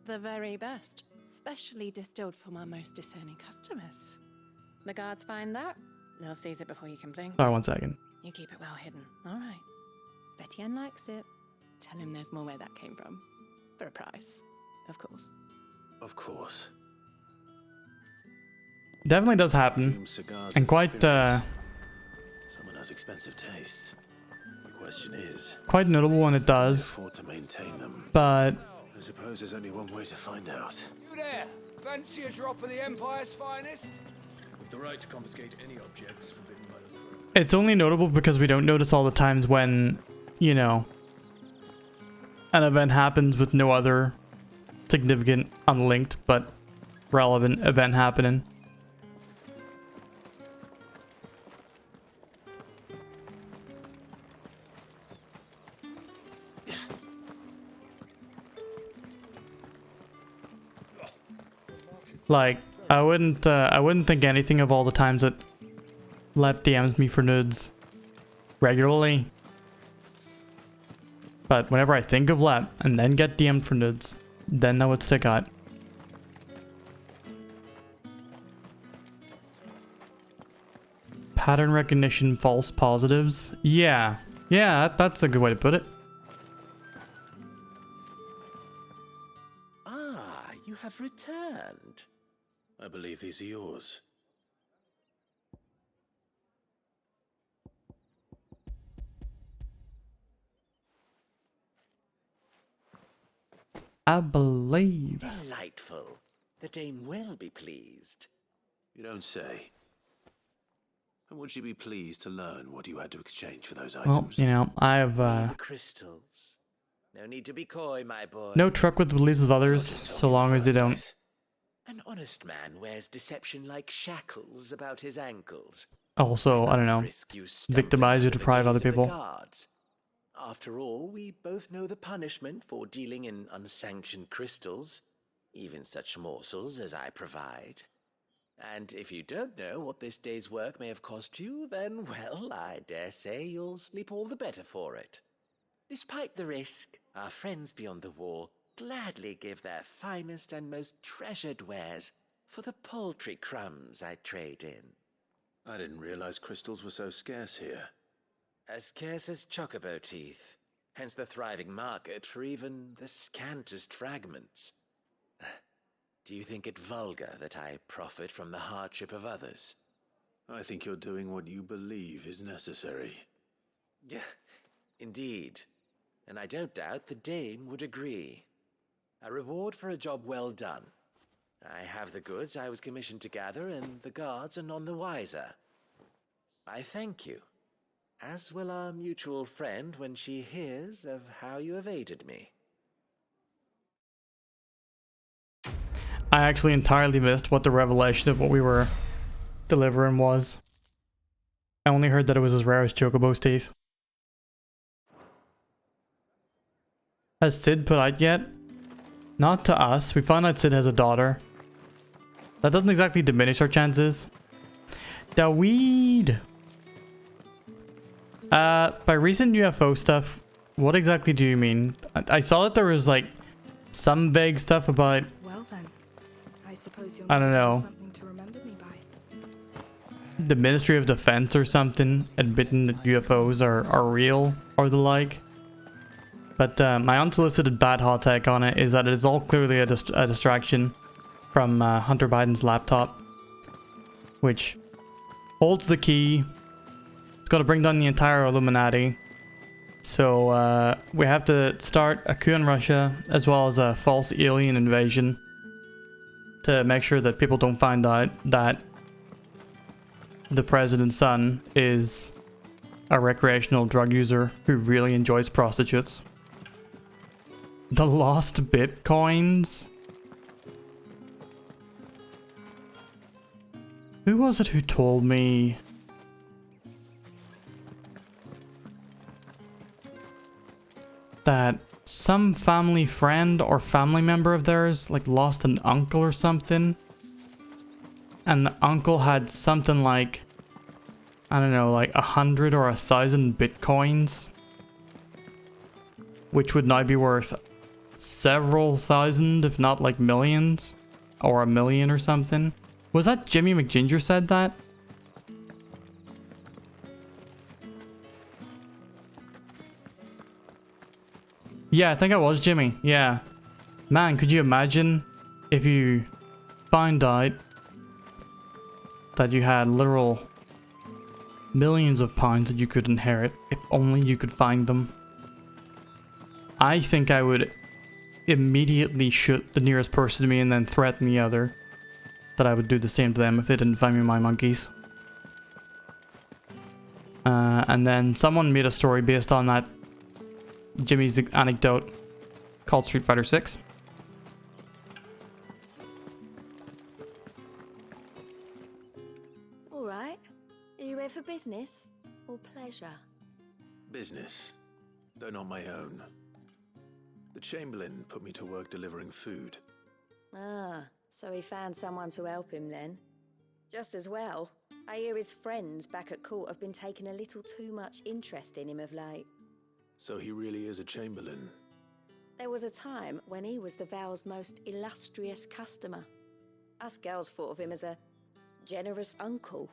The very best, specially distilled for my most discerning customers. The guards find that, they'll seize it before you can blink. Sorry, 1 second. You keep it well hidden. All right. If Etienne likes it, tell him there's more where that came from. For a price, of course. Of course. Definitely does happen, and quite Someone has expensive tastes. The question is, quite notable when it does. afford to maintain them. But I suppose there's only one way to find out. You there? Fancy a drop of the Empire's finest? With the right to confiscate any objects forbidden by the throne. it's only notable because we don't notice all the times when, you know, an event happens with no other significant, unlinked, but relevant event happening. Like, I wouldn't think anything of all the times that Lep DMs me for nudes regularly. But whenever I think of Lep and then get DM'd for nudes, then that would stick out. Pattern recognition, false positives. Yeah, that's a good way to put it. Ah, you have returned. I believe these are yours. I believe. Delightful. The dame will be pleased. You don't say. And would she be pleased to learn what you had to exchange for those Well, items? you know, I have The crystals. No need to be coy, my boy. no truck with the release of others, so long as they don't. An honest man wears deception like shackles about his ankles. Also, I don't know, victimize or deprive other people. Guards. After all, we both know the punishment for dealing in unsanctioned crystals, even such morsels as I provide. And if you don't know what this day's work may have cost you, then, well, I dare say you'll sleep all the better for it. Despite the risk, our friends beyond the wall gladly give their finest and most treasured wares for the paltry crumbs I trade in. I didn't realize crystals were so scarce here. As scarce as chocobo teeth, hence the thriving market for even the scantest fragments. Do you think it vulgar that I profit from the hardship of others? I think you're doing what you believe is necessary. Yeah, indeed. And I don't doubt the dame would agree. A reward for a job well done. I have the goods I was commissioned to gather, and the guards are none the wiser. I thank you, as will our mutual friend when she hears of how you have aided me. I actually entirely missed what the revelation of what we were delivering was. I only heard that it was as rare as Chocobo's teeth. Has Sid put out yet? Not to us. We found out Sid has a daughter. That doesn't exactly diminish our chances. The weed. By recent UFO stuff, what exactly do you mean? I saw that there was like some vague stuff about, Well then, I suppose you'll I don't know, something to remember me by. the Ministry of Defense or something admitting that UFOs are real or the like. But my unsolicited bad hot take on it is that it is all clearly a distraction from Hunter Biden's laptop, which holds the key. It's got to bring down the entire Illuminati. So we have to start a coup in Russia, as well as a false alien invasion, to make sure that people don't find out that the president's son is a recreational drug user who really enjoys prostitutes. The lost bitcoins? Who was it who told me? That some family friend or family member of theirs like lost an uncle or something, and the uncle had something like, I don't know, like 100 or 1,000 bitcoins, which would now be worth several thousand, if not like millions, or 1,000,000 or something. Was that Jimmy McGinger said that? Yeah, I think it was Jimmy. Yeah. Man, could you imagine if you found out that you had literal millions of pounds that you could inherit if only you could find them? I think I would immediately shoot the nearest person to me and then threaten the other that I would do the same to them if they didn't find me my monkeys. And then someone made a story based on that Jimmy's anecdote called Street Fighter 6. All right. Are you here for business or pleasure? Business, though not my own. The Chamberlain put me to work delivering food. Ah, so he found someone to help him then. Just as well. I hear his friends back at court have been taking a little too much interest in him of late. So he really is a Chamberlain. There was a time when he was the Vow's most illustrious customer. Us girls thought of him as a generous uncle.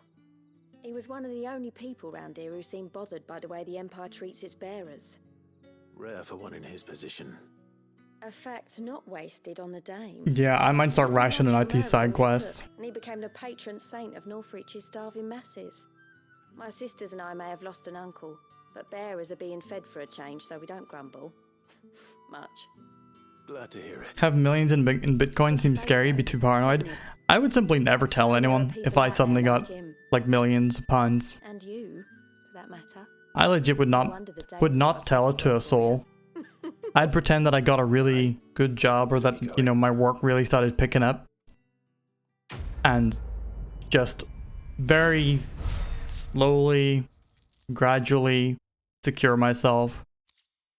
He was one of the only people round here who seemed bothered by the way the Empire treats its bearers. Rare for one in his position. A fact not wasted on the Dame. Yeah, I might start rationing out these side quests. And he became the patron saint of Northreach's starving masses. My sisters and I may have lost an uncle, but bearers are being fed for a change, so we don't grumble. Much. Glad to hear it. Have millions in Bitcoin seems scary, be too paranoid. I would simply never tell anyone if I suddenly got like millions of pounds. And you, for that matter. I legit would not tell it to a soul. I'd pretend that I got a really good job or that, you know, my work really started picking up. And just very slowly, gradually secure myself.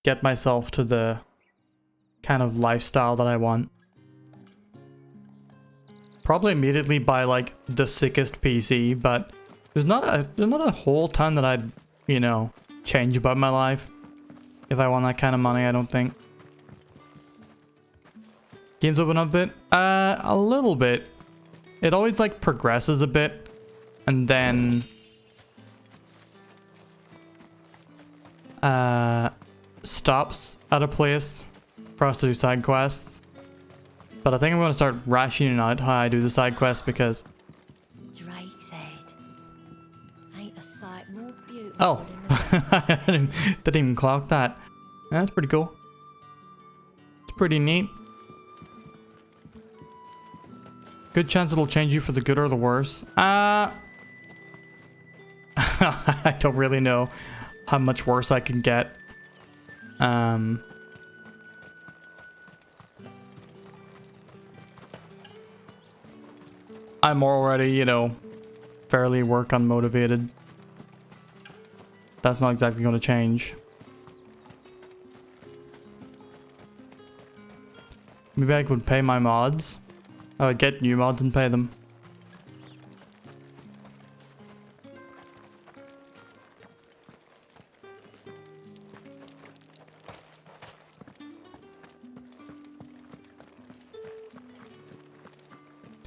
Get myself to the kind of lifestyle that I want. Probably immediately buy like the sickest PC, but there's not a whole ton that I'd, you know, change about my life if I won that kind of money, I don't think. Games open up a bit? A little bit. It always like progresses a bit and then stops at a place for us to do side quests. But I think I'm going to start rationing out how I do the side quests because... Drake's Head. Ain't a sight more beautiful. Oh, I didn't even clock that. That's pretty cool. It's pretty neat. Good chance it'll change you for the good or the worse. I don't really know how much worse I can get. I'm already, you know, fairly work unmotivated. That's not exactly going to change. Maybe I could pay my mods. I would get new mods and pay them.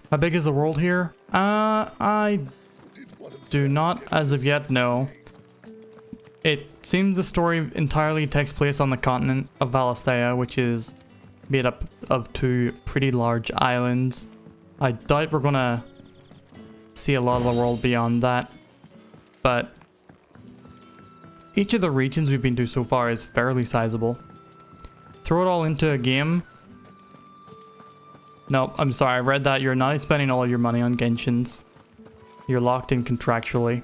How big is the world here? I do not as of yet know. It seems the story entirely takes place on the continent of Valisthea, which is made up of two pretty large islands. I doubt we're gonna see a lot of the world beyond that, but each of the regions we've been to so far is fairly sizable. Throw it all into a game. No, I'm sorry, I read that. You're now spending all your money on Genshins. You're locked in contractually.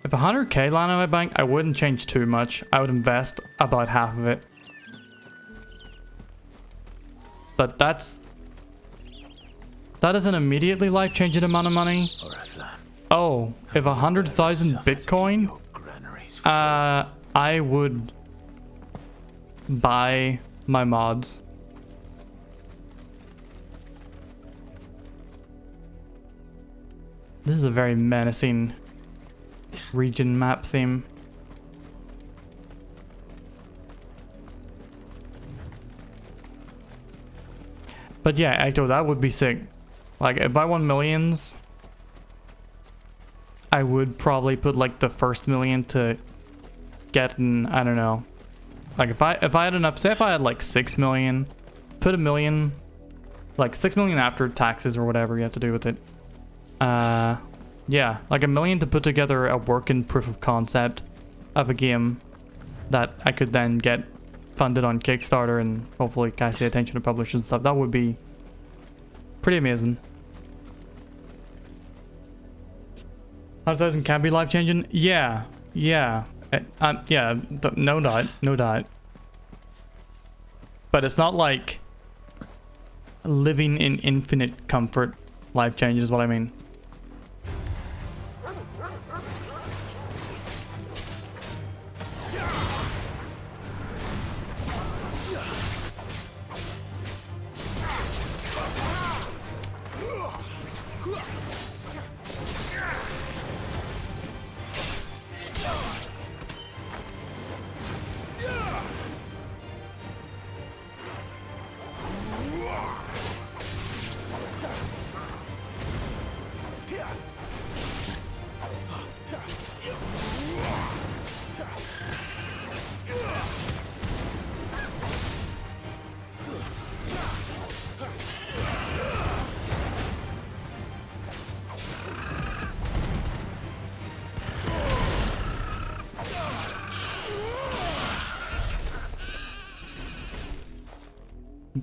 If 100k land in my bank, I wouldn't change too much. I would invest about half of it. But that is an immediately life-changing amount of money. Oh, if 100,000 Bitcoin? I would buy my mods. This is a very menacing region map theme. But yeah, Ecto, that would be sick. Like, if I won millions, I would probably put like the first million to get an, I don't know. Like if I had enough, say if I had like 6 million, put a million, like 6 million after taxes or whatever you have to do with it. Yeah, like $1 million to put together a working proof of concept of a game that I could then get funded on Kickstarter and hopefully catch the attention of publishers and stuff. That would be pretty amazing. 100,000 can be life changing. Yeah, yeah, yeah. No doubt, no doubt. But it's not like living in infinite comfort. Life changes is what I mean.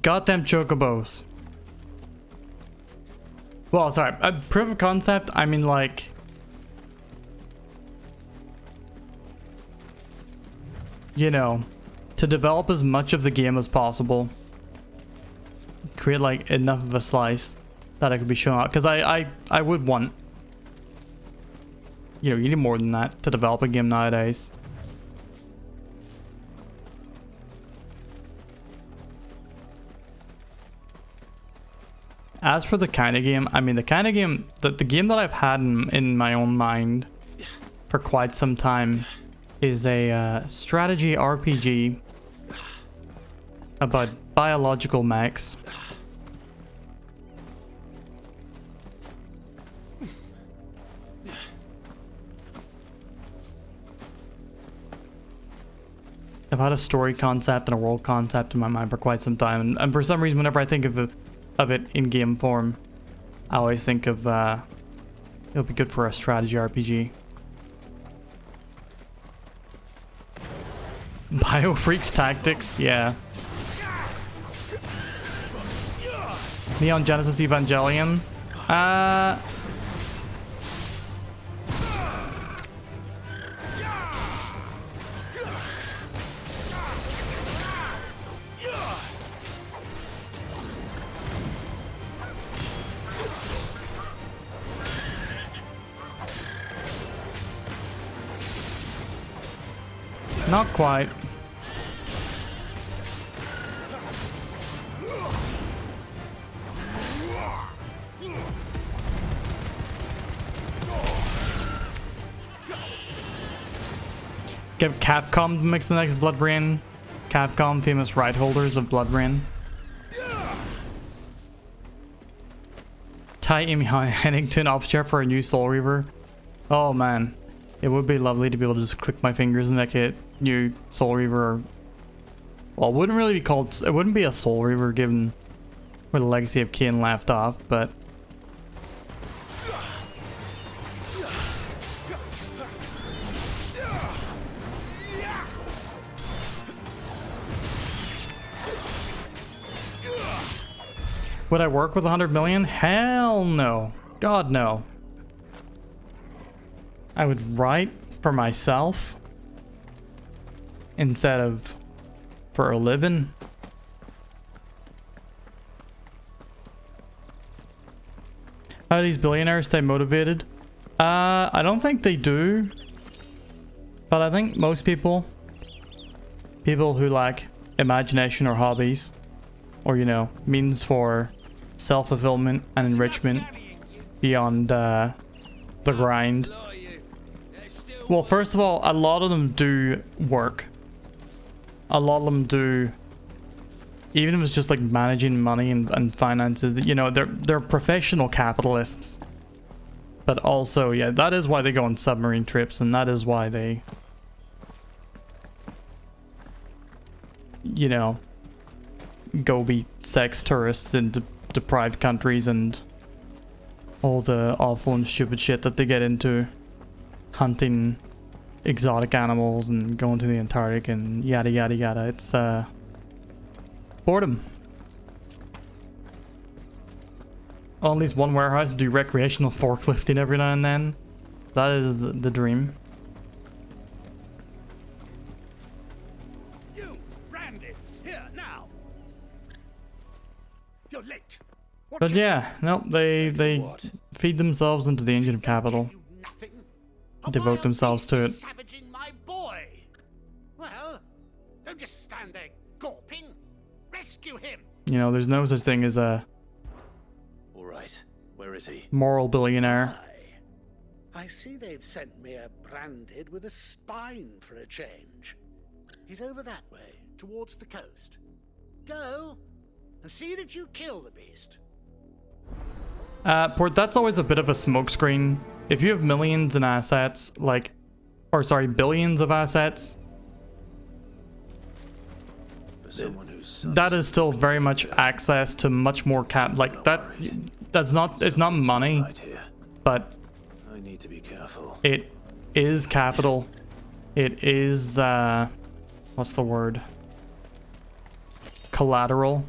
Goddamn chocobos. Well, sorry, proof of concept, I mean like... You know, to develop as much of the game as possible. Create like enough of a slice that I could be shown out. Because I would want... You know, you need more than that to develop a game nowadays. As for the kind of game, I mean the kind of game, the game that I've had in my own mind for quite some time is a strategy RPG about biological mechs. I've had a story concept and a world concept in my mind for quite some time, and for some reason whenever I think of it in game form, I always think of it'll be good for a strategy RPG. Biofreaks Tactics, yeah. Neon Genesis Evangelion. Not quite. Get Capcom to mix the next Bloodbrain. Capcom, famous right holders of Bloodbrain. Tie Amy Hennig to an op chair for a new Soul Reaver. Oh man. It would be lovely to be able to just click my fingers and make it new Soul Reaver. Well, it wouldn't really be called... It wouldn't be a Soul Reaver given where the legacy of Cain left off, but... Would I work with 100 million? Hell no. God no. I would write for myself instead of for a living. How do these billionaires stay motivated? I don't think they do. But I think most people people who lack imagination or hobbies, or, you know, means for self-fulfillment and enrichment beyond the grind. Well, first of all, a lot of them do work. A lot of them do, even if it's just like managing money and finances, you know, they're professional capitalists. But also, yeah, that is why they go on submarine trips, and that is why they, you know, go be sex tourists in deprived countries and all the awful and stupid shit that they get into, hunting exotic animals and going to the Antarctic and yada yada yada. It's boredom. At least one warehouse do recreational forklifting every now and then. That is the dream. You, Randy, here now. You're late. But yeah, no, they feed themselves into the engine of capital. Devote themselves to it. Savaging my boy. Well, don't just stand there gawping. Rescue him. You know, there's no such thing as a Where is he? moral billionaire. I see they've sent me a branded with a spine for a change. He's over that way, towards the coast. Go and see that you kill the beast. Port, that's always a bit of a smokescreen. If you have millions in assets, like, or sorry, billions of assets, that is still very much access to much more like that. That's not, it's not money, but I need to be careful. It is capital. It is what's the word? Collateral.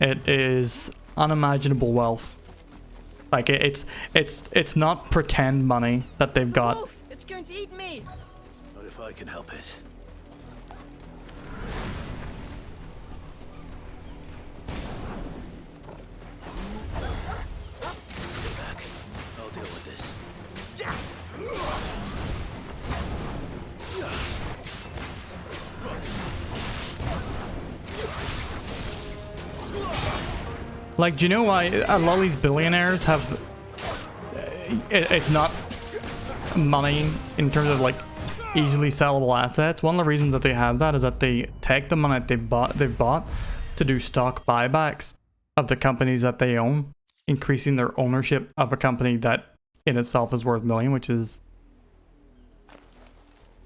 It is unimaginable wealth. Like it's not pretend money that they've got. Wolf, it's going to eat me. Not if I can help it. Stay back. I'll deal with this. Like, do you know why a lot of these billionaires have... It's not money in terms of, like, easily sellable assets. One of the reasons that they have that is that they take the money that they've bought to do stock buybacks of the companies that they own, increasing their ownership of a company that in itself is worth $1 million, which is,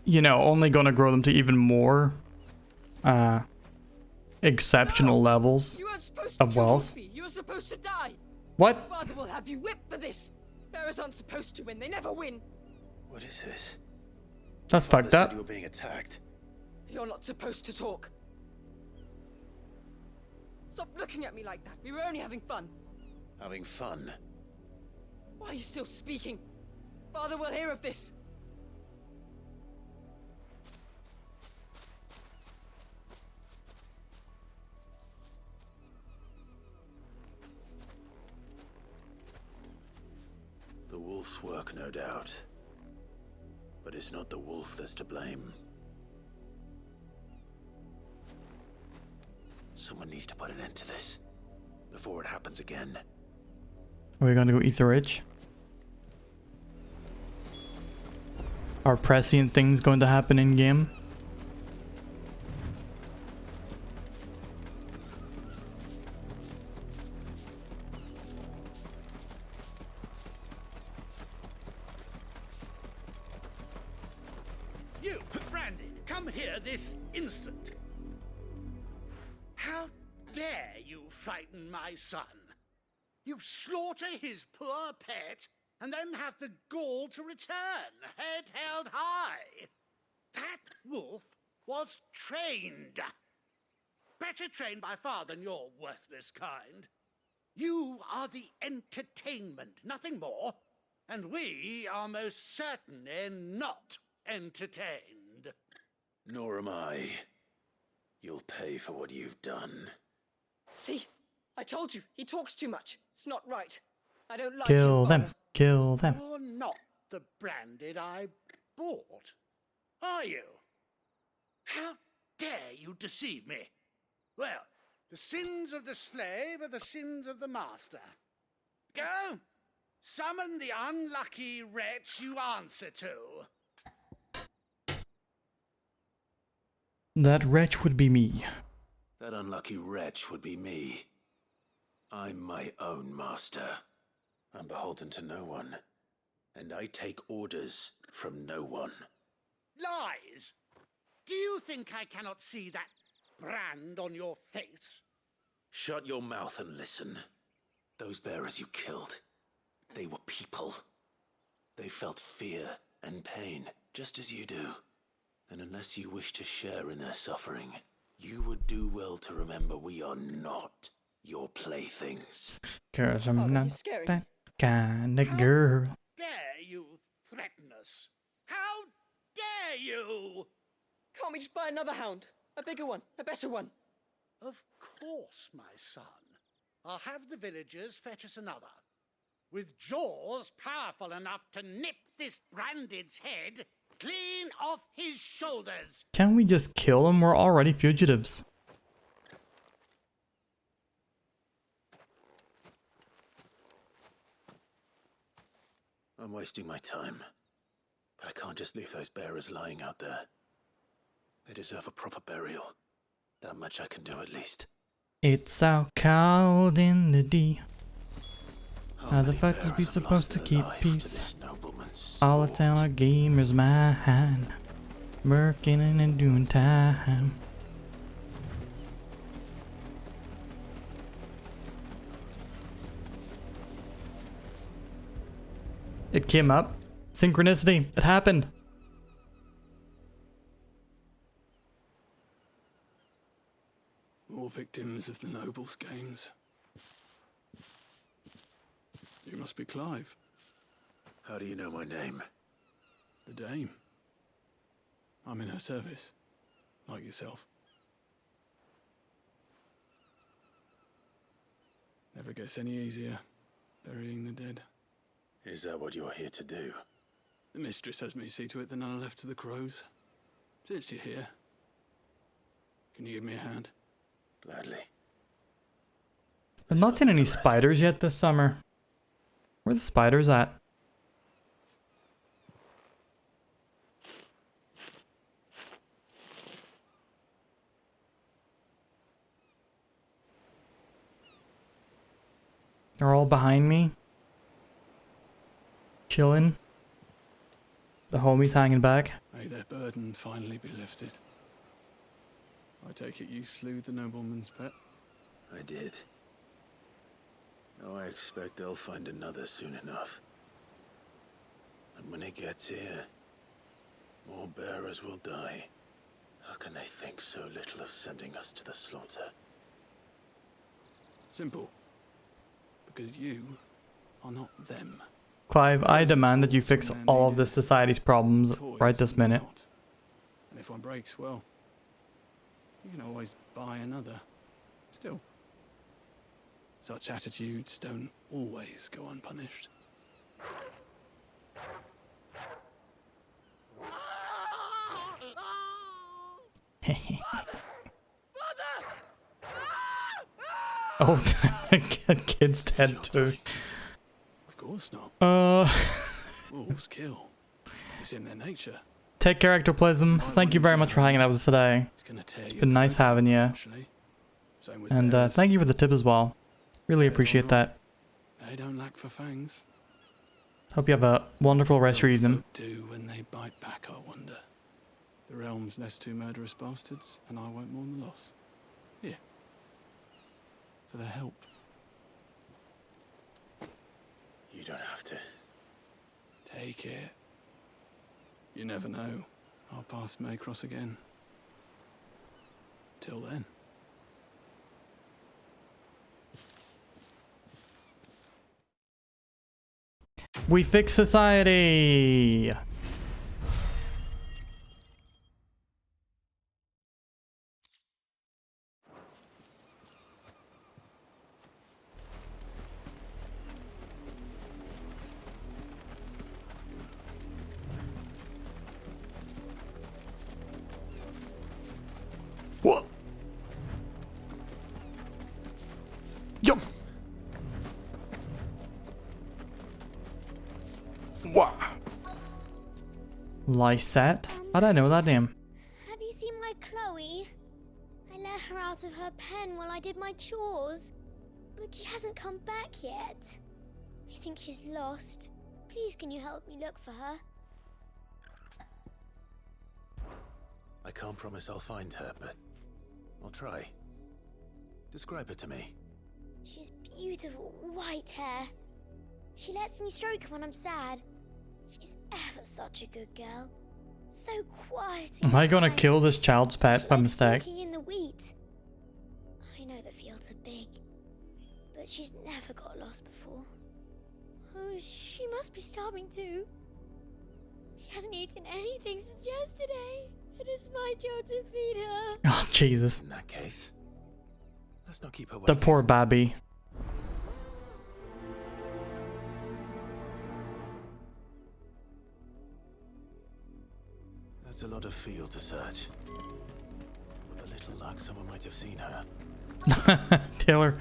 you know, only going to grow them to even more exceptional levels of wealth. You were supposed to die. What? Father will have you whipped for this. Bearers aren't supposed to win. They never win. What is this? That's Father fucked up. said you were being attacked. You're not supposed to talk. Stop looking at me like that. We were only having fun. Having fun? Why are you still speaking? Father will hear of this. The wolf's work, no doubt. But it's not the wolf that's to blame. Someone needs to put an end to this before it happens again. Are we gonna go eat the rich? Are prescient things going to happen in game? You, Brandon, come here this instant. How dare you frighten my son? You slaughter his poor pet and then have the gall to return, head held high. That wolf was trained. Better trained by far than your worthless kind. You are the entertainment, nothing more. And we are most certainly not entertained. Nor am I. You'll pay for what you've done. See? I told you. He talks too much. It's not right. I don't like Kill him, them. Father. Kill them. You're not the branded I bought, are you? How dare you deceive me? Well, the sins of the slave are the sins of the master. Go! Summon the unlucky wretch you answer to. That wretch would be me. That unlucky wretch would be me. I'm my own master. I'm beholden to no one. And I take orders from no one. Lies! Do you think I cannot see that brand on your face? Shut your mouth and listen. Those bearers you killed, they were people. They felt fear and pain, just as you do. And unless you wish to share in their suffering, you would do well to remember we are not your playthings. 'Cause I'm Father, not he's scary. that kind of girl. Dare you threaten us? How dare you? Can't we just buy another hound? A bigger one, a better one. Of course, my son. I'll have the villagers fetch us another. With jaws powerful enough to nip this branded's head clean off his shoulders. Can't we just kill them? We're already fugitives. I'm wasting my time. But I can't just leave those bearers lying out there. They deserve a proper burial. That much I can do at least. It's so cold in the D. How the fuck is we supposed to keep peace? All the town our gamers mine. Working and doing time. It came up. Synchronicity. It happened. More victims of the nobles' games. You must be Clive. How do you know my name? The Dame. I'm in her service, like yourself. Never gets any easier, burying the dead. Is that what you're here to do? The mistress has me see to it that none are left to the crows. Since you're here, can you give me a hand? Gladly. I've not seen any spiders yet this summer. Where are the spiders at? They're all behind me. Chilling. The homies hanging back. May their burden finally be lifted. I take it you slew the nobleman's pet? I did. Now I expect they'll find another soon enough. And when it gets here, more bearers will die. How can they think so little of sending us to the slaughter? Simple. Because you are not them. Clive, I demand that you fix all of this society's problems right this minute. And if one breaks, well, you can always buy another. Still, such attitudes don't always go unpunished. Oh, the kid's dead too. Of course not. Wolves kill. It's in their nature. Take care, Ectoplasm. Thank you very much for hanging out with us today. It's been nice having you. And thank you for the tip as well. Really appreciate that. They don't lack for fangs. Hope you have a wonderful rest of your evening. Do when they bite back, I wonder. The realm's less two murderous bastards, and I won't mourn the loss. Here. For their help. You don't have to. Take it. You never know. Our paths may cross again. Till then. We fix society! Lysette? I don't know that name. Have you seen my Chloe? I let her out of her pen while I did my chores, but she hasn't come back yet. I think she's lost. Please, can you help me look for her? I can't promise I'll find her, but I'll try. Describe her to me. She's beautiful white hair. She lets me stroke her when I'm sad. She's ever such a good girl. So quiet and Am I gonna kind. kill this child's pet She by likes mistake? walking in the wheat. I know the fields are big, but she's never got lost before. Oh, she must be starving too. She hasn't eaten anything since yesterday. It is my job to feed her. Oh, Jesus. In that case, let's not keep her The waiting. poor babby. That's a lot of field to search. With a little luck, someone might have seen her. Taylor.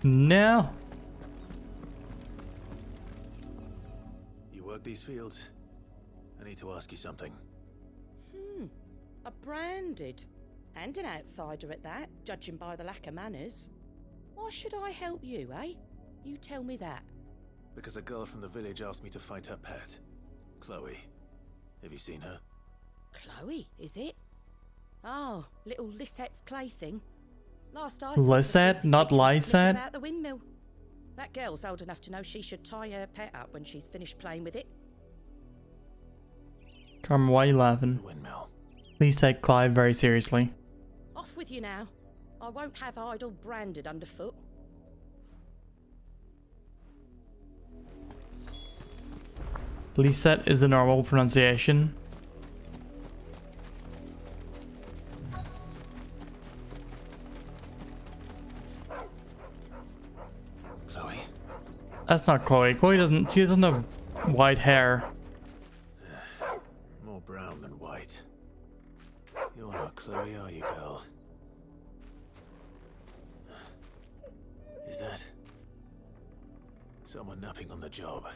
No. You work these fields? I need to ask you something. A branded. And an outsider at that, judging by the lack of manners. Why should I help you, eh? You tell me that. Because a girl from the village asked me to find her pet, Chloe. Have you seen her? Chloe, is it? Oh, little Lisette's plaything. Last I saw Lisette, not Lysette? out the windmill. That girl's old enough to know she should tie her pet up when she's finished playing with it. Carmen, why are you laughing? Windmill. Please take Clive very seriously. Off with you now. I won't have idle branded underfoot. Lisette is the normal pronunciation. Chloe? That's not Chloe. Chloe doesn't. She doesn't have white hair. More brown than white. You're not Chloe, are you, girl? Is that someone napping on the job?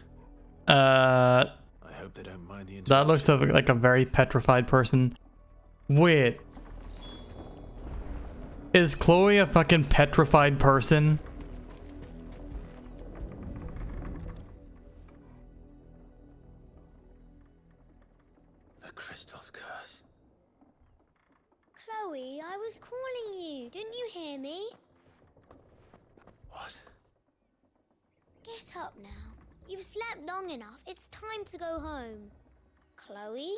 I hope they don't mind the That looks like a very petrified person. Wait. Is Chloe a fucking petrified person? The crystal's curse. Chloe, I was calling you. Didn't you hear me? What? Get up now. You've slept long enough. It's time to go home. Chloe?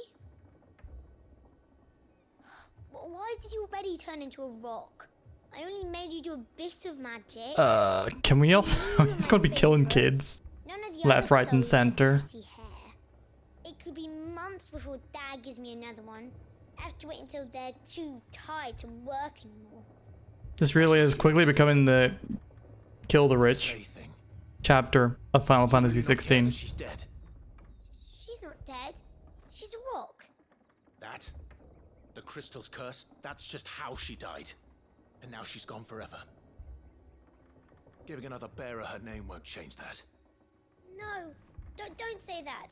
Why did you already turn into a rock? I only made you do a bit of magic. Can we also? He's gonna be killing kids. None of the Left, other right, and Chloes have center. messy hair. It could be months before Dad gives me another one. I have to wait until they're too tired to work anymore. This really is quickly becoming the kill the rich chapter of Final Fantasy XVI. She's dead. She's not dead. She's a rock. That? The crystal's curse? That's just how she died. And now she's gone forever. Giving another bearer her name won't change that. No, don't say that.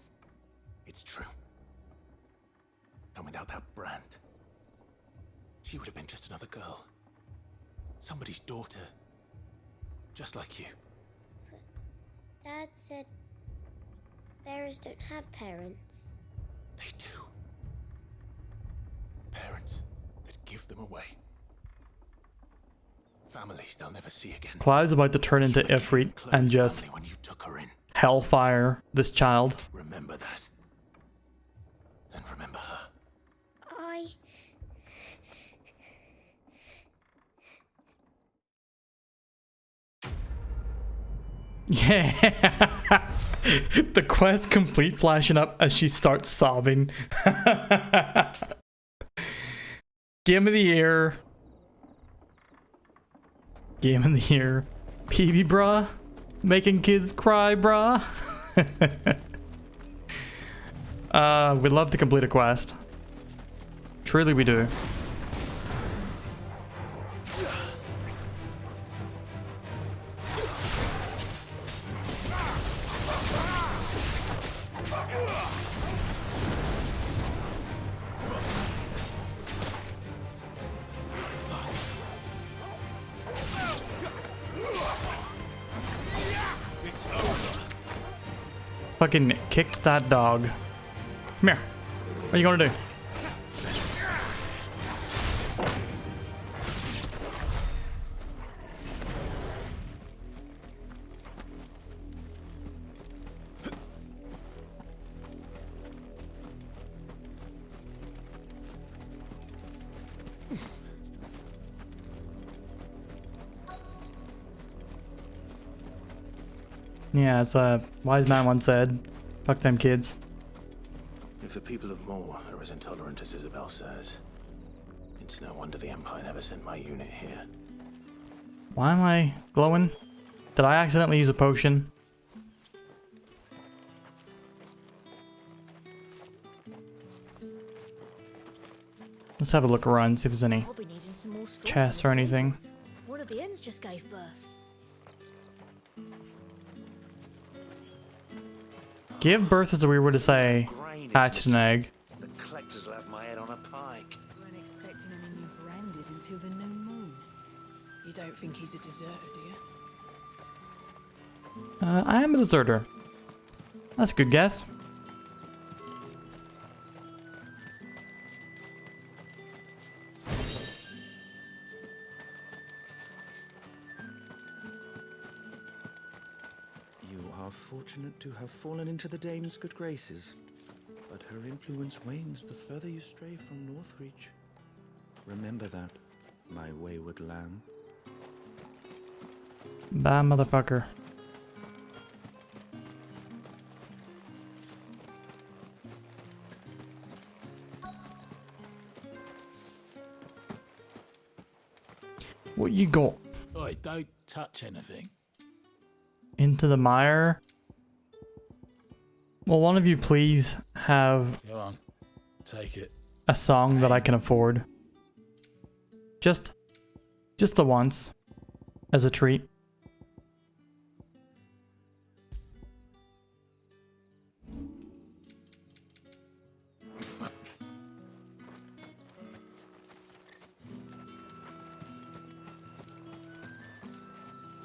It's true. And without that brand, she would have been just another girl. Somebody's daughter. Just like you. But Dad said bearers don't have parents. They do. Parents that give them away. Families they'll never see again. Clive's about to turn into Ifrit and just When you took her in. hellfire this child. Remember that. And remember her. Yeah. The quest complete flashing up as she starts sobbing. Give me the ear. Give me the ear. PB brah. Making kids cry brah. We'd love to complete a quest. Truly we do. Fucking kicked that dog. Come here. What are you gonna do? Yeah, as a wise man once said, fuck them kids. If the people of Moor are as intolerant as Isabel says, it's no wonder the Empire never sent my unit here. Why am I glowing? Did I accidentally use a potion? Let's have a look around, see if there's any Probably needed some more straw chests for or the anything. stables. One of the ends just gave birth. Give birth is a weird word to say. Hatched an egg. The collectors left my head on a pike. Weren't expecting any new branded until the new moon. You don't think he's a deserter, do you? I am a deserter. That's a good guess. You are fortunate to have fallen into the dame's good graces, but her influence wanes the further you stray from Northreach. Remember that, my wayward lamb. Bye, motherfucker. What you got? Oi, don't touch anything. Into the mire? Will one of you please have Go on, take it. a song that I can afford? Just the once, as a treat.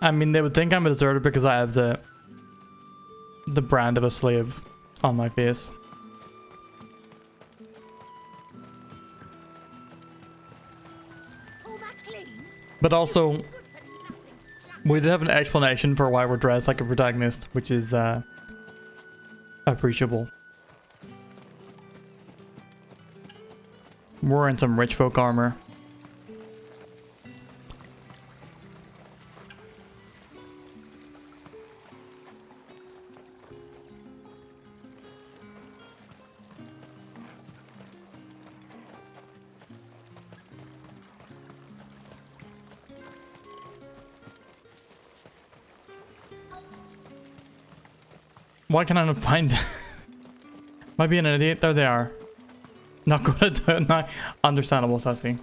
I mean, they would think I'm a deserter because I have the brand of a slave on my face. But also, we did have an explanation for why we're dressed like a protagonist, which is appreciable. We're in some rich folk armor. Why can I not find? Might be an idiot. There they are. Not gonna do it. Not understandable, Sassy.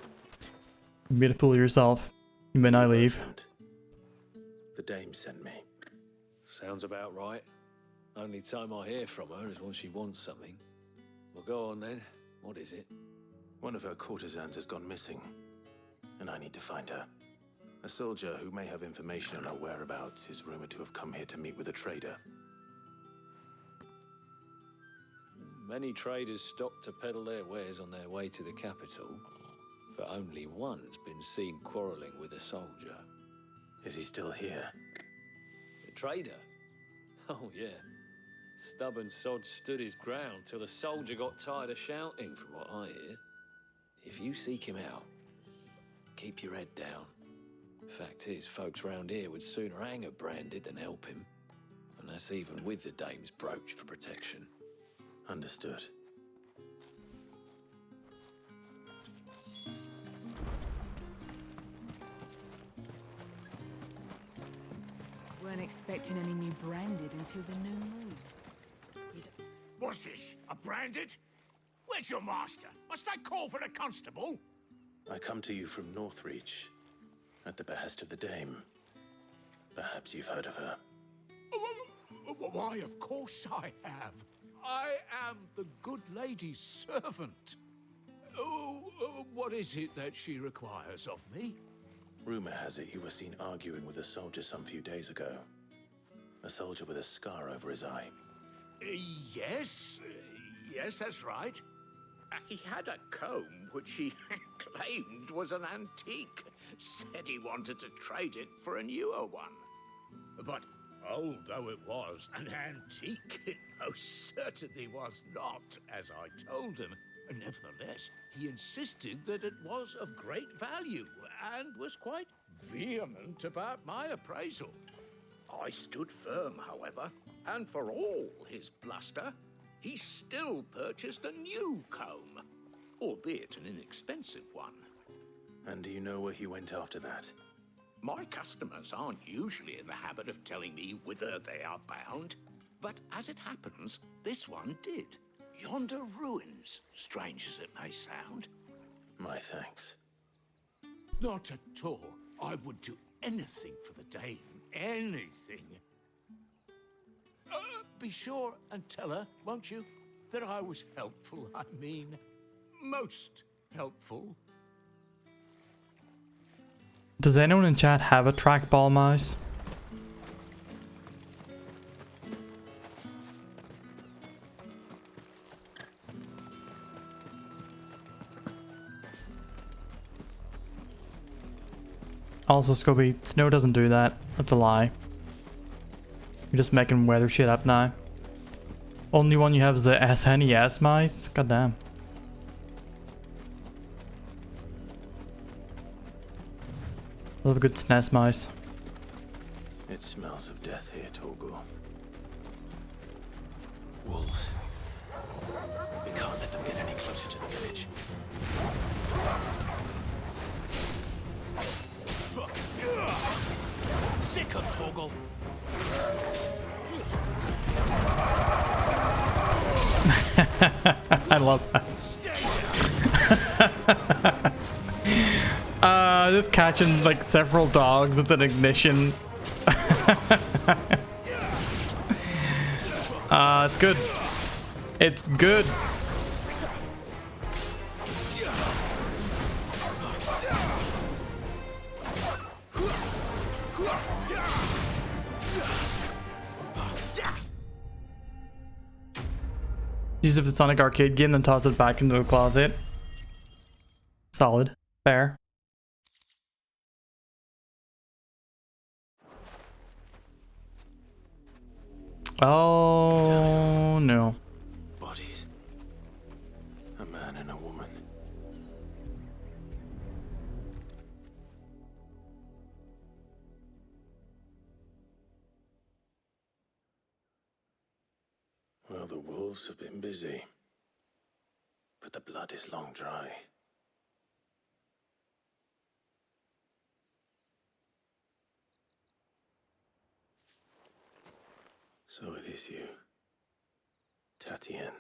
You made a fool of yourself. You may not leave. The dame sent me. Sounds about right. Only time I hear from her is when she wants something. Well, go on then. What is it? One of her courtesans has gone missing, and I need to find her. A soldier who may have information on her whereabouts is rumored to have come here to meet with a trader. Many traders stop to peddle their wares on their way to the capital, but only one's been seen quarreling with a soldier. Is he still here? The trader? Oh, yeah. Stubborn sod stood his ground till the soldier got tired of shouting, from what I hear. If you seek him out, keep your head down. Fact is, folks round here would sooner hang a branded than help him. And that's even with the dame's brooch for protection. Understood. Weren't expecting any new branded until the new moon. What's this? A branded? Where's your master? Must I call for the constable? I come to you from Northreach, at the behest of the dame. Perhaps you've heard of her. Why, of course I have. I am the good lady's servant. What is it that she requires of me? Rumor has it you were seen arguing with a soldier some few days ago. A soldier with a scar over his eye. Yes. Yes, that's right. He had a comb which he claimed was an antique. Said he wanted to trade it for a newer one. But old though it was, an antique it most certainly was not, as I told him. Nevertheless, he insisted that it was of great value and was quite vehement about my appraisal. I stood firm, however, and for all his bluster, he still purchased a new comb, albeit an inexpensive one. And do you know where he went after that? My customers aren't usually in the habit of telling me whither they are bound, but as it happens, this one did. Yonder ruins, strange as it may sound. My thanks. Not at all. I would do anything for the Dame. Anything. Be sure and tell her, won't you, that I was helpful. I mean, most helpful. Does anyone in chat have a trackball mouse? Also, Scobie, Snow doesn't do that. That's a lie. You're just making weather shit up now. Only one you have is the SNES mice? Goddamn. Love a good SNES mouse. It smells of death here, Torgal. Wolves. We can't let them get any closer to the village. Sick of Torgal. I love that. Just catching like several dogs with an ignition. It's good. It's good. Use it for the Sonic arcade game, then toss it back into the closet. Solid. Fair. Oh no. Bodies. A man and a woman. Well, the wolves have been busy. But the blood is long dry. So it is you, Tatienne.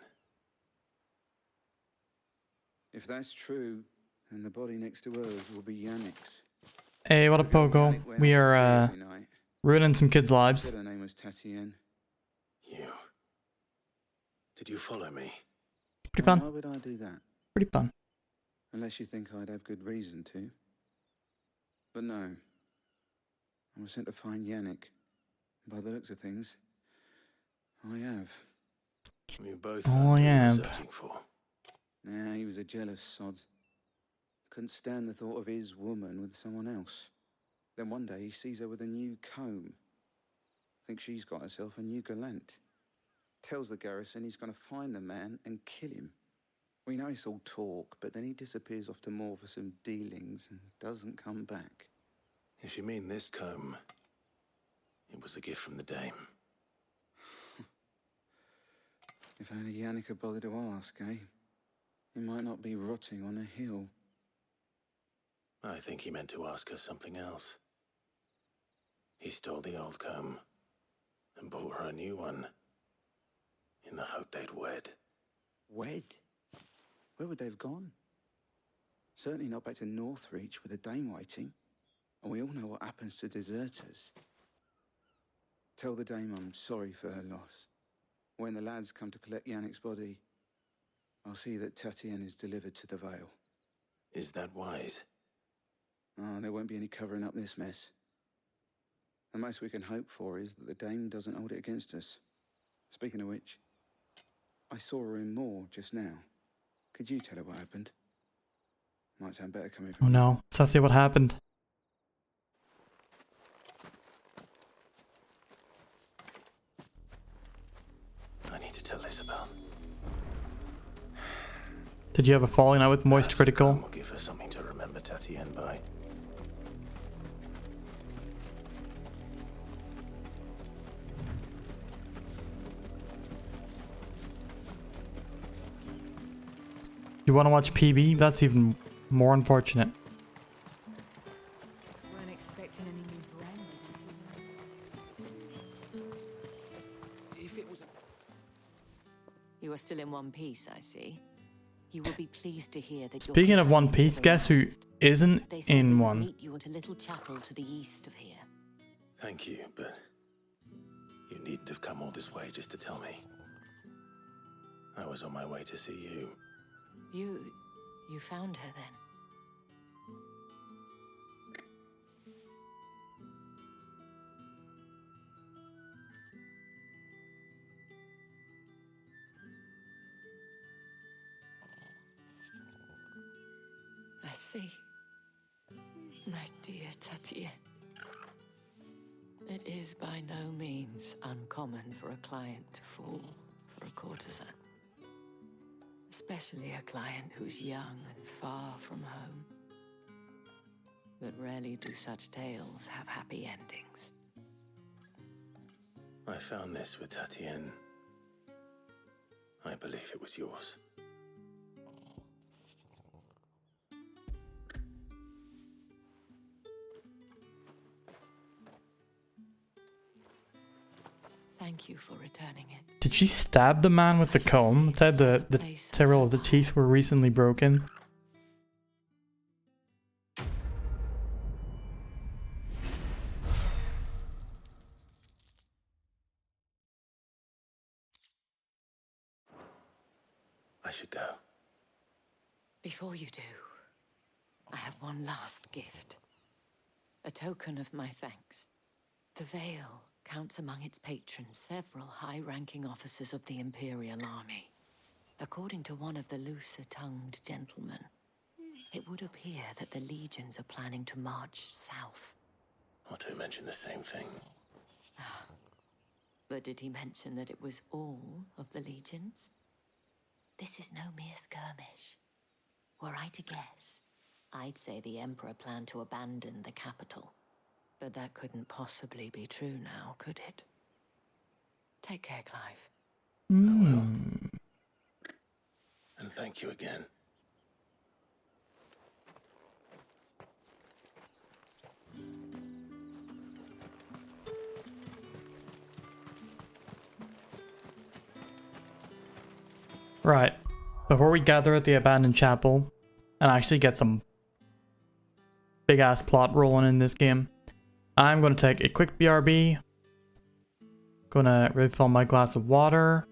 If that's true, then the body next to hers will be Yannick's. Hey, what up, Pogo? We are ruining some kids' lives. Said her name was Tatienne. You. Did you follow me? Pretty fun. Why would I do that? Pretty fun. Unless you think I'd have good reason to. But no. I was sent to find Yannick. By the looks of things, I have. We both Oh, found yeah. what we were searching for. Nah, he was a jealous sod. Couldn't stand the thought of his woman with someone else. Then one day he sees her with a new comb. Thinks she's got herself a new gallant. Tells the garrison he's going to find the man and kill him. We know it's all talk, but then he disappears off to Moor for some dealings and doesn't come back. If you mean this comb, it was a gift from the Dame. If only Yannick had bothered to ask, eh? He might not be rotting on a hill. I think he meant to ask her something else. He stole the old comb and bought her a new one in the hope they'd wed. Wed? Where would they have gone? Certainly not back to Northreach with the Dame waiting. And we all know what happens to deserters. Tell the Dame I'm sorry for her loss. When the lads come to collect Yannick's body, I'll see that Tatienne is delivered to the Vale. Is that wise? Oh, there won't be any covering up this mess. The most we can hope for is that the Dame doesn't hold it against us. Speaking of which, I saw her in Moor just now. Could you tell her what happened? Might sound better coming from Oh no, so let's see what happened. I need to tell Isabel. Did you have a falling out with Moist Critical? We'll give her something to remember Tatienne by. You want to watch PB? That's even more unfortunate. Weren't expecting any new branding. If it was a... You are still in one piece, I see. You will be pleased to hear that. Speaking of One Piece, guess who isn't in one? Meet you at a little chapel to the east of here. Thank you, but you needn't have come all this way just to tell me. I was on my way to see you. You found her then? I see. My dear Tatienne. It is by no means uncommon for a client to fall for a courtesan. Especially a client who's young and far from home. But rarely do such tales have happy endings. I found this with Tatienne. I believe it was yours. Thank you for returning it. Did she stab the man with the comb? It said the several of the teeth were recently broken. I should go. Before you do, I have one last gift. A token of my thanks. The Veil counts among its patrons several high-ranking officers of the Imperial Army. According to one of the looser-tongued gentlemen, it would appear that the legions are planning to march south. Otto mentioned the same thing. But did he mention that it was all of the legions? This is no mere skirmish. Were I to guess, I'd say the Emperor planned to abandon the capital. But that couldn't possibly be true now, could it? Take care, Clive. And thank you again. Right. Before we gather at the abandoned chapel and actually get some big ass plot rolling in this game, I'm going to take a quick BRB. Gonna refill my glass of water.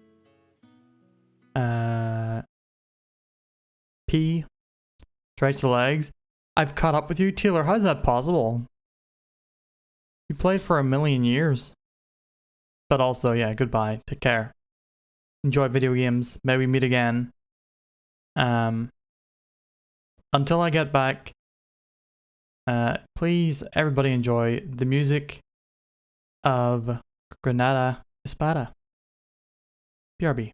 Pee. Stretch the legs. I've caught up with you, Taylor. How's that possible? You played for 1,000,000 years. But also, yeah, goodbye. Take care. Enjoy video games. Maybe meet again. Until I get back, please, everybody enjoy the music of Granada Espada. BRB.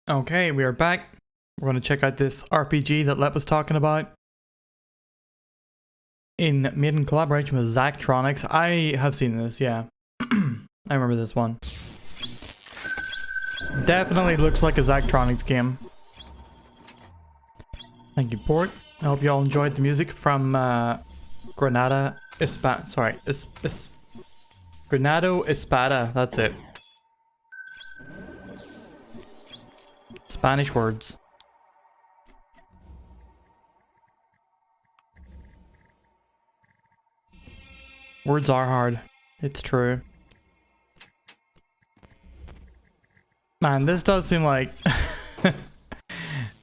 Okay, we are back. We're going to check out this RPG that Let was talking about. Made in collaboration with Zachtronics. I have seen this, yeah. I remember this one. Definitely looks like a Zachtronics game. Thank you, Port. I hope you all enjoyed the music from Granado Espada, that's it. Spanish words. Words are hard. It's true. Man, this does seem like...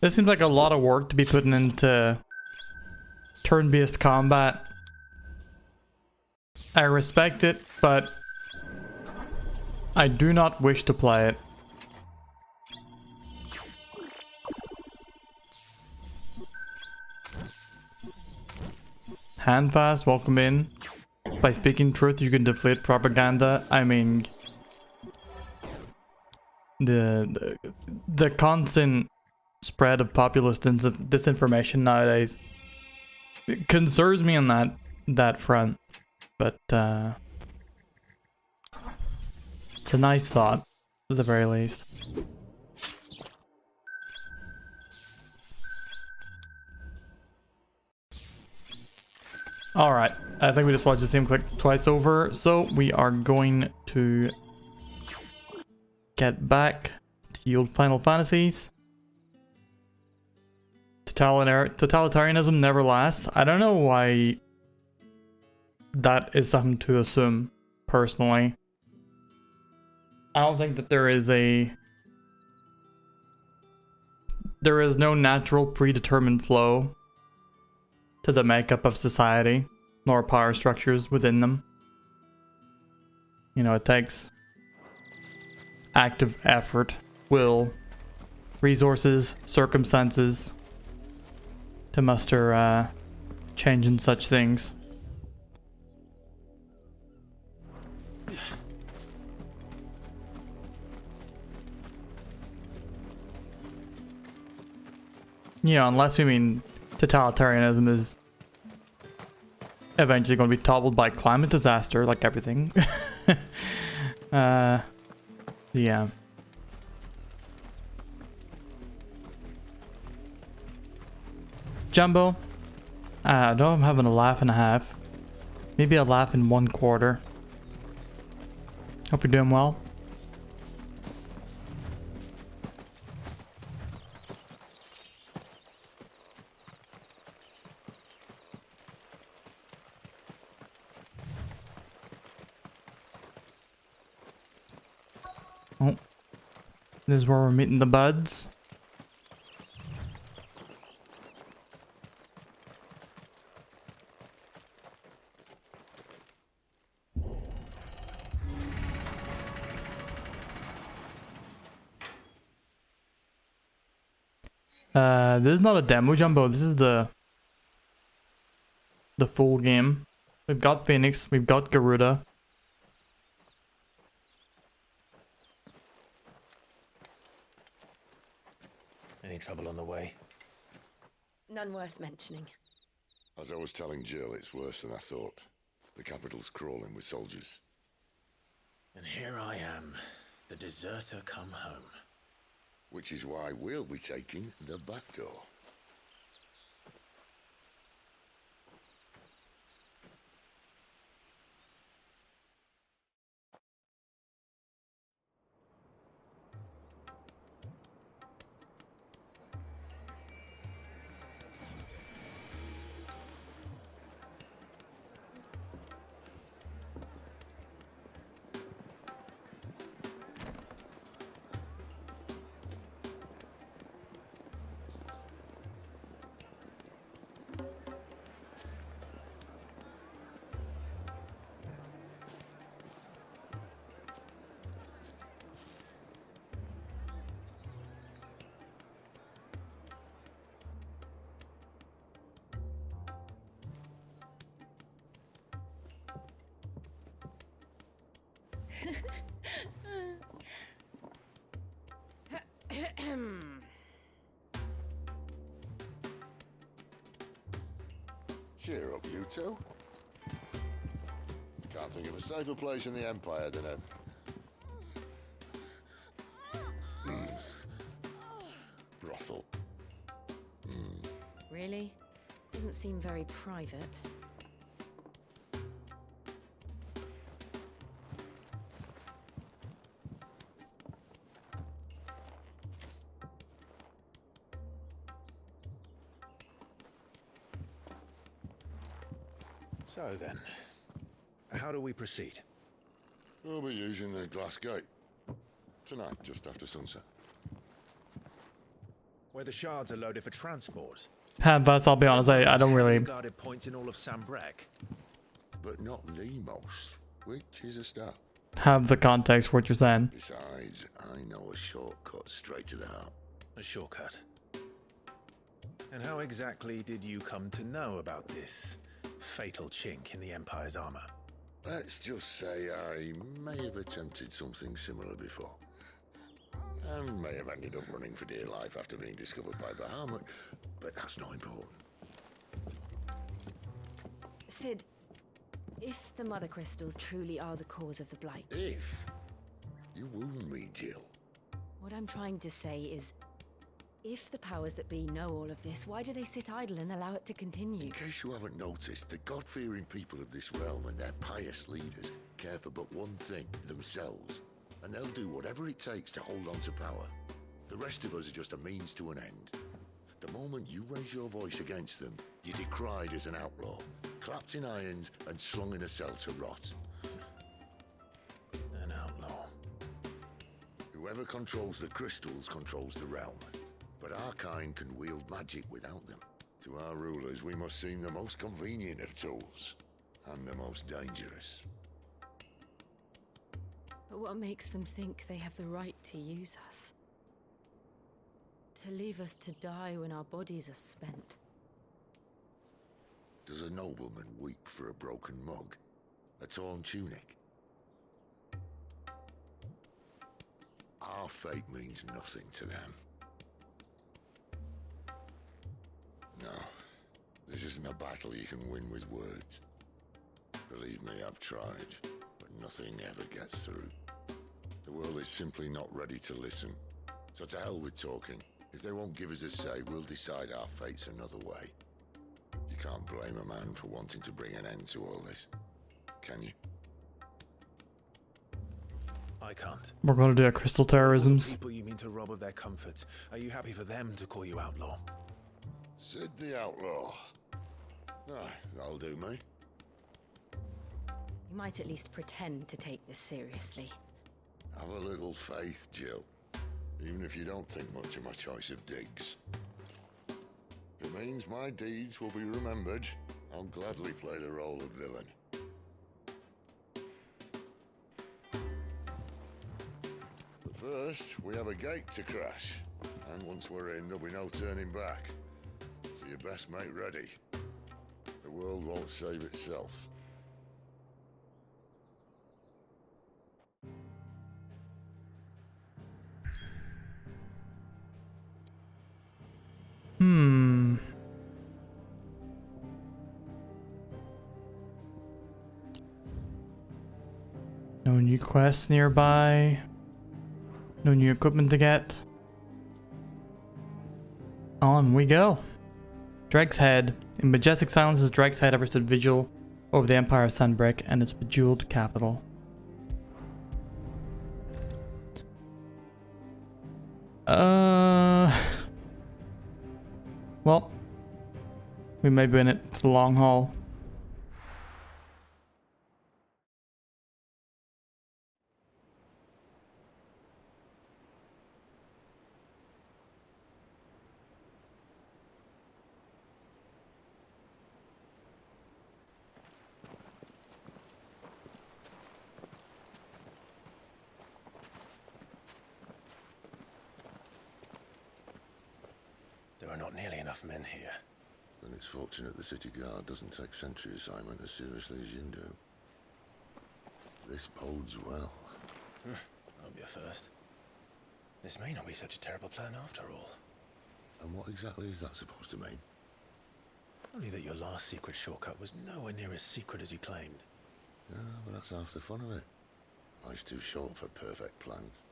this seems like a lot of work to be putting into turn-based combat. I respect it, but I do not wish to play it. Handfast, welcome in. By speaking truth, you can deflate propaganda. I mean, the constant spread of populist disinformation nowadays concerns me on that front. But it's a nice thought, at the very least. Alright, I think we just watched the same clip twice over, so we are going to get back to the old Final Fantasies. Totalitarianism never lasts. I don't know why that is something to assume, personally. I don't think that there is no natural predetermined flow to the makeup of society, nor power structures within them. You know, it takes active effort, will, resources, circumstances to muster change in such things. Yeah, unless we mean totalitarianism is eventually going to be toppled by climate disaster, like everything. Yeah. Jumbo, I know I'm having a laugh and a half. Maybe a laugh in 1/4. Hope you're doing well. Oh, this is where we're meeting the buds. This is not a demo, Jumbo. This is the full game. We've got Phoenix, we've got Garuda. Any trouble on the way? None worth mentioning. As I was telling Jill, it's worse than I thought. The capital's crawling with soldiers. And here I am, the deserter come home. Which is why we'll be taking the back door. Cheer up, you two. Can't think of a safer place in the Empire than a... brothel. Really? Doesn't seem very private. So then, how do we proceed? We'll be using the glass gate. Tonight, just after sunset. Where the shards are loaded for transport. But I'll be honest, I don't really Guarded points in all of Sambrek. But not the most, which is a start. have the context for what you're saying. Besides, I know a shortcut straight to the heart. A shortcut? And how exactly did you come to know about this fatal chink in the Empire's armor? Let's just say I may have attempted something similar before. And may have ended up running for dear life after being discovered by Bahamut, but that's not important. Sid, if the Mother Crystals truly are the cause of the Blight... If? You wound me, Jill. What I'm trying to say is, if the powers that be know all of this, why do they sit idle and allow it to continue? In case you haven't noticed, the God-fearing people of this realm and their pious leaders care for but one thing, themselves. And they'll do whatever it takes to hold on to power. The rest of us are just a means to an end. The moment you raise your voice against them, you're decried as an outlaw, clapped in irons and slung in a cell to rot. An outlaw. Whoever controls the crystals controls the realm. But our kind can wield magic without them. To our rulers, we must seem the most convenient of tools, and the most dangerous. But what makes them think they have the right to use us? To leave us to die when our bodies are spent? Does a nobleman weep for a broken mug? A torn tunic? Our fate means nothing to them. No, this isn't a battle you can win with words. Believe me, I've tried, but nothing ever gets through. The world is simply not ready to listen. So to hell with talking. If they won't give us a say, we'll decide our fates another way. You can't blame a man for wanting to bring an end to all this, can you? I can't. We're going to do a crystal terrorisms. People you mean to rob of their comforts. Are you happy for them to call you outlaw? Sid the Outlaw. Aye, that'll do me. You might at least pretend to take this seriously. Have a little faith, Jill. Even if you don't think much of my choice of digs. If it means my deeds will be remembered, I'll gladly play the role of villain. But first, we have a gate to crash. And once we're in, there'll be no turning back. So you best make ready. The world won't save itself. No new quests nearby. No new equipment to get. On we go. Dreg's Head. In majestic silence as Dreg's Head ever stood vigil over the Empire of Sunbreak and its bejeweled capital. Well, we may be in it for the long haul. There are not nearly enough men here. Then it's fortunate the city guard doesn't take sentry assignment as seriously as you do. This bodes well. That'll be a first. This may not be such a terrible plan after all. And what exactly is that supposed to mean? Only that your last secret shortcut was nowhere near as secret as you claimed. Yeah, but that's half the fun of it. Life's too short for perfect plans.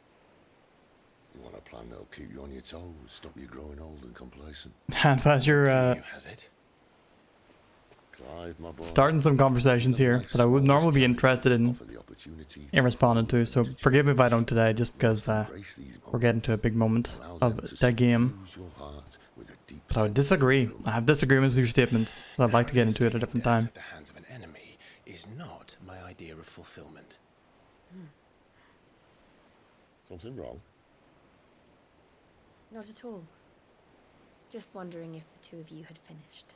You want a plan that'll keep you on your toes, stop you growing old and complacent. Handfast, you're Has it? Clive, my boy. starting some conversations here that I would normally be interested in responding to, so forgive me if I don't today, just because we're getting to a big moment of that game. But I would disagree. I have disagreements with your statements, but I'd like to get into it at a different time. At the hands of an enemy is not my idea of fulfillment. Something wrong? Not at all. Just wondering if the two of you had finished.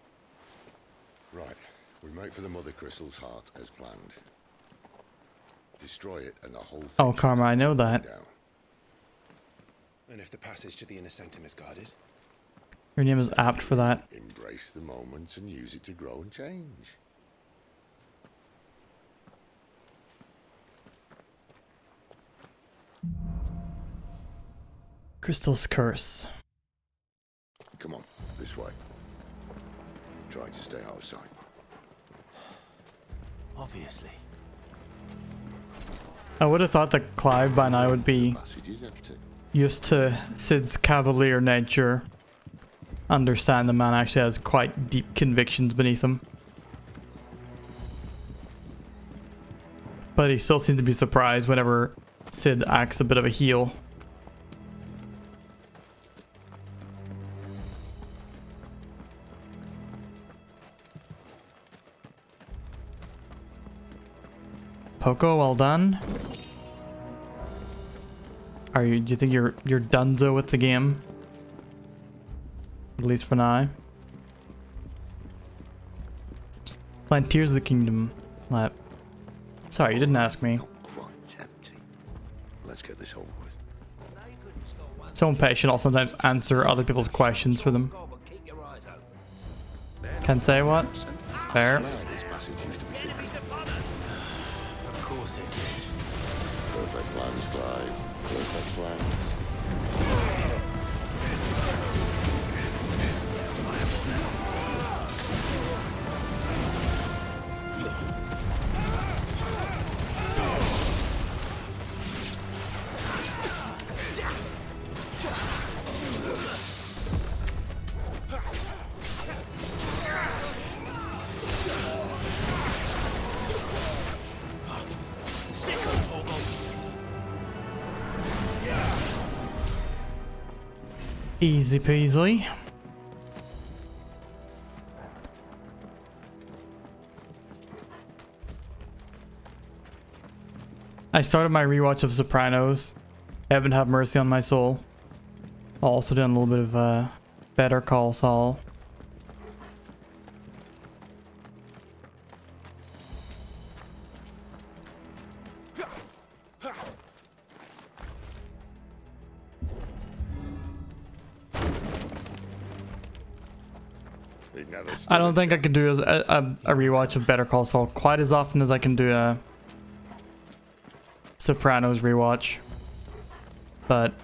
Right. We make for the Mother Crystal's heart as planned. Destroy it and the whole thing. Oh, Karma, I know that. Down. And if the passage to the inner sanctum is guarded? Your name is apt for that. Embrace the moment and use it to grow and change. Crystal's Curse. Come on, this way. Try to stay out of sight. Obviously. I would have thought that Clive by now would be used to Sid's cavalier nature. Understand the man actually has quite deep convictions beneath him. But he still seems to be surprised whenever Sid acts a bit of a heel. Poco, well done. Do you think you're donezo with the game? At least for now. Plant Tears of the Kingdom. Sorry, you didn't ask me. Let's get this over with. So impatient, I'll sometimes answer other people's questions for them. Can't say what? Fair. This passage used to be secret. Of course it is. Perfect plans, Clive. Perfect plans. Easy peasy. I started my rewatch of Sopranos. Heaven have mercy on my soul. Also done a little bit of Better Call Saul. I don't think I can do a rewatch of Better Call Saul quite as often as I can do a Sopranos rewatch, but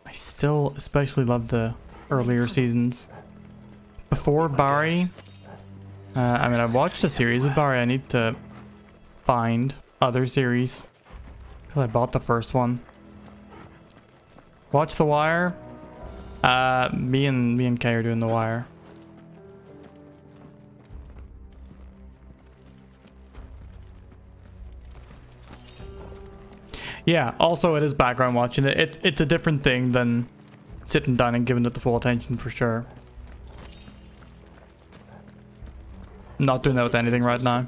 I still especially love the earlier seasons. Before Barry, I mean, I've watched a series of Barry. I need to find other series because I bought the first one. Watch The Wire. Me and Kay are doing The Wire. Yeah, also it is background watching. It's a different thing than sitting down and giving it the full attention for sure. I'm not doing that with anything right now.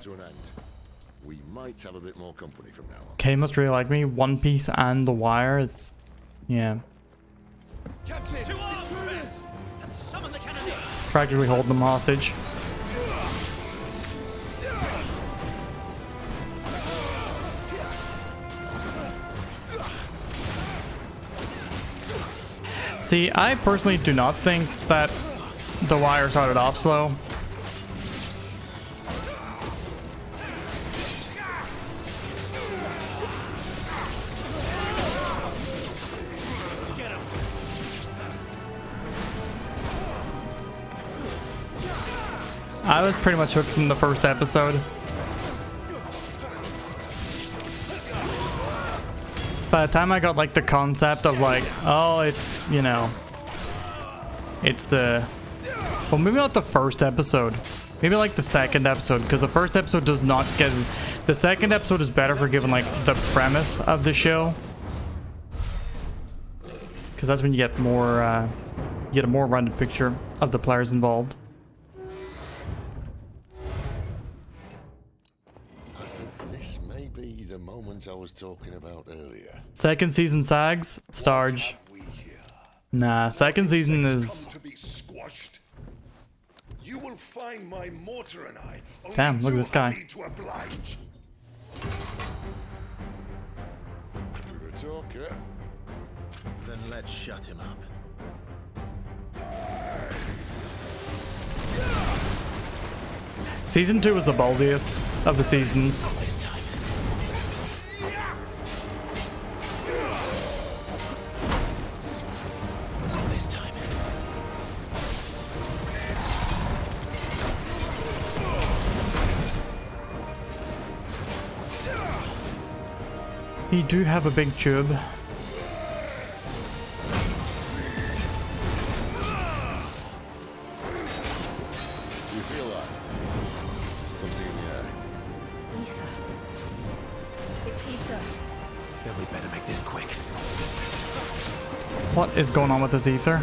We might have a bit more company from now on. Kay must really like me. One Piece and The Wire. It's yeah. Practically holding them hostage. See, I personally do not think that The Wire started off slow. was pretty much hooked from the first episode. By the time I got like the concept of like, oh, it's, you know, it's the, well, maybe not the first episode, maybe like the second episode, because the first episode does not get, the second episode is better for giving like the premise of the show, because that's when you get more, you get a more rounded picture of the players involved. I think this may be the moment I was talking about earlier. Second season sags, Starge. Nah, second season is. You will find my mortar and I Damn, look at this guy. to oblige. You're a talker. Then let's shut him up. Season 2 was the ballsiest of the seasons. You do have a big tube. You feel that? Something in the air. Ether. It's ether. Then we better make this quick. What is going on with this ether?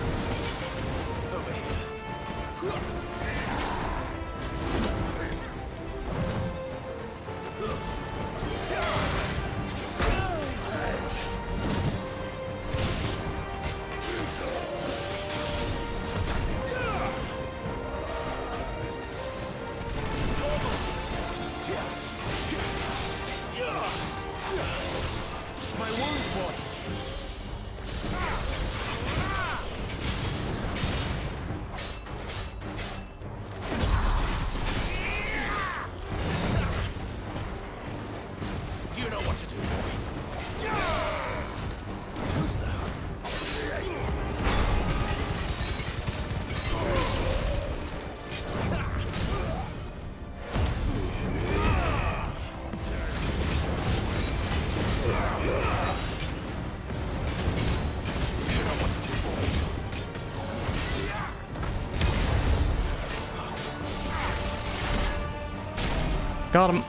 Got him.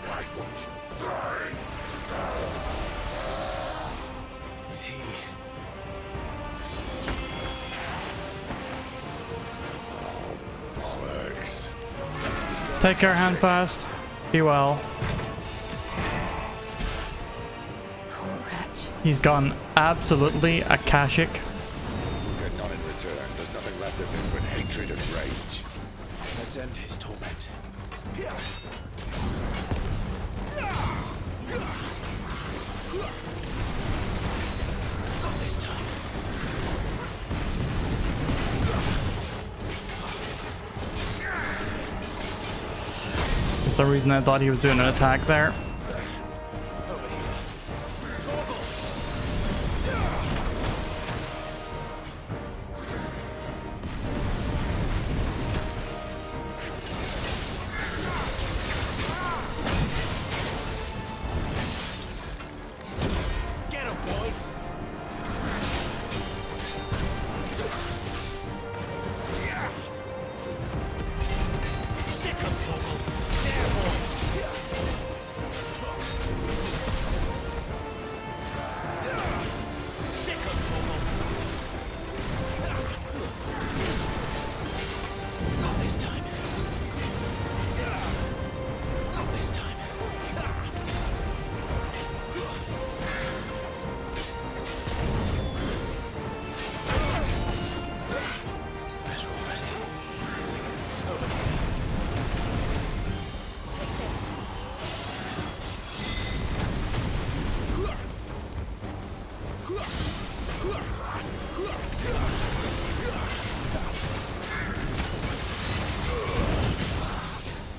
Take care, Handfast. Be well. He's gone absolutely Akashic. Get none in return. There's nothing left of him but hatred and rage. Let's end his torment. Not this time. For some reason I thought he was doing an attack there.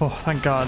Oh, thank God.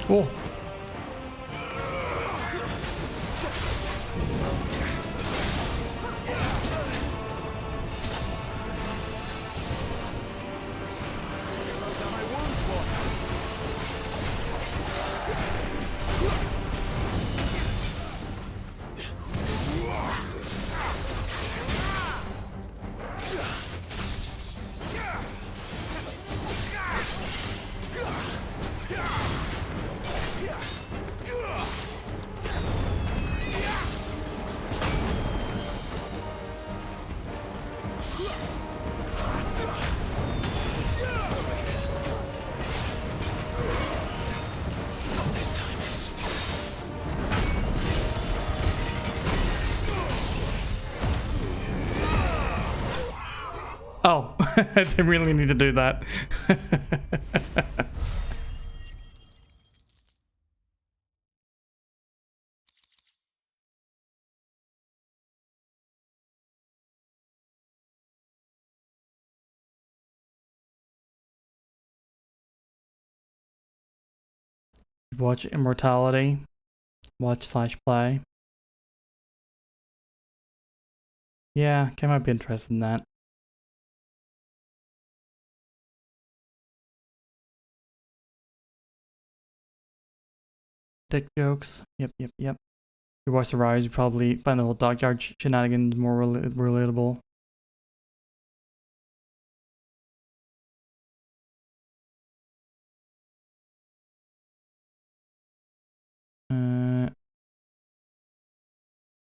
Oh. Oh, they really need to do that. Watch Immortality. Watch/play. Yeah, I might be interested in that. Dick jokes. Yep. You watch The Rise, you probably find the whole dockyard shenanigans more relatable.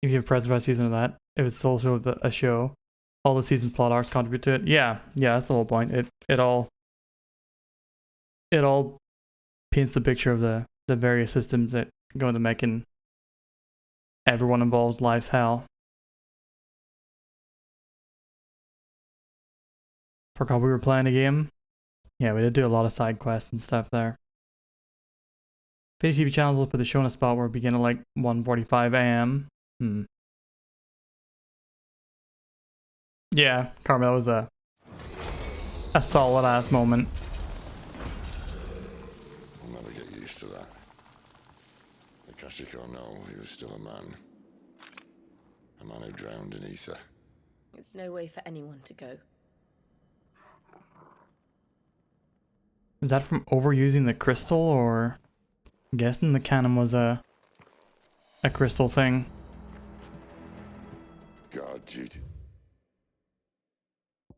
If you have present by season of that, if it's also a show, all the season's plot arcs contribute to it. Yeah, that's the whole point. It all paints the picture of the various systems that go into making everyone involved's lives hell. Forgot we were playing a game. Yeah, we did do a lot of side quests and stuff there. Fantasy TV channels will put the show in a spot where it begin at like 1:45 a.m. Yeah, Carmel was a solid ass moment. I'll never get used to that. Akashic or no, he was still a man. A man who drowned in ether. It's no way for anyone to go. Is that from overusing the crystal, or I'm guessing the canon was a crystal thing? God, Jude.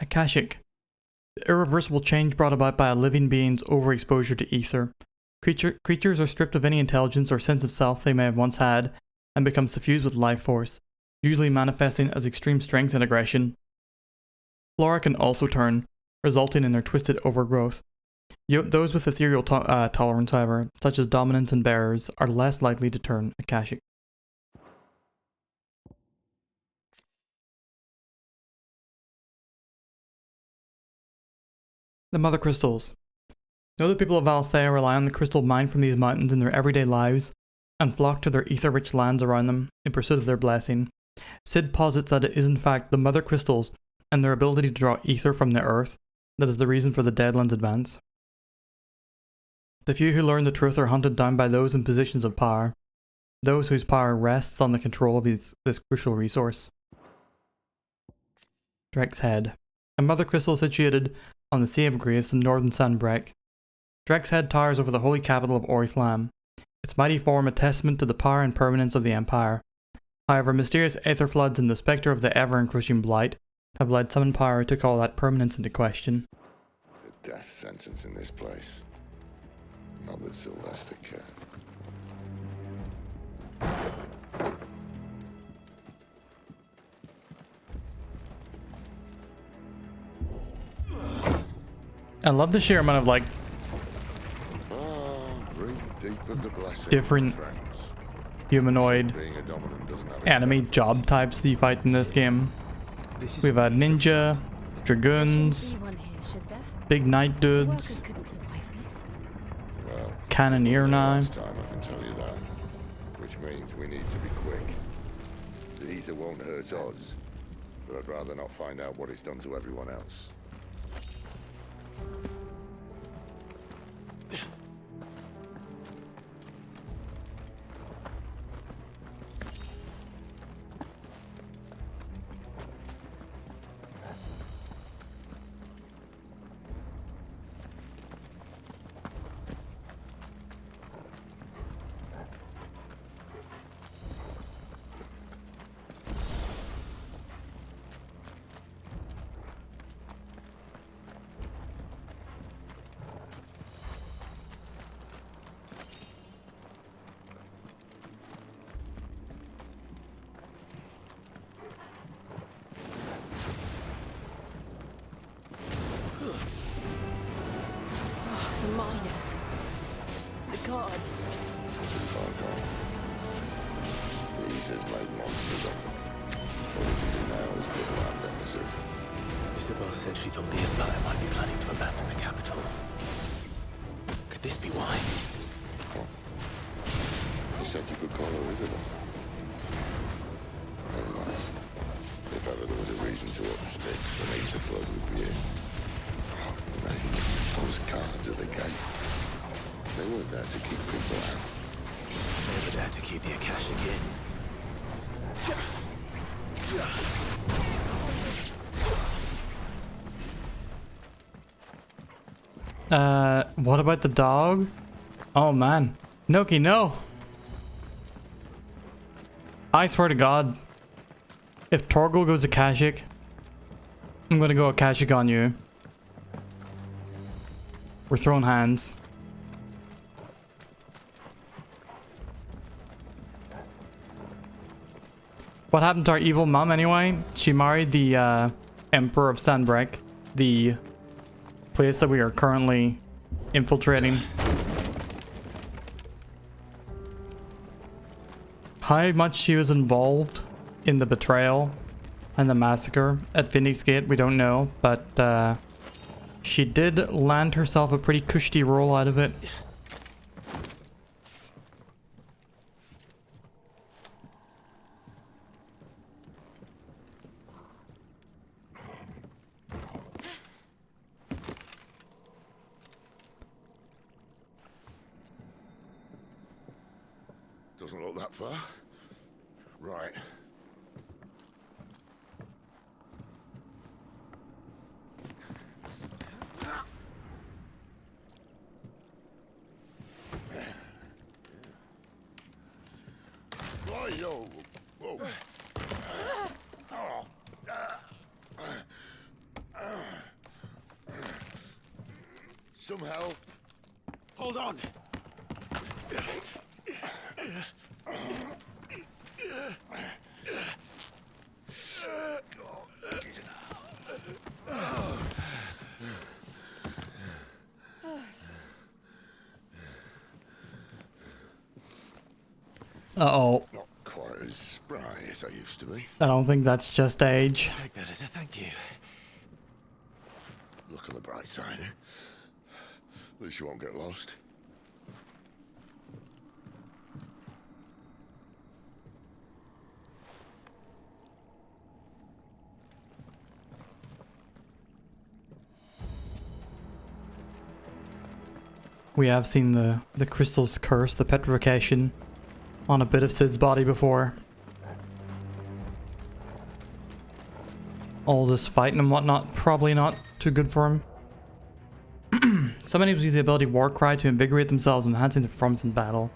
Akashic. The irreversible change brought about by a living being's overexposure to ether. Creatures are stripped of any intelligence or sense of self they may have once had, and become suffused with life force, usually manifesting as extreme strength and aggression. Flora can also turn, resulting in their twisted overgrowth. Those with ethereal tolerance, however, such as dominants and bearers, are less likely to turn Akashic. The Mother Crystals. Know that people of Valisthea rely on the crystal mined from these mountains in their everyday lives, and flock to their ether-rich lands around them in pursuit of their blessing. Sid posits that it is in fact the Mother Crystals and their ability to draw ether from the earth that is the reason for the Deadlands advance. The few who learn the truth are hunted down by those in positions of power, those whose power rests on the control of this crucial resource. Drek's Head. A mother crystal situated on the Sea of Grace in northern Sanbreque. Drek's Head towers over the holy capital of Oriflamme, its mighty form a testament to the power and permanence of the Empire. However, mysterious aether floods and the spectre of the ever-encroaching blight have led some in power to call that permanence into question. The death sentence in this place. Not that Sylvester cared. I love the sheer amount of like different humanoid enemy job types that you fight in this game. We've had ninja, dragoons, big knight dudes, cannoneer now. I can tell you that. Which means we need to be quick. The ether won't hurt us, but I'd rather not find out what it's done to everyone else. She thought the Empire might be planning to abandon the capital. Could this be why? You said you could call her Isabel. Never mind. If ever there was a reason to up sticks, then Ace Flood would be it. Oh, mate, those guards at the gate. They weren't there to keep people out. They were there to keep the Akashic in. What about the dog? Oh man. Noki, no! I swear to God, if Torgal goes Akashic, I'm gonna go Akashic on you. We're throwing hands. What happened to our evil mom anyway? She married the Emperor of Sanbreak, the place that we are currently infiltrating. How much she was involved in the betrayal and the massacre at Phoenix Gate, we don't know, but she did land herself a pretty cushy roll out of it. Doesn't look that far. Right. Yo. Whoa. Some help. Hold on. Uh-oh. Not quite as spry as I used to be. I don't think that's just age. Take that as a thank you. Look on the bright side, eh? At least you won't get lost. We have seen the crystal's curse, the petrification, on a bit of Sid's body before. All this fighting and whatnot, probably not too good for him. Some enemies use the ability Warcry to invigorate themselves, enhancing their performance in battle.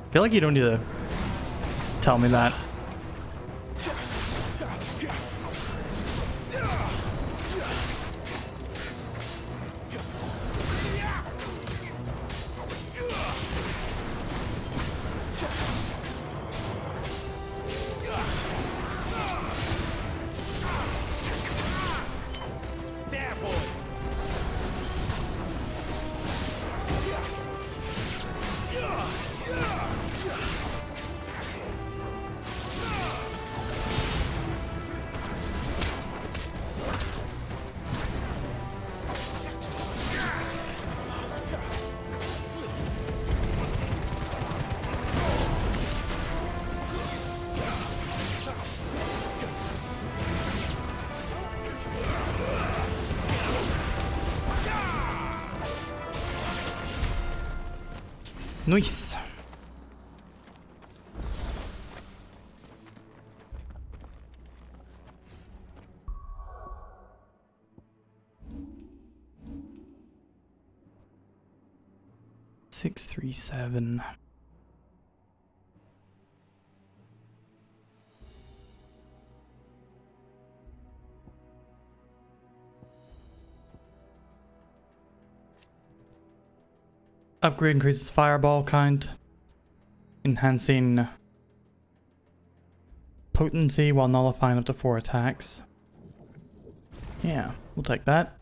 I feel like you don't need to tell me that. Nice. Six, 3, 7. Upgrade increases fireball kind, enhancing potency while nullifying up to 4 attacks. Yeah, we'll take that.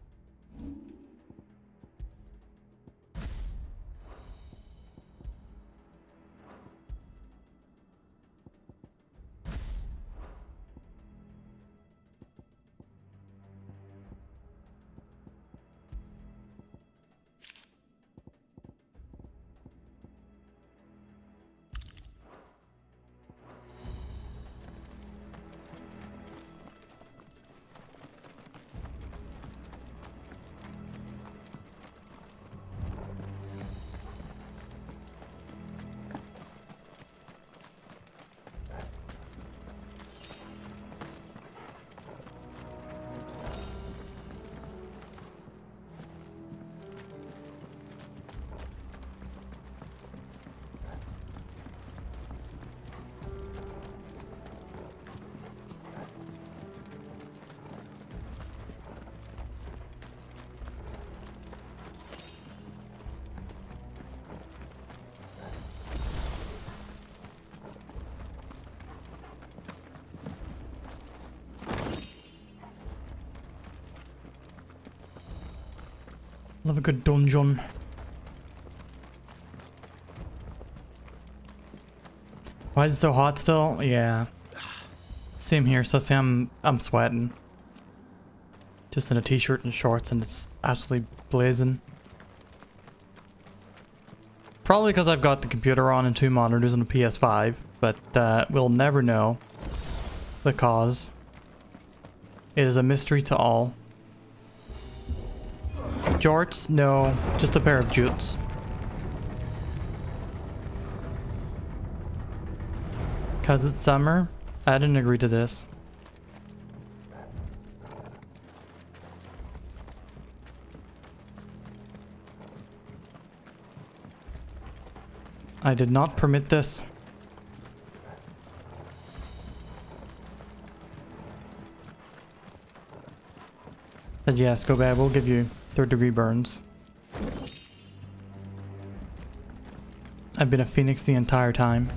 Love a good dungeon. Why is it so hot still? Yeah. Same here, so see I'm sweating. Just in a t-shirt and shorts and it's absolutely blazing. Probably because I've got the computer on and 2 monitors and a PS5, but we'll never know the cause. It is a mystery to all. Jorts? No, just a pair of jutes. Cause it's summer? I didn't agree to this. I did not permit this. But yes, go bad. We'll give you 3rd-degree burns. I've been a phoenix the entire time.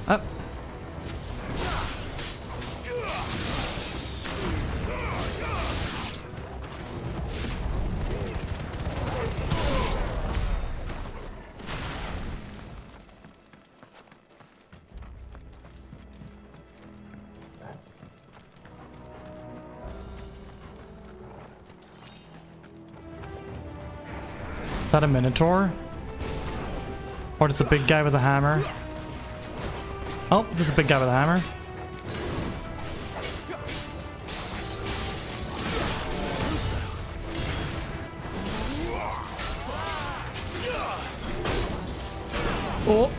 Up. Is that a minotaur? Or just a big guy with a hammer? Oh, there's a big guy with a hammer. Oh.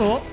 Oh.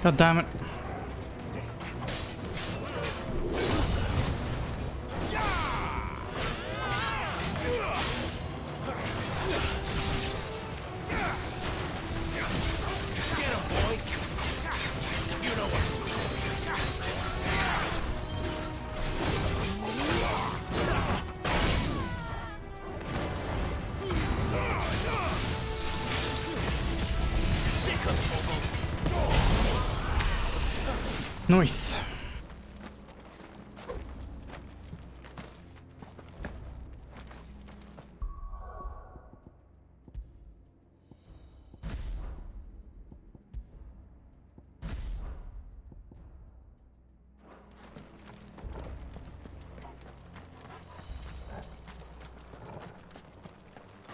God damn it. Nice.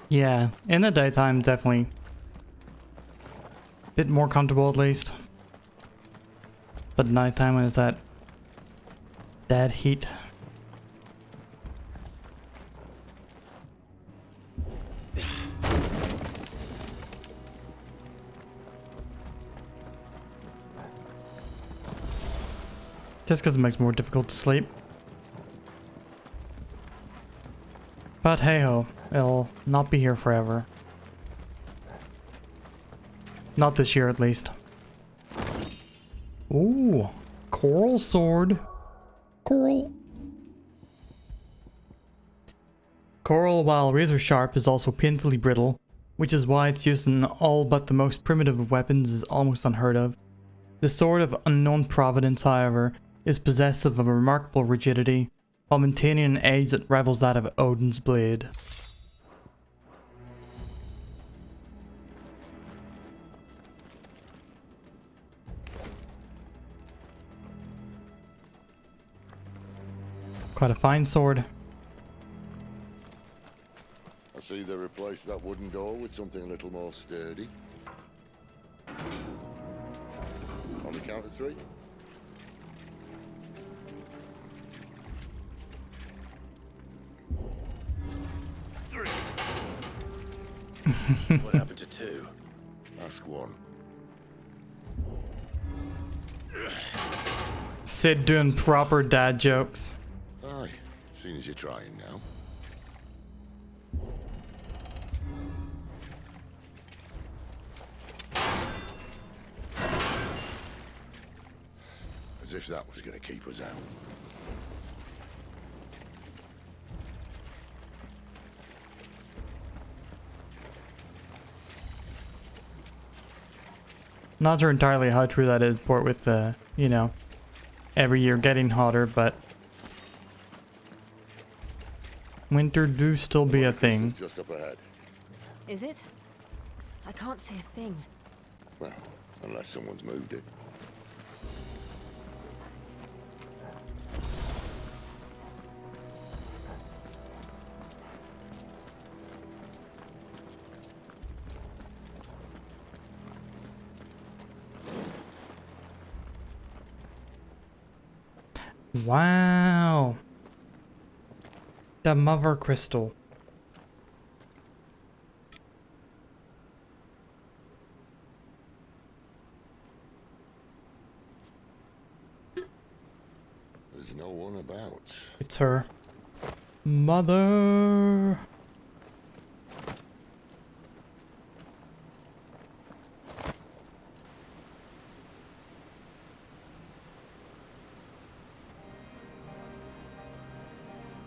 Yeah, in the daytime, definitely a bit more comfortable at least. But nighttime when it's that dead heat. Just because it makes it more difficult to sleep. But hey ho, it'll not be here forever. Not this year at least. Ooh, Coral sword. Coral. Coral, while razor sharp, is also painfully brittle, which is why its use in all but the most primitive of weapons is almost unheard of. The sword of unknown provenance, however, is possessive of a remarkable rigidity, while maintaining an edge that rivals that of Odin's blade. Quite a fine sword. I see they replaced that wooden door with something a little more sturdy. On the count of 3. What happened to 2? Ask 1. Sid doing proper dad jokes. Aye, seen as you're trying now. As if that was going to keep us out. Not sure entirely how true that is, Port, with the, you know, every year getting hotter, but winter do still be a thing. Just up ahead. Is it? I can't see a thing. Well, unless someone's moved it. Wow. The mother crystal. There's no one about. It's her mother.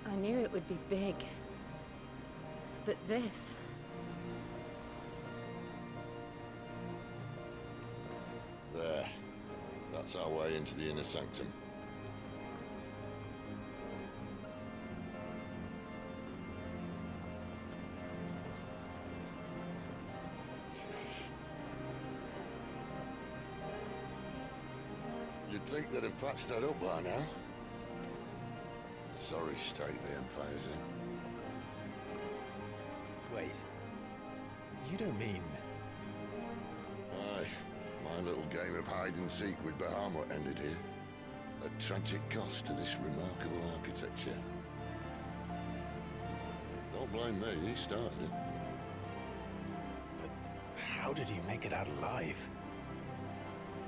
I knew it would be big. But this... There. That's our way into the inner sanctum. You'd think they'd have patched that up by now. Sorry state the Empire's in. Wait. You don't mean... Aye. My little game of hide-and-seek with Bahamut ended here. At tragic cost to this remarkable architecture. Don't blame me, he started it. But how did you make it out alive?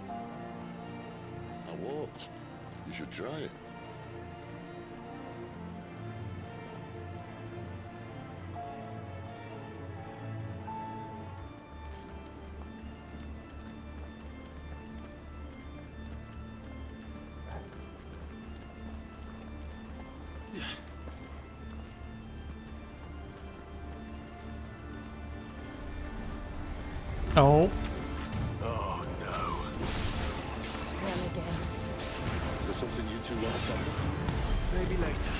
I walked. You should try it. Oh. Oh no. Them again. Is there something you two want to talk about? Maybe later.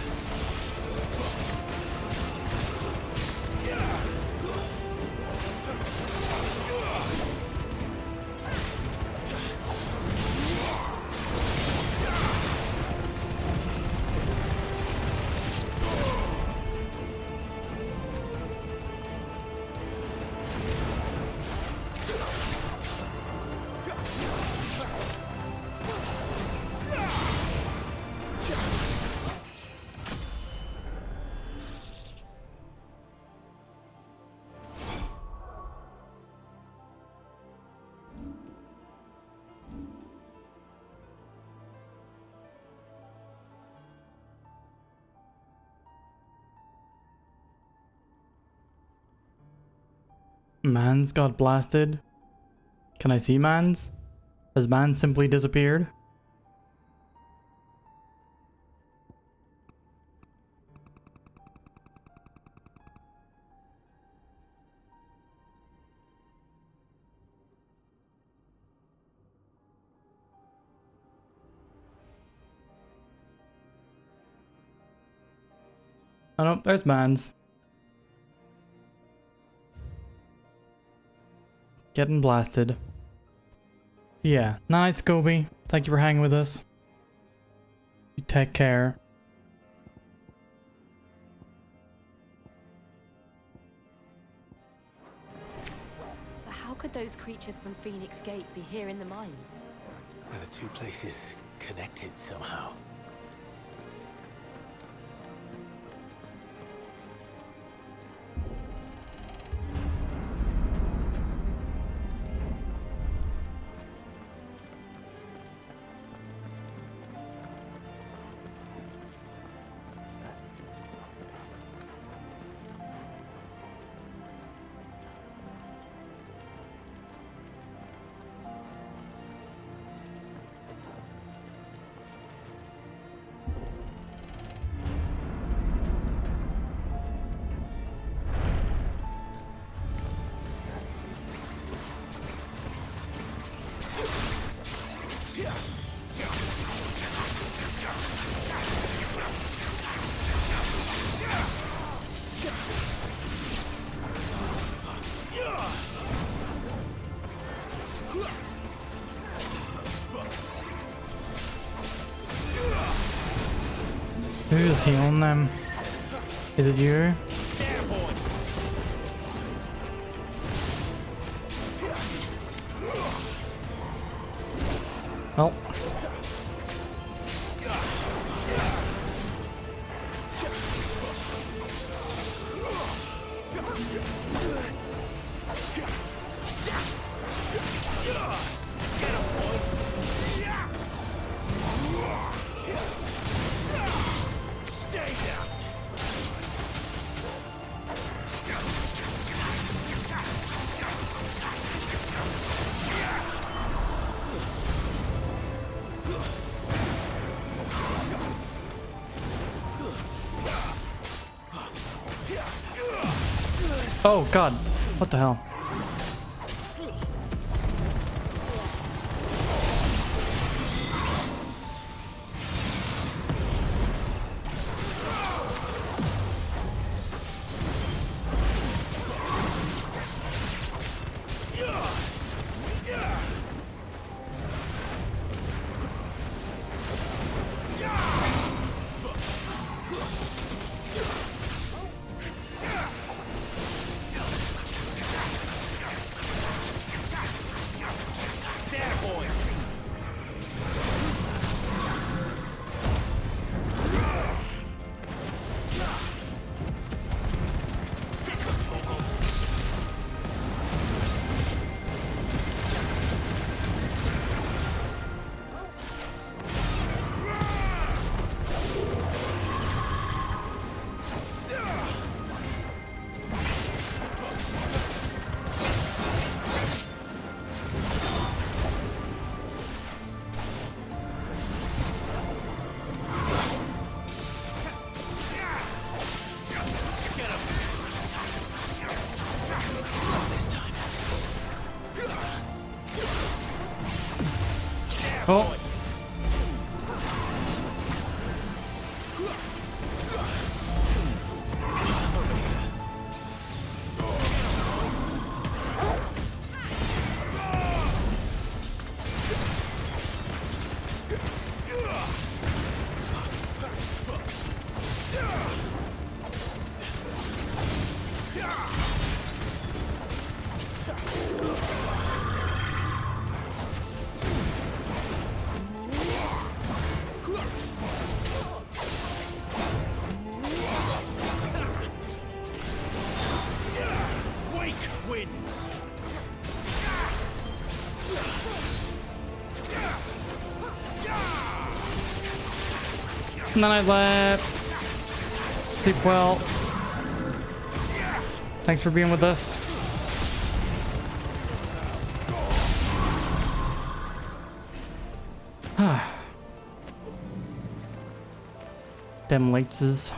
Mans got blasted. Can I see Mans? Has Mans simply disappeared? Oh no, there's mines. Getting blasted. Yeah, night, Scooby. Thank you for hanging with us. You take care. But how could those creatures from Phoenix Gate be here in the mines? Are the two places connected somehow? Who's healing them? Is it you? Oh. Oh god, what the hell? Oh. And then I left. Sleep well. Thanks for being with us. Them liches.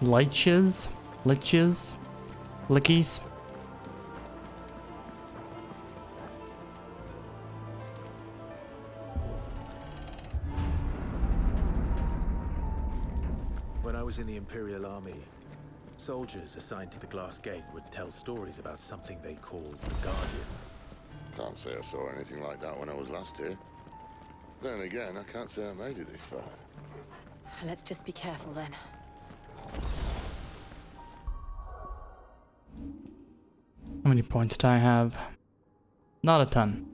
Liches? Liches? Lickies? When I was in the Imperial Army, soldiers assigned to the Glass Gate would tell stories about something they called the Guardian. Can't say I saw anything like that when I was last here. Then again, I can't say I made it this far. Let's just be careful then. How many points do I have? Not a ton.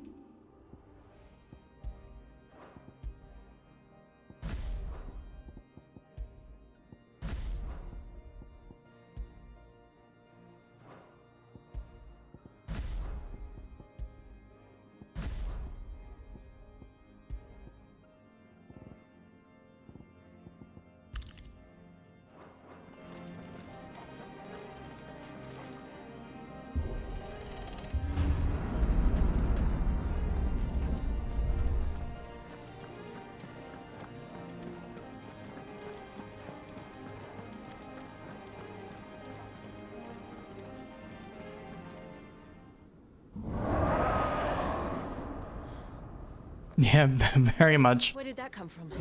Yeah, very much. Where did that come from?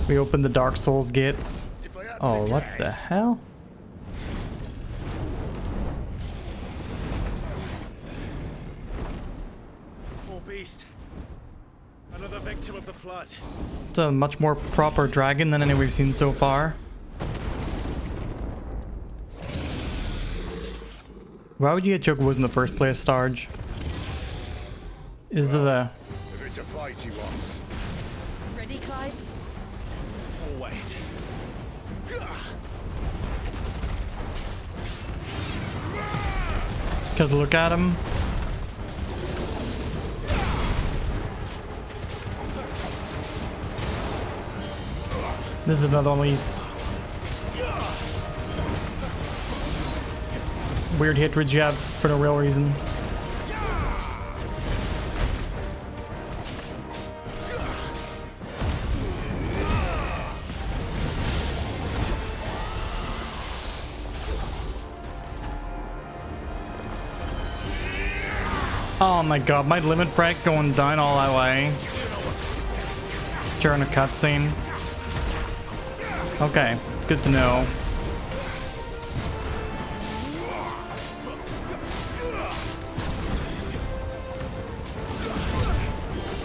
We opened the Dark Souls gates. Oh, what the hell? Poor beast. Another victim of the flood. It's a much more proper dragon than any we've seen so far. Why would you get Chocobo's in the first place, Starge? Is it a... If it's a fight he wants. Ready, Clive? Always. Because look at him. This is another one of these weird hatreds you have for no real reason. Oh my god, my limit break going down all that way during a cutscene. Okay, it's good to know.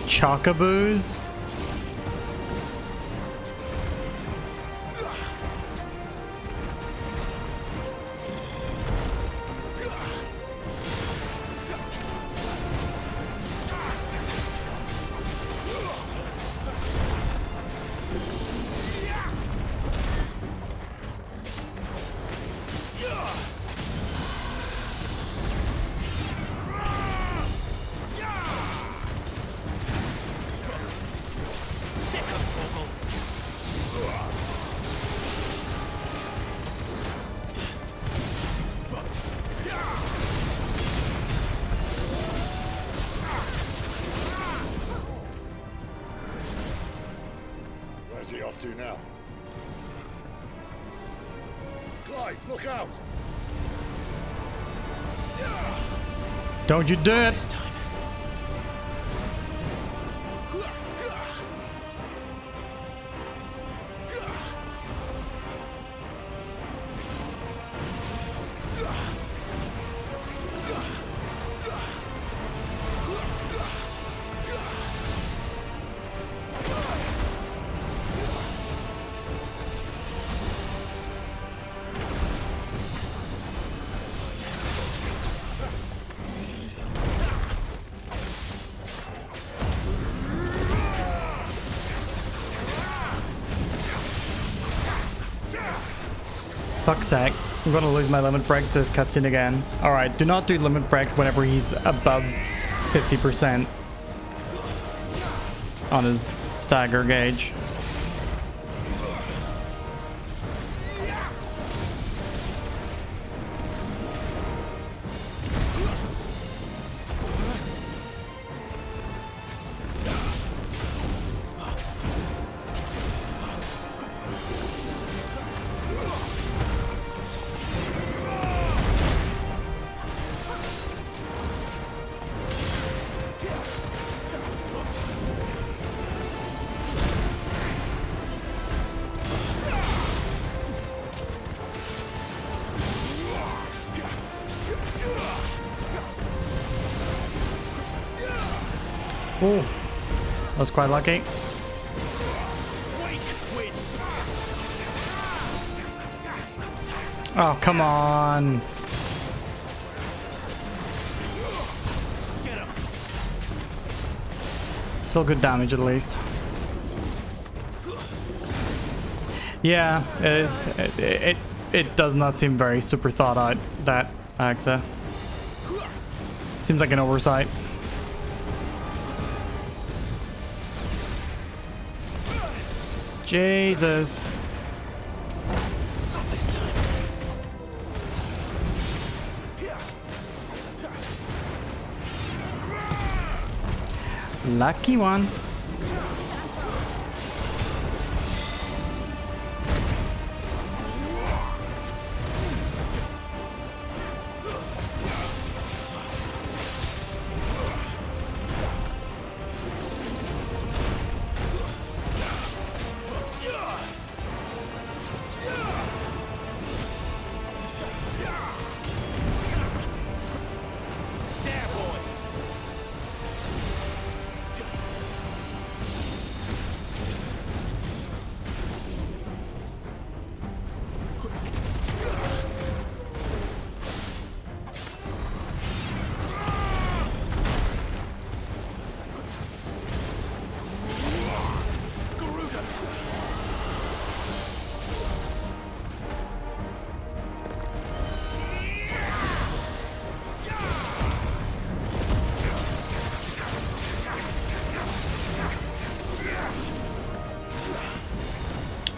Chocobos? Where's he off to now? Clive, look out! Don't you do it! Fuck's sake. I'm gonna lose my limit break to this cutscene again. Alright, do not do limit break whenever he's above 50% on his stagger gauge. Oh, that was quite lucky. Oh, come on. Still good damage at least. Yeah, it does not seem very super thought out, that AXA. Seems like an oversight. Jesus. Not this time. Lucky one.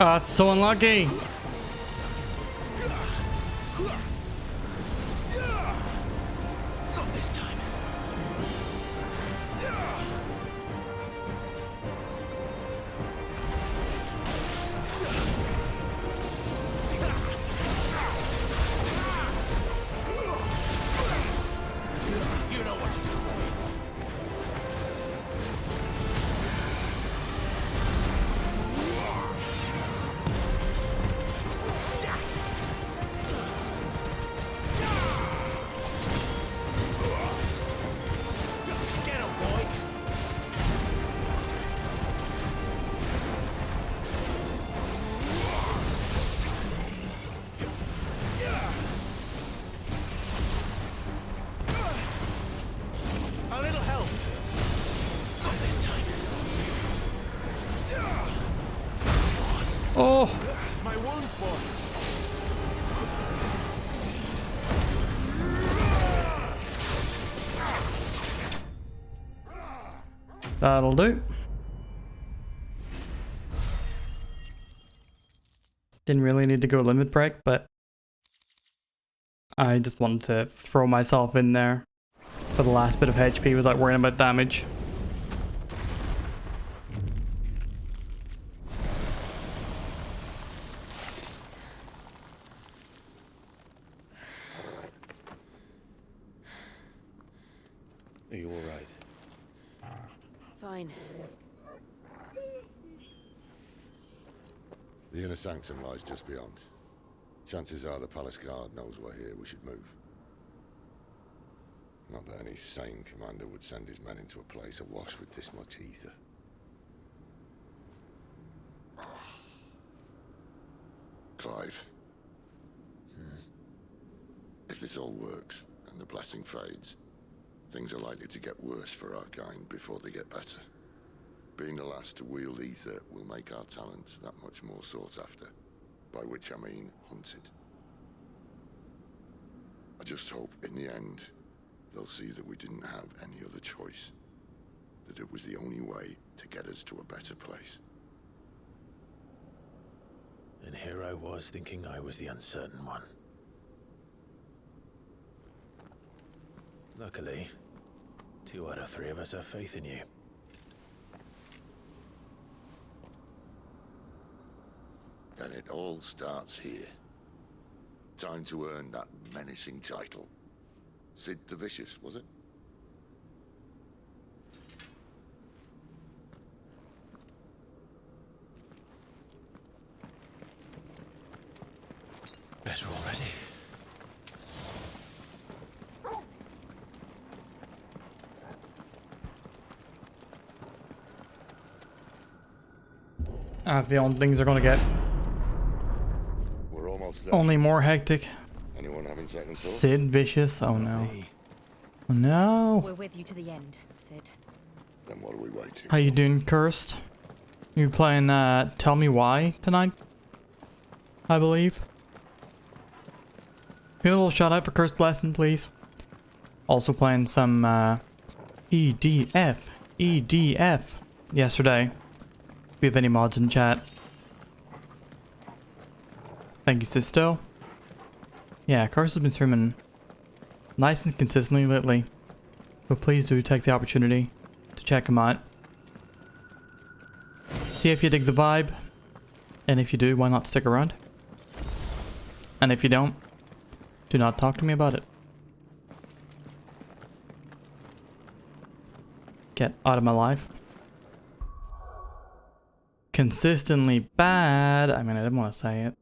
Oh, it's so unlucky. Not this time. You know what to do. A little help. Not this time. Oh. My wounds, boy. That'll do. Didn't really need to go limit break, but I just wanted to throw myself in there for the last bit of HP without worrying about damage. Are you all right? Fine. The inner sanctum lies just beyond. Chances are the palace guard knows we're here. We should move. Not that any sane commander would send his men into a place awash with this much ether. Clive. If this all works, and the blessing fades, things are likely to get worse for our kind before they get better. Being the last to wield ether will make our talents that much more sought after, by which I mean hunted. I just hope, in the end, they'll see that we didn't have any other choice. That it was the only way to get us to a better place. And here I was thinking I was the uncertain one. Luckily, 2 out of 3 of us have faith in you. And it all starts here. Time to earn that menacing title. Sid the Vicious, was it? Better already. I have a feeling things are gonna get We're almost there. only more hectic. Anyone having second thoughts? Sid Vicious, oh no. Oh no. We're with you to the end, Sid. Then what are we waiting? How you doing, Cursed? You playing Tell Me Why tonight? I believe. Give a little shout out for Cursed Blessing, please. Also playing some EDF yesterday. If you have any mods in chat. Thank you, Sisto. Yeah, Cursed has been streaming nice and consistently lately. So please do take the opportunity to check him out. See if you dig the vibe. And if you do, why not stick around? And if you don't, do not talk to me about it. Get out of my life. Consistently bad. I mean, I didn't want to say it.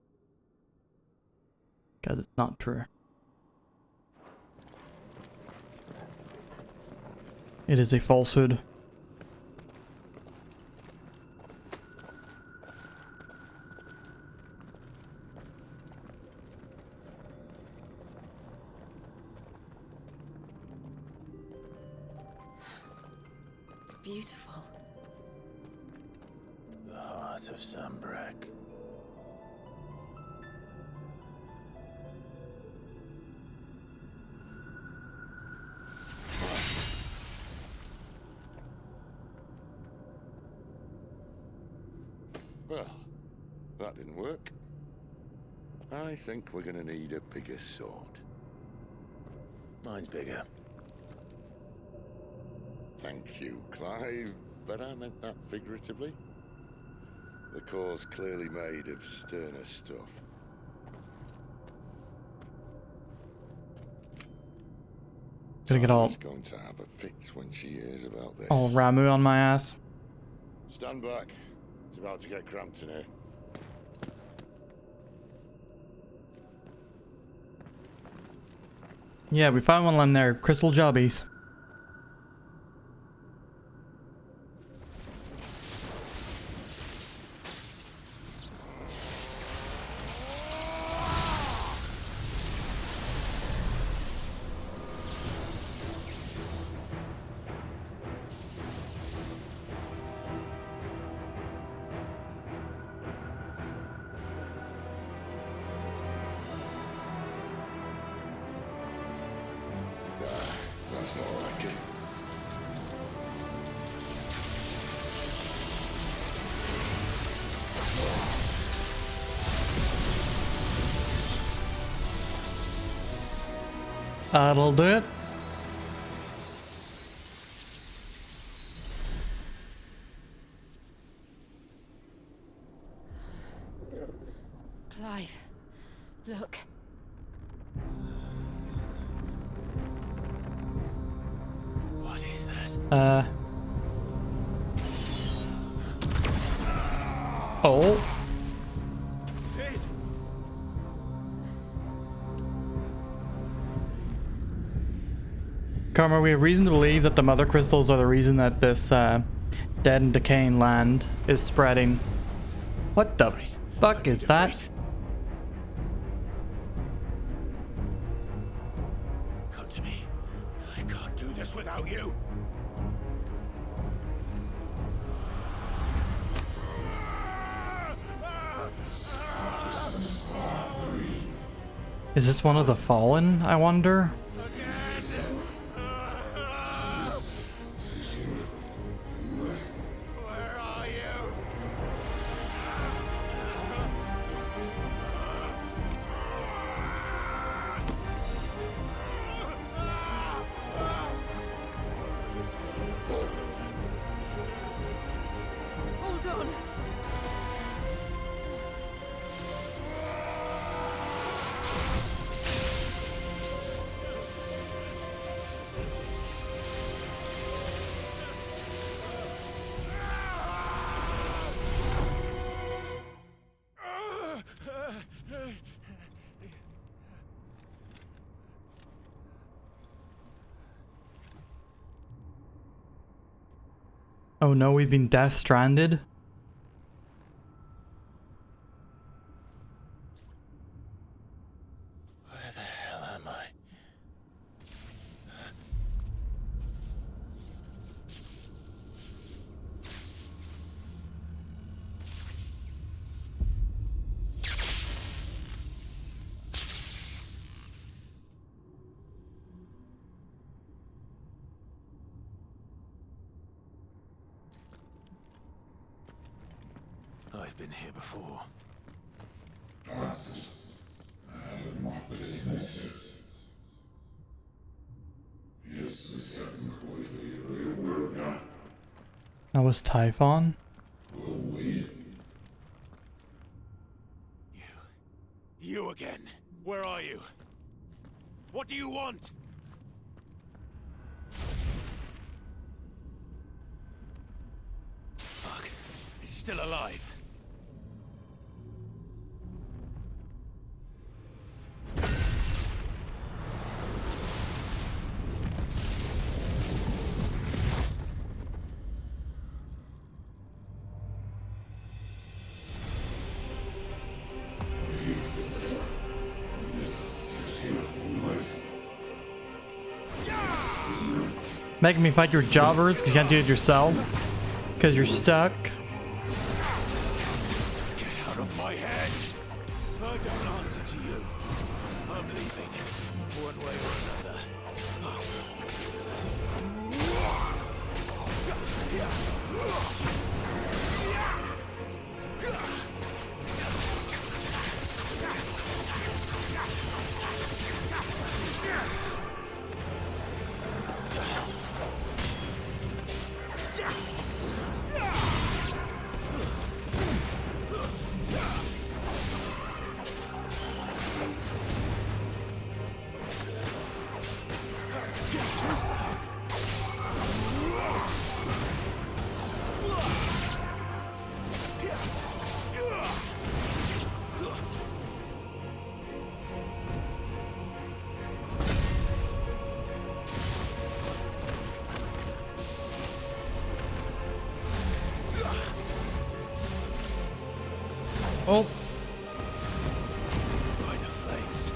Because it's not true. It is a falsehood. It's beautiful. The heart of Sambrek. Well, that didn't work. I think we're gonna need a bigger sword. Mine's bigger. Thank you, Clive, but I meant that figuratively. The core's clearly made of sterner stuff. Gonna get all She's going to have a fix when she hears about this. all Ramu on my ass. Stand back. It's about to get cramped in here. Yeah, we found one on there. Crystal Jobbies. That's more like it. That'll do it. Clive, look. What is that? Oh. Sid! Karma, we have reason to believe that the mother crystals are the reason that this dead and decaying land is spreading. What the fuck is that? Come to me. I can't do this without you. Is this one of the fallen, I wonder? Hold on. Oh no, we've been death stranded. been here before. That was Typhon? You again. Where are you? What do you want? Fuck. He's still alive. Making me fight your jobbers because you can't do it yourself. Because you're stuck. Get out of my head! I don't answer to you. I'm leaving. One way or another. Oh. By the flames.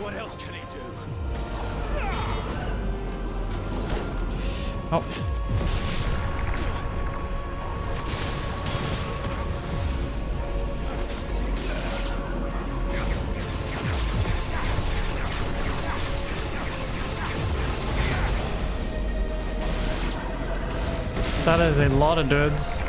What else can he do? Oh. That is a lot of dudes.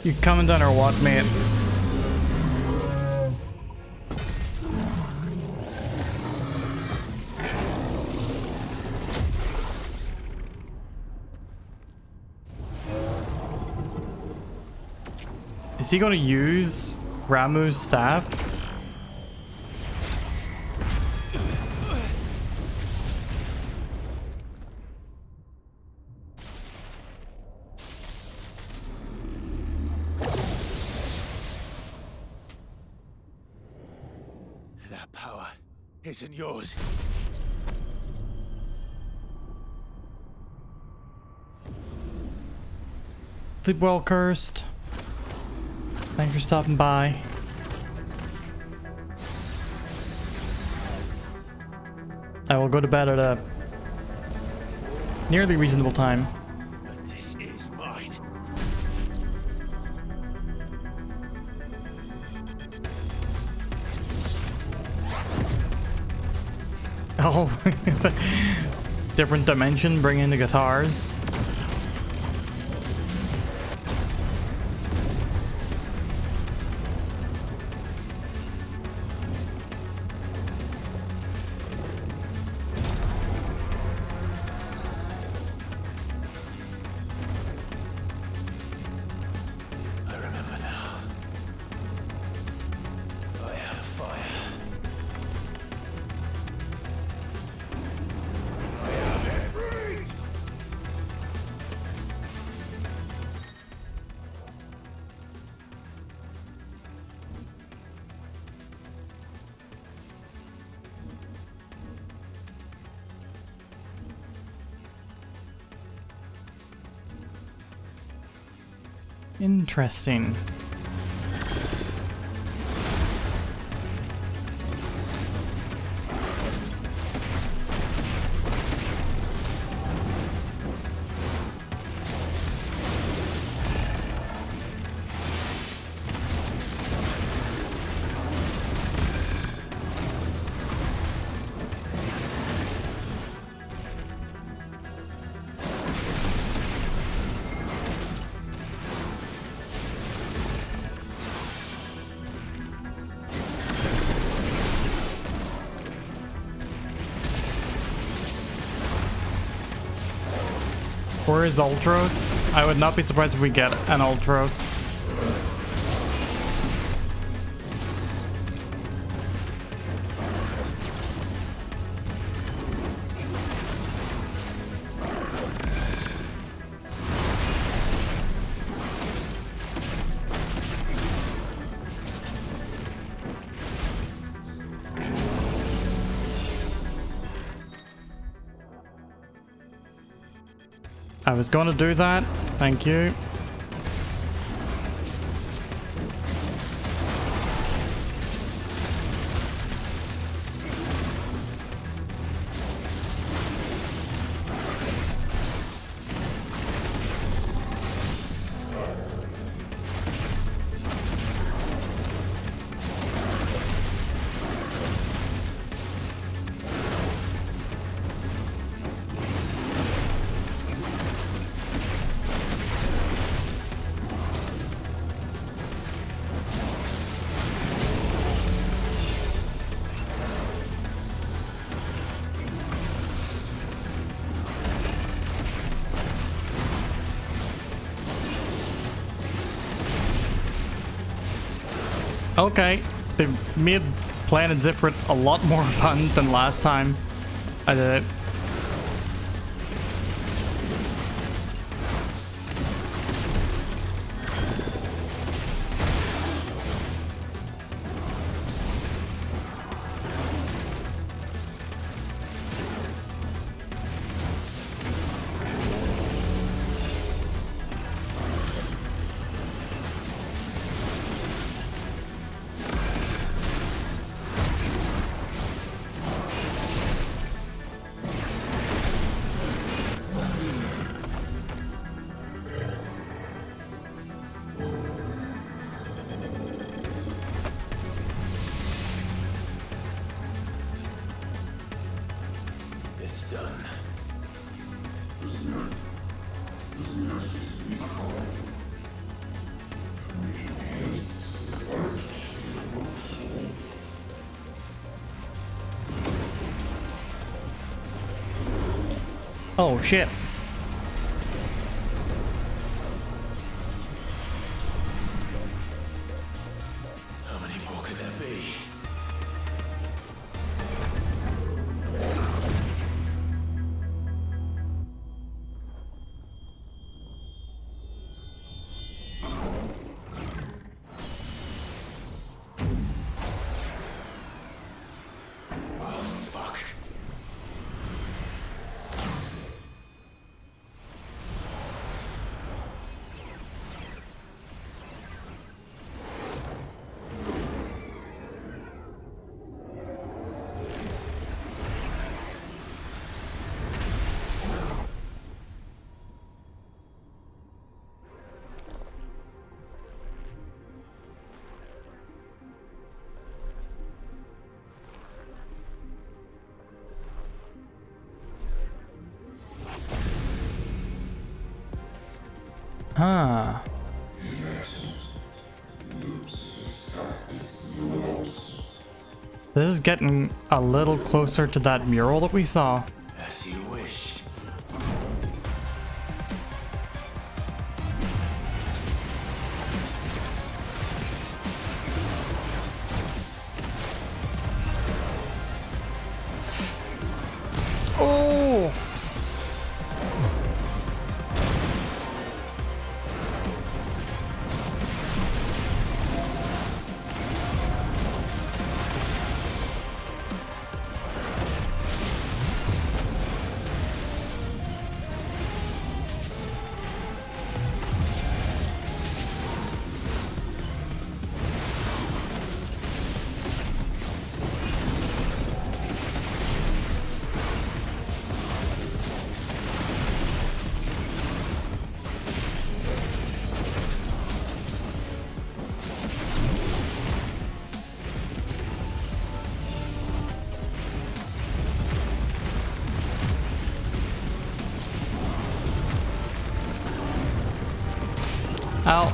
You coming down or what, mate? Is he gonna use Ramu's staff? That power isn't yours. Sleep well, Cursed. Thanks for stopping by. I will go to bed at a nearly reasonable time. But this is mine. Oh, different dimension, bring in the guitars. I remember now. I had a fire. I have it freed! Interesting. Where is Ultros? I would not be surprised if we get an Ultros. I was going to do that. Thank you. Okay, they made Planet Different a lot more fun than last time I did it. It's done. Oh shit. How many more could there be? Huh. This is getting a little closer to that mural that we saw. As you wish. Oh! Ow.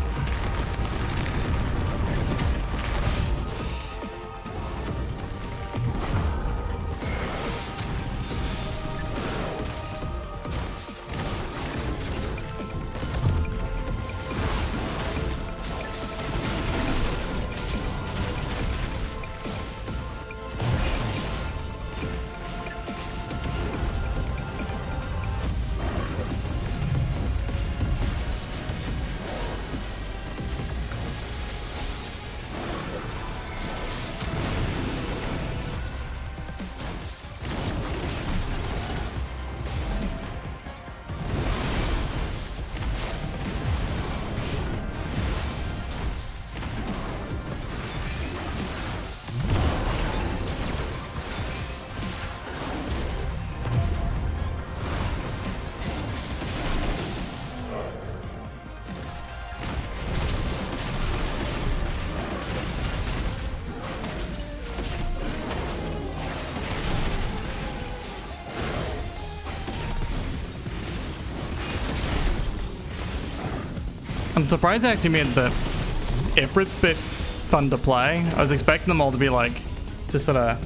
I'm surprised they actually made the Ifrit bit fun to play. I was expecting them all to be like just sort of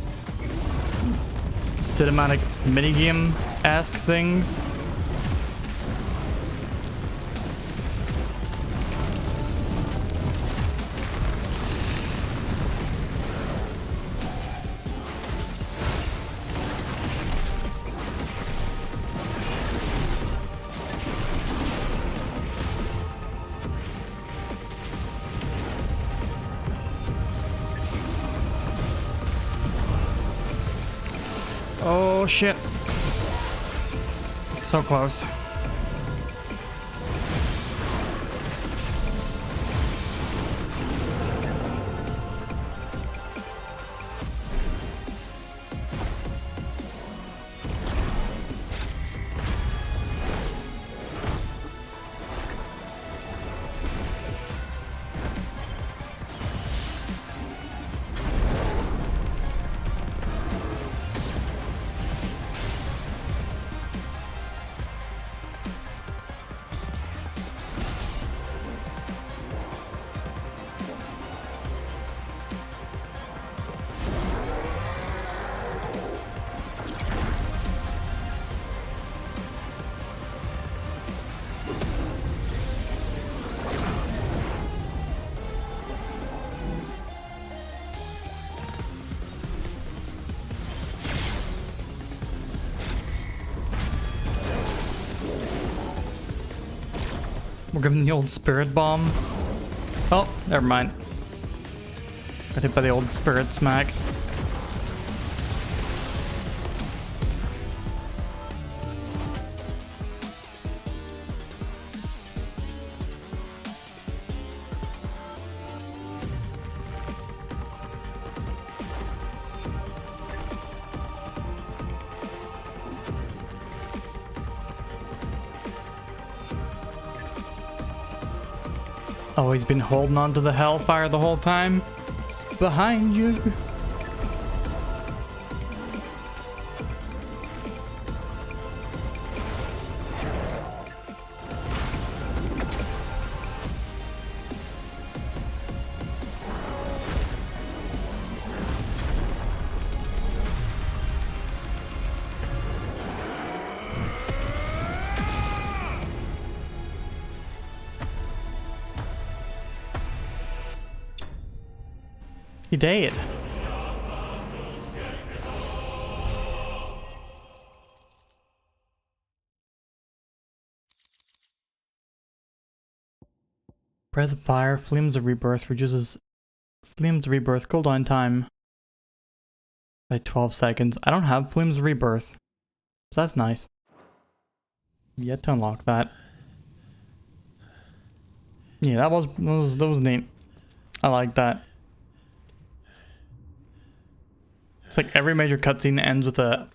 cinematic minigame-esque things. Oh shit. So close. We're giving the old spirit bomb. Oh, never mind. Got hit by the old spirit smack. Oh, he's been holding on to the hellfire the whole time. It's behind you. He dead. Breath of Fire, Flames of Rebirth reduces Flames of Rebirth cooldown time by 12 seconds. I don't have Flames of Rebirth, so that's nice. Yet to unlock that. Yeah, that was neat. I like that. It's like every major cutscene ends with a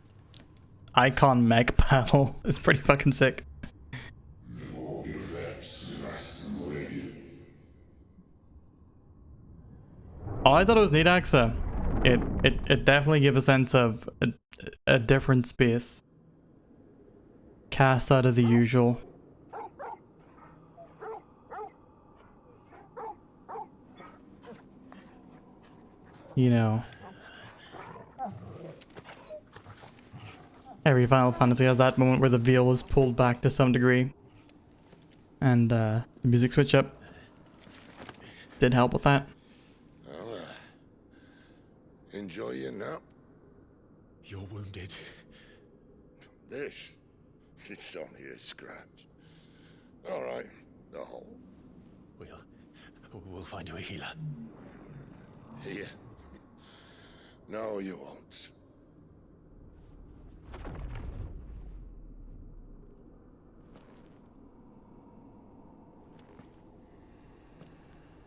icon mech battle. It's pretty fucking sick. Oh, I thought it was neat, Axa. It definitely gave a sense of a different space. Cast out of the usual. You know. Every Final Fantasy has that moment where the veil is pulled back to some degree. And the music switch up did help with that. Well, enjoy your nap. You're wounded. This? It's only a scratch. All right, the hole. We'll find you a healer. Here? No, you won't.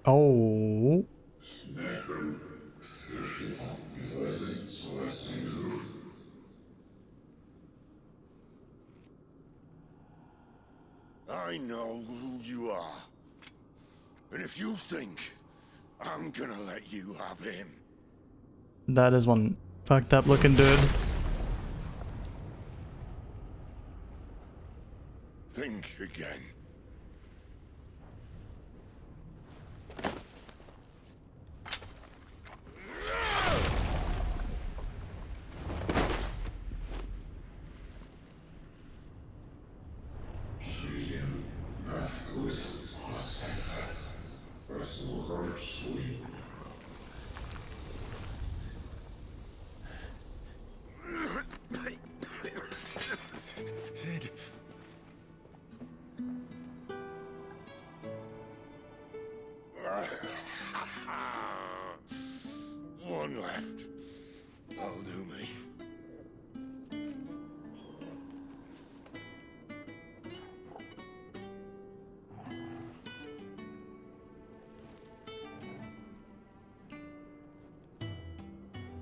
Oh. I know who you are. And if you think I'm gonna let you have him. That is one fucked up looking dude. Think again. Sid. One left. That'll do me.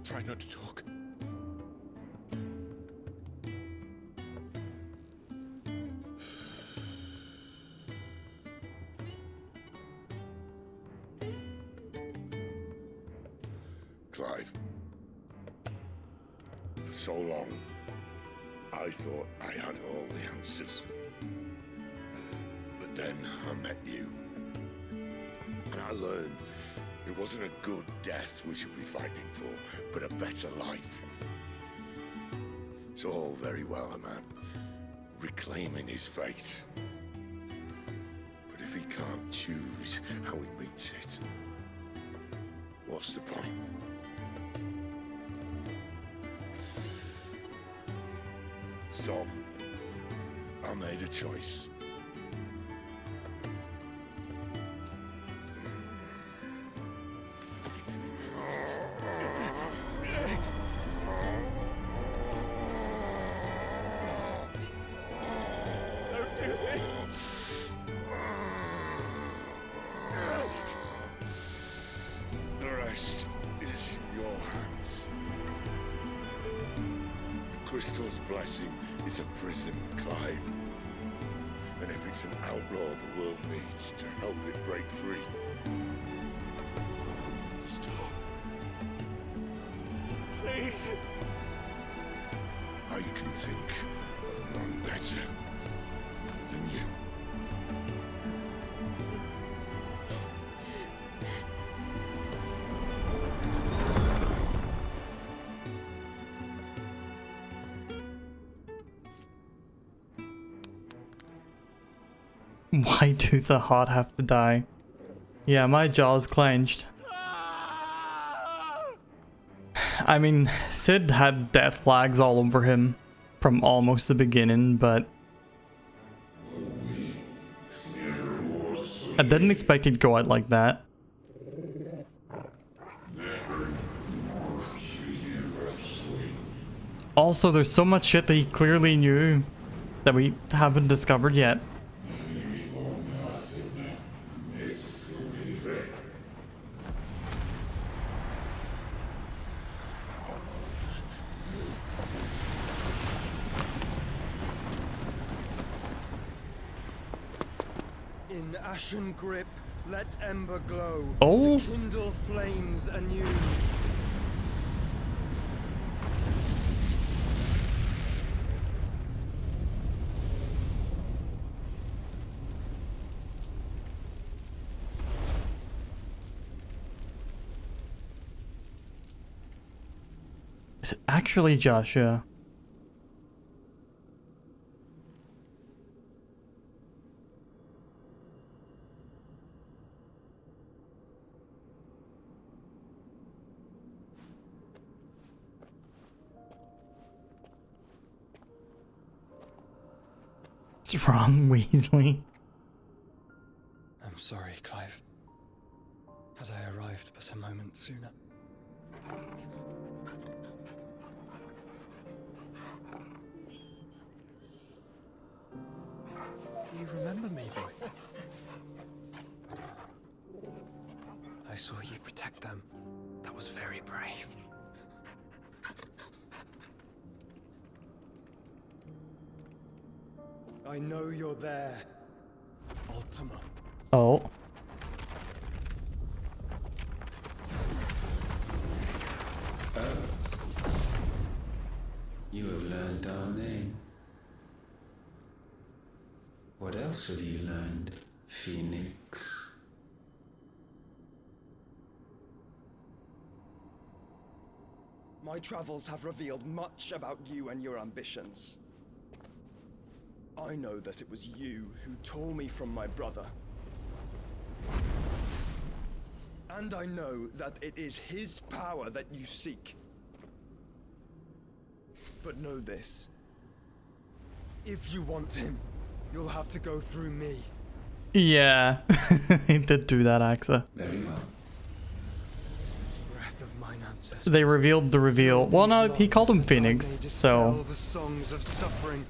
Try not to talk. Clive. For so long, I thought I had all the answers. But then I met you. And I learned it wasn't a good death we should be fighting for, but a better life. It's all very well, a man reclaiming his fate. But if he can't choose how he meets it, what's the point? So, I made a choice. Don't do this. The rest is in your hands. The crystal's blessing is a prison, Clive. And if it's an outlaw the world needs to help it break free. Stop. Please. I can think of none better than you. Why do the heart have to die? Yeah, my jaw's clenched. I mean, Sid had death flags all over him from almost the beginning, but I didn't expect he'd go out like that. Also, there's so much shit that he clearly knew that we haven't discovered yet. In ashen grip, let ember glow. Oh. To kindle flames anew. Is it actually Joshua? What's wrong, Weasley? I'm sorry, Clive. Had I arrived but a moment sooner. Do you remember me, boy? I saw you protect them. That was very brave. I know you're there, Ultima. Oh. You have learned our name. What else have you learned, Phoenix? My travels have revealed much about you and your ambitions. I know that it was you who tore me from my brother. And I know that it is his power that you seek. But know this. If you want him, you'll have to go through me. Yeah, he did do that, Axa. Very well. Breath of mine ancestors. They revealed the reveal. Well, no, he called him Phoenix, so. The songs of suffering.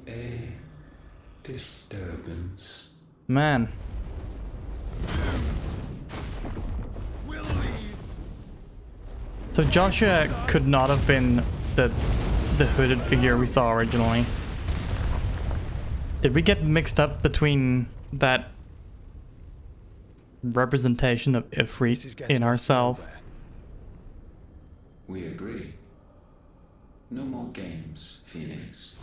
A disturbance. Man. We'll leave. So Joshua could not have been the hooded figure we saw originally. Did we get mixed up between that representation of Ifrit in ourselves? We agree. No more games, Phoenix.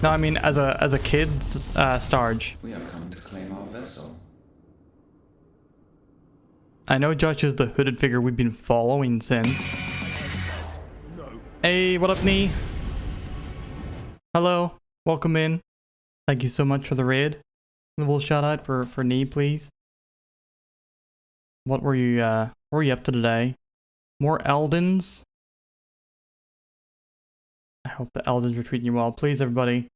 No, I mean as a kid, Starge. We have come to claim our vessel. I know Josh is the hooded figure we've been following since. Hey, what up, Nee? Hello, welcome in. Thank you so much for the raid. A little shout out for Nee, please. What were you up to today? More Eldens? I hope the Eldens are treating you well. Please, everybody,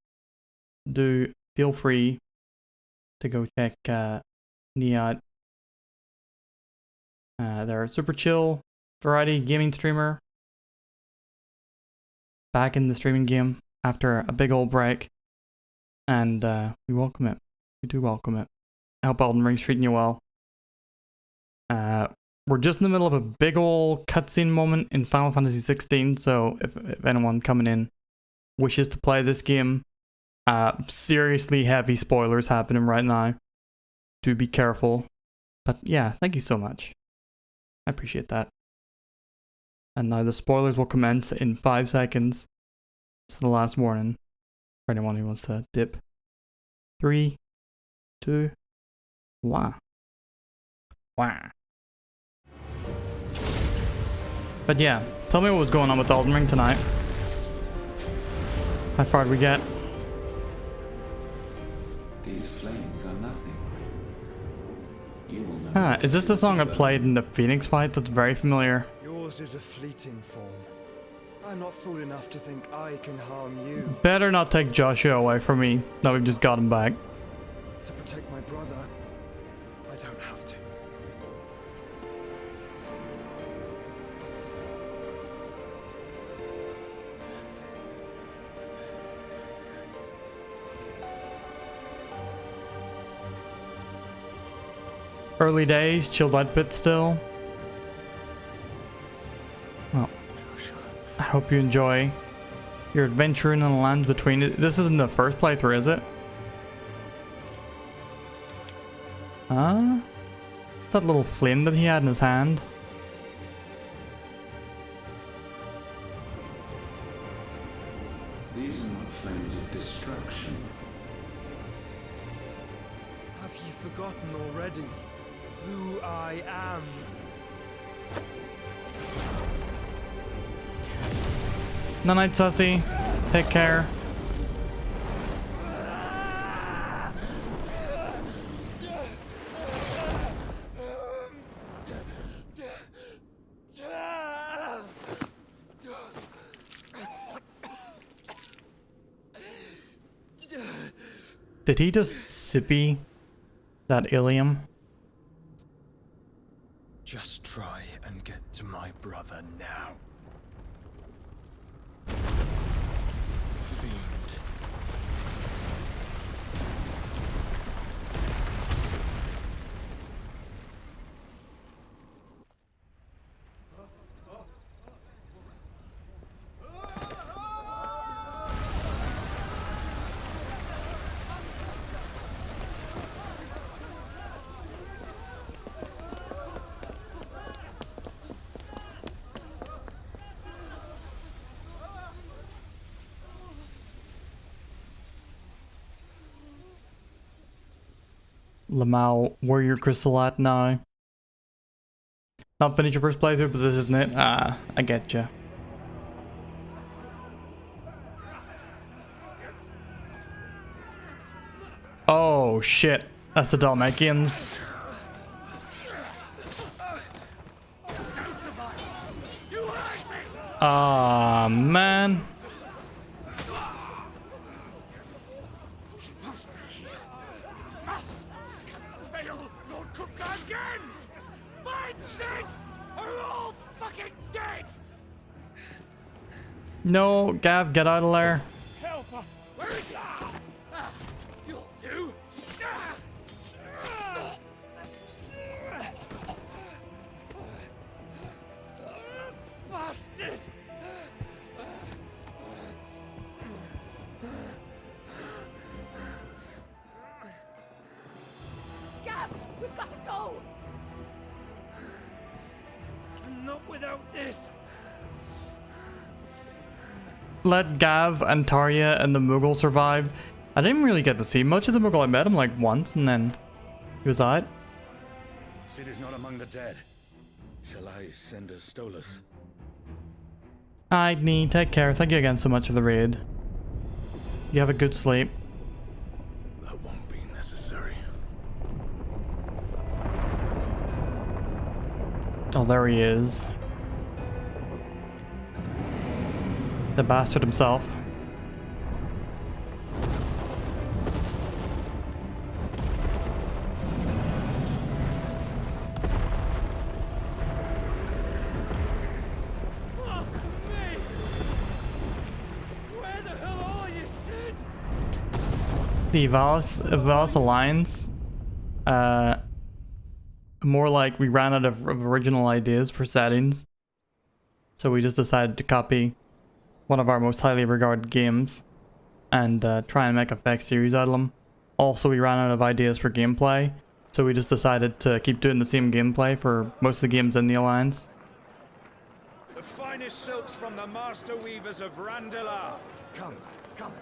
do feel free to go check Nee out. They're a super chill variety gaming streamer. Back in the streaming game after a big old break. And we welcome it. We do welcome it. I hope Elden Ring's treating you well. We're just in the middle of a big old cutscene moment in Final Fantasy XVI, so if anyone coming in wishes to play this game, seriously heavy spoilers happening right now. Do be careful. But yeah, thank you so much. I appreciate that. And now the spoilers will commence in 5 seconds. It's the last warning for anyone who wants to dip. 3, 2, 1. Wow. But yeah, tell me what was going on with Elden Ring tonight. How far did we get? These flames are nothing. You will know. Ah, is this the song I played in the Phoenix fight? That's very familiar. Yours is a fleeting form. I'm not fool enough to think I can harm you. Better not take Joshua away from me. Now we've just got him back. To protect my brother, I don't have to. Early days, chilled out bit still. Well, I hope you enjoy your adventure in the lands between it. This isn't the first playthrough, is it? It's that little flame that he had in his hand. These are not flames of destruction. Have you forgotten already who I am? Night, Sussy. Take care. Did he just sippy that ilium? Just try and get to my brother now. Fiend. Lamau, warrior crystal at now. Not finish your first playthrough, but this isn't it. Ah, I get you. Oh shit, that's the Dalmatians. Ah, man. No, Gav, get out of there. Help us! Where is he? You'll do. Bastard! Gab, we've got to go. Not without this. Let Gav and Tarya and the Moogle survive. I didn't really get to see much of the Moogle. I met him like once and then he was out. Sid is not among the dead. Shall I send a Stolas? Alright, Nee, take care. Thank you again so much for the raid. You have a good sleep. That won't be necessary. Oh, there he is. The bastard himself. Fuck me! Where the hell are you, Sid? The Valis Alliance, more like we ran out of original ideas for settings. So we just decided to copy one of our most highly regarded games and try and make a fake series out of them. Also, we ran out of ideas for gameplay, so we just decided to keep doing the same gameplay for most of the games in the Alliance. The finest silks from the master weavers of Randalar. Come,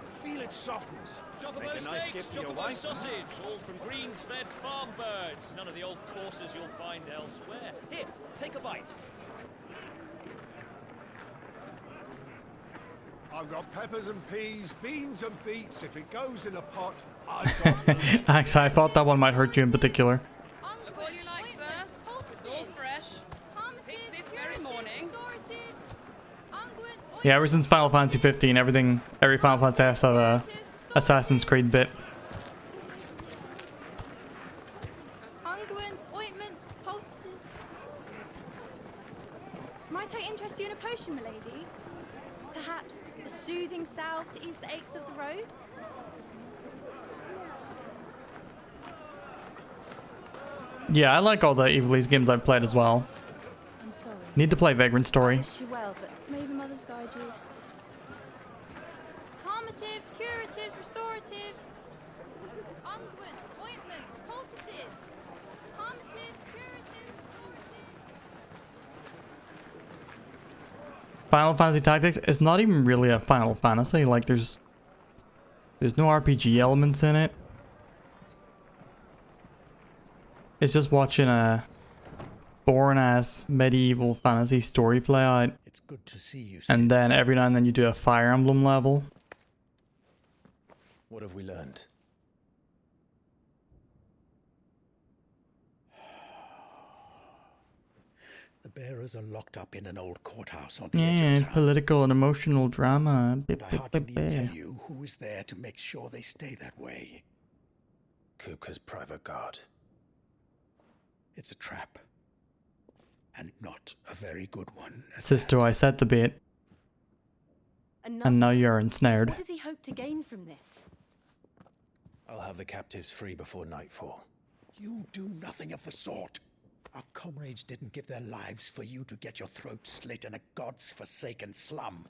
feel its softness. Chocobo Make a nice steaks, gift for your chocobo wife. sausage, all from greens-fed farm birds. None of the old courses you'll find elsewhere. Here, take a bite. I've got peppers and peas, beans and beets. If it goes in a pot, I've got. Actually, I thought that one might hurt you in particular. Uncle, Yeah, ever since Final Fantasy 15, every Final Fantasy has a Assassin's Creed bit. Unguents, ointments, poultices. Might I interest you in a potion, milady? Perhaps a soothing salve to ease the aches of the road? Yeah, I like all the Evilise games I've played as well. I'm sorry. Need to play Vagrant Story. I wish you well, but may the mothers guide you. Calmatives, curatives, restoratives. Unguents, ointments, poultices. Calmatives, curatives, restoratives. Final Fantasy Tactics is not even really a Final Fantasy. Like there's no RPG elements in it. It's just watching a boring ass medieval fantasy story play out. It's good to see you. And then every now and then you do a Fire Emblem level. What have we learned? The bearers are locked up in an old courthouse on the edge of town. Political and emotional drama. And I hardly need tell you who is there to make sure they stay that way. Kupka's private guard. It's a trap. And not a very good one. Sister, I said the bait. And now you're ensnared. What does he hope to gain from this? I'll have the captives free before nightfall. You do nothing of the sort. Our comrades didn't give their lives for you to get your throat slit in a god's forsaken slum.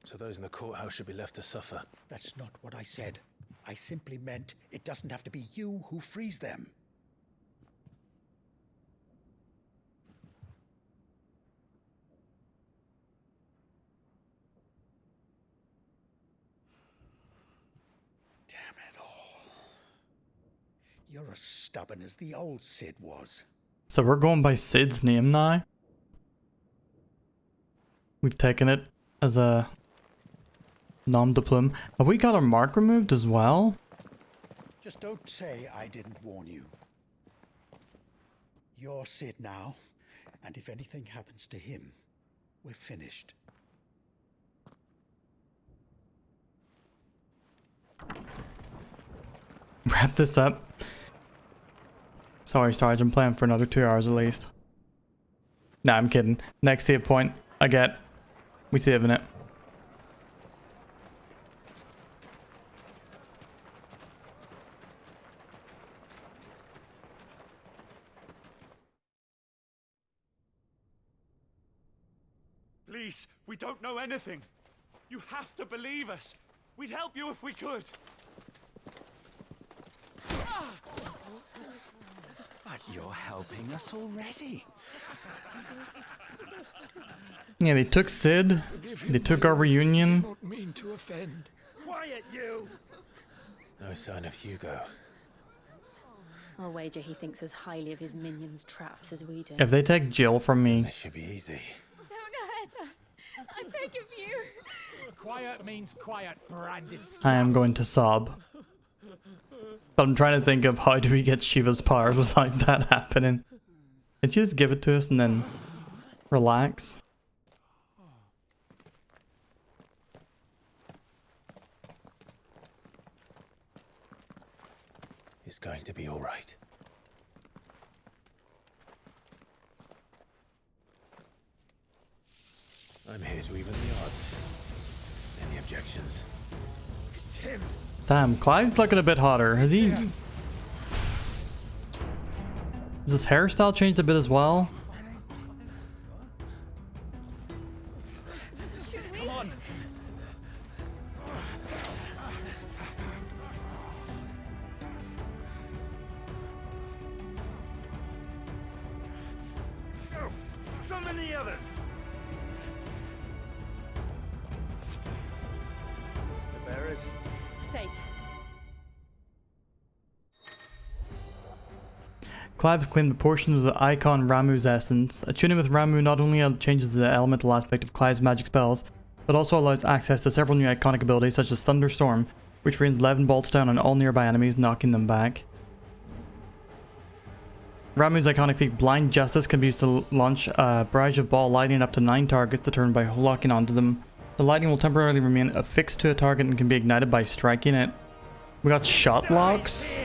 So those in the courthouse should be left to suffer. That's not what I said. I simply meant it doesn't have to be you who frees them. You're as stubborn as the old Cid was. So we're going by Cid's name now? We've taken it as a nom de plume. Have we got our mark removed as well? Just don't say I didn't warn you. You're Cid now, and if anything happens to him, we're finished. Wrap this up. Sorry, Sarge, I'm playing for another 2 hours at least. Nah, I'm kidding. Next save point, I get. We saving it. Please, we don't know anything. You have to believe us. We'd help you if we could. But you're helping us already. Yeah, they took Cid. They took our reunion. Not mean to offend. Quiet, you! No sign of Hugo. I'll wager he thinks as highly of his minions' traps as we do. If they take Jill from me, This should be easy. Don't hurt us. I beg of you. Quiet means quiet, branded. I am going to sob. But I'm trying to think of how do we get Shiva's powers without that happening. Did you just give it to us and then relax? It's going to be all right. I'm here to even the odds. Any objections? It's him. Damn, Clive's looking a bit hotter. Has he... Has his hairstyle changed a bit as well? Come on. Oh, so many others. The bearers. Safe. Clive's claimed the portion of the icon Ramuh's essence. Attuning with Ramuh not only changes the elemental aspect of Clive's magic spells, but also allows access to several new iconic abilities such as Thunderstorm, which rains 11 bolts down on all nearby enemies, knocking them back. Ramu's iconic feat Blind Justice can be used to launch a barrage of ball lightning up to 9 targets to turn by locking onto them. The lightning will temporarily remain affixed to a target and can be ignited by striking it. We got shot locks.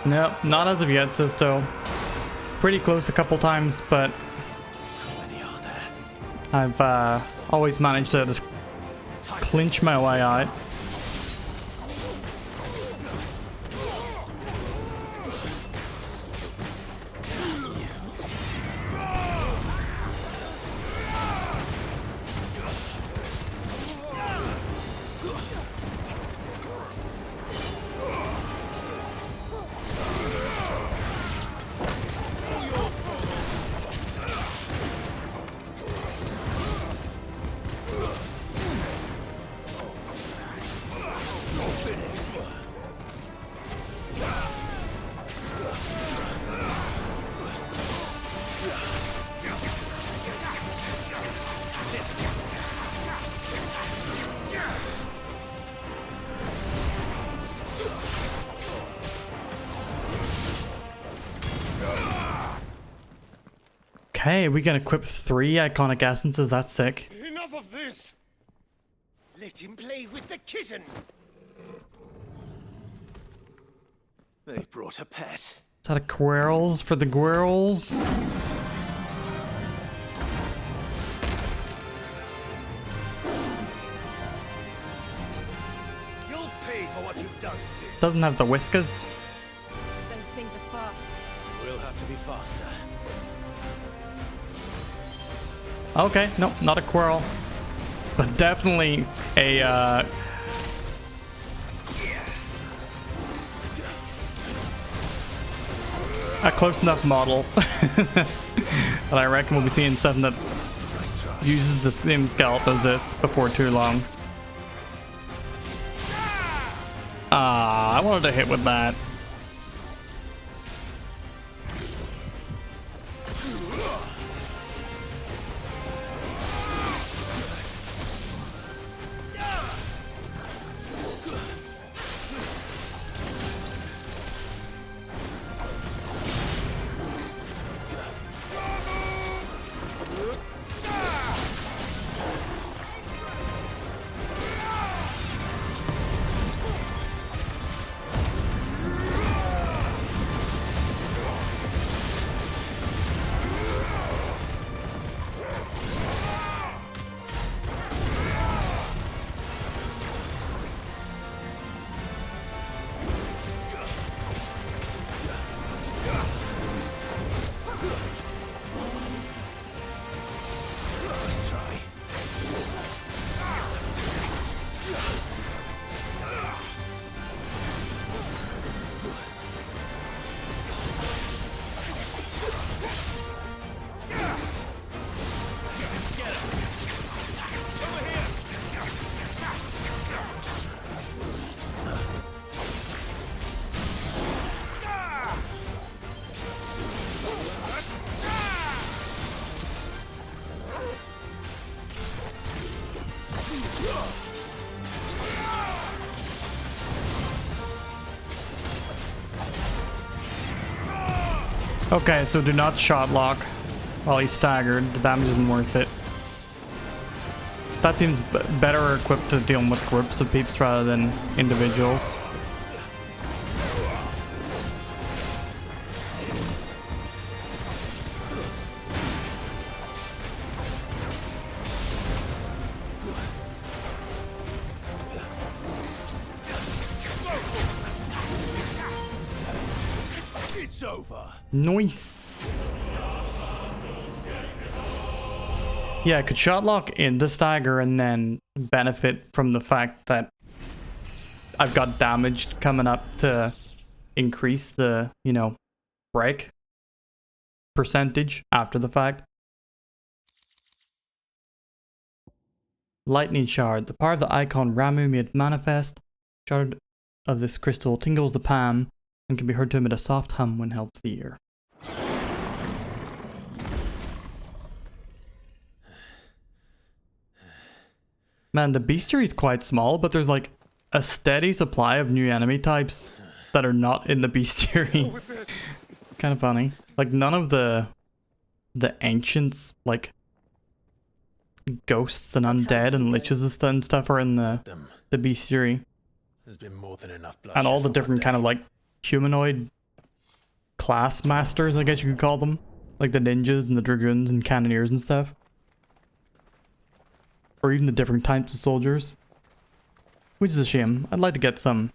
No, not as of yet, Sisto. Pretty close a couple times, but I've always managed to just clinch my way out. Okay, we can equip 3 iconic essences. That's sick. Enough of this! Let him play with the kitten! They brought a pet. Is that a Quirrels for the Gwirls? You'll pay for what you've done, Sid. Doesn't have the whiskers. Those things are fast. We'll have to be faster. Okay, nope, not a Quirrell. But definitely a close enough model that I reckon we'll be seeing something that uses the same skeleton as this before too long. I wanted to hit with that. Okay, so do not shot lock while he's staggered. The damage isn't worth it. That seems better equipped to dealing with groups of peeps rather than individuals. It's over. Nice. Yeah, I could shotlock into stagger and then benefit from the fact that I've got damage coming up to increase the, you know, break percentage after the fact. Lightning Shard. The power of the icon Ramu made manifest. Shard of this crystal tingles the palm and can be heard to emit a soft hum when held to the ear. Man, the bestiary is quite small, but there's like a steady supply of new enemy types that are not in the bestiary. Kind of funny. Like none of the ancients, like ghosts and undead and liches and stuff are in the bestiary. There's been more than enough bloodshed. And all the different kind of like humanoid class masters, I guess you could call them. Like the ninjas and the dragoons and cannoneers and stuff. Or even the different types of soldiers. Which is a shame. I'd like to get some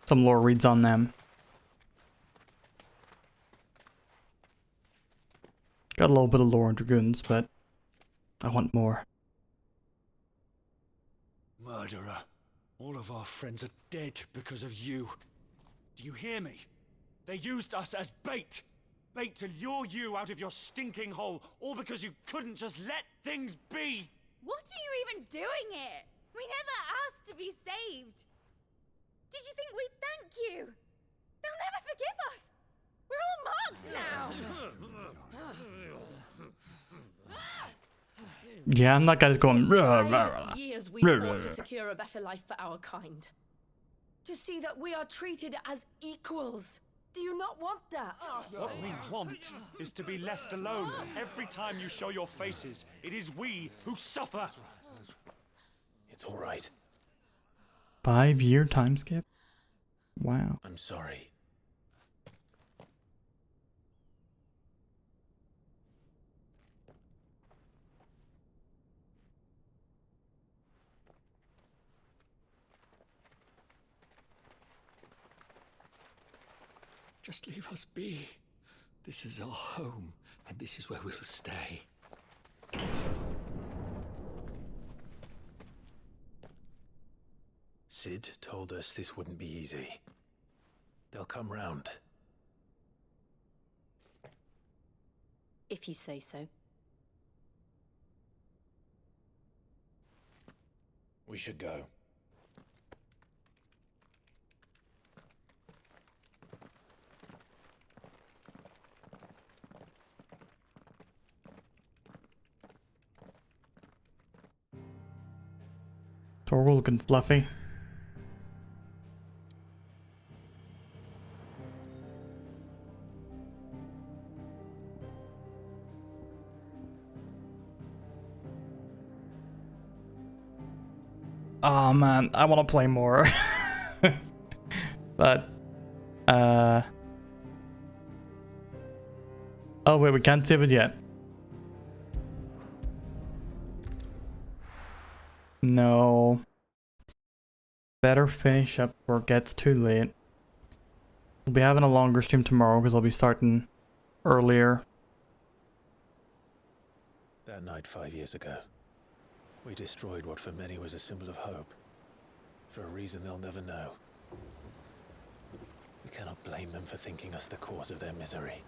lore reads on them. Got a little bit of lore on dragoons, but I want more. Murderer. All of our friends are dead because of you. Do you hear me? They used us as bait. Bait to lure you out of your stinking hole, all because you couldn't just let things be. What are you even doing here? We never asked to be saved. Did you think we'd thank you? They'll never forgive us. We're all marked now. Yeah, I'm that guy that's going. Years we fought to secure a better life for our kind. To see that we are treated as equals. Do you not want that? What we want is to be left alone. Every time you show your faces, it is we who suffer. It's all right. 5-year time skip? Wow. I'm sorry. Just leave us be. This is our home, and this is where we'll stay. Sid told us this wouldn't be easy. They'll come round. If you say so. We should go. Torgal looking fluffy. Oh man, I want to play more. But oh wait, we can't save it yet. No. Better finish up before it gets too late. We'll be having a longer stream tomorrow because I'll be starting earlier. That night 5 years ago, we destroyed what for many was a symbol of hope. For a reason they'll never know. We cannot blame them for thinking us the cause of their misery.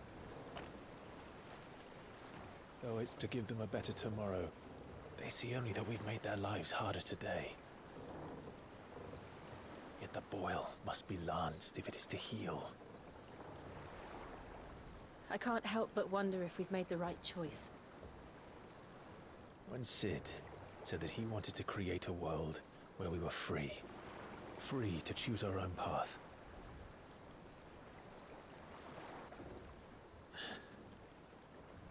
Though it's to give them a better tomorrow, they see only that we've made their lives harder today. Yet the boil must be lanced if it is to heal. I can't help but wonder if we've made the right choice. When Sid said that he wanted to create a world where we were free. Free to choose our own path.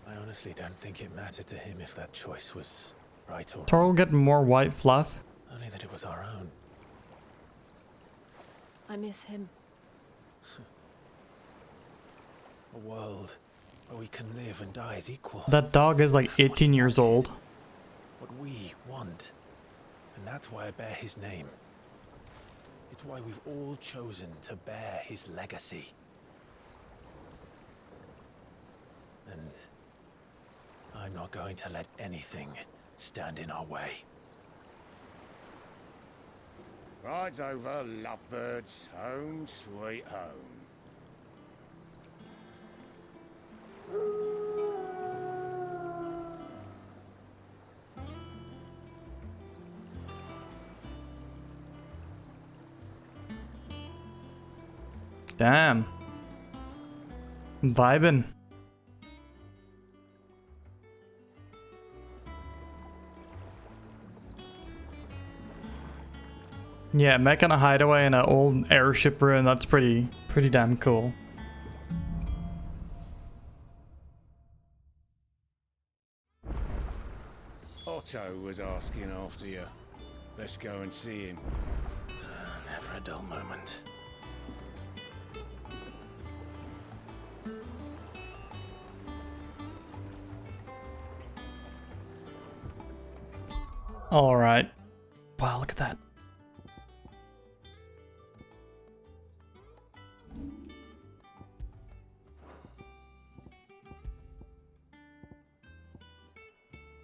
I honestly don't think it mattered to him if that choice was right or wrong. Torgal getting more white fluff. Only that it was our own. I miss him. A world where we can live and die as equals. That dog is like 18 years old. What we want. And that's why I bear his name. It's why we've all chosen to bear his legacy. And I'm not going to let anything stand in our way. Rides over, lovebirds. Home sweet home. Damn. Vibin'. Yeah, making a hideaway in an old airship ruin, that's pretty damn cool. Otto was asking after you. Let's go and see him. Never a dull moment. Alright. Wow, look at that.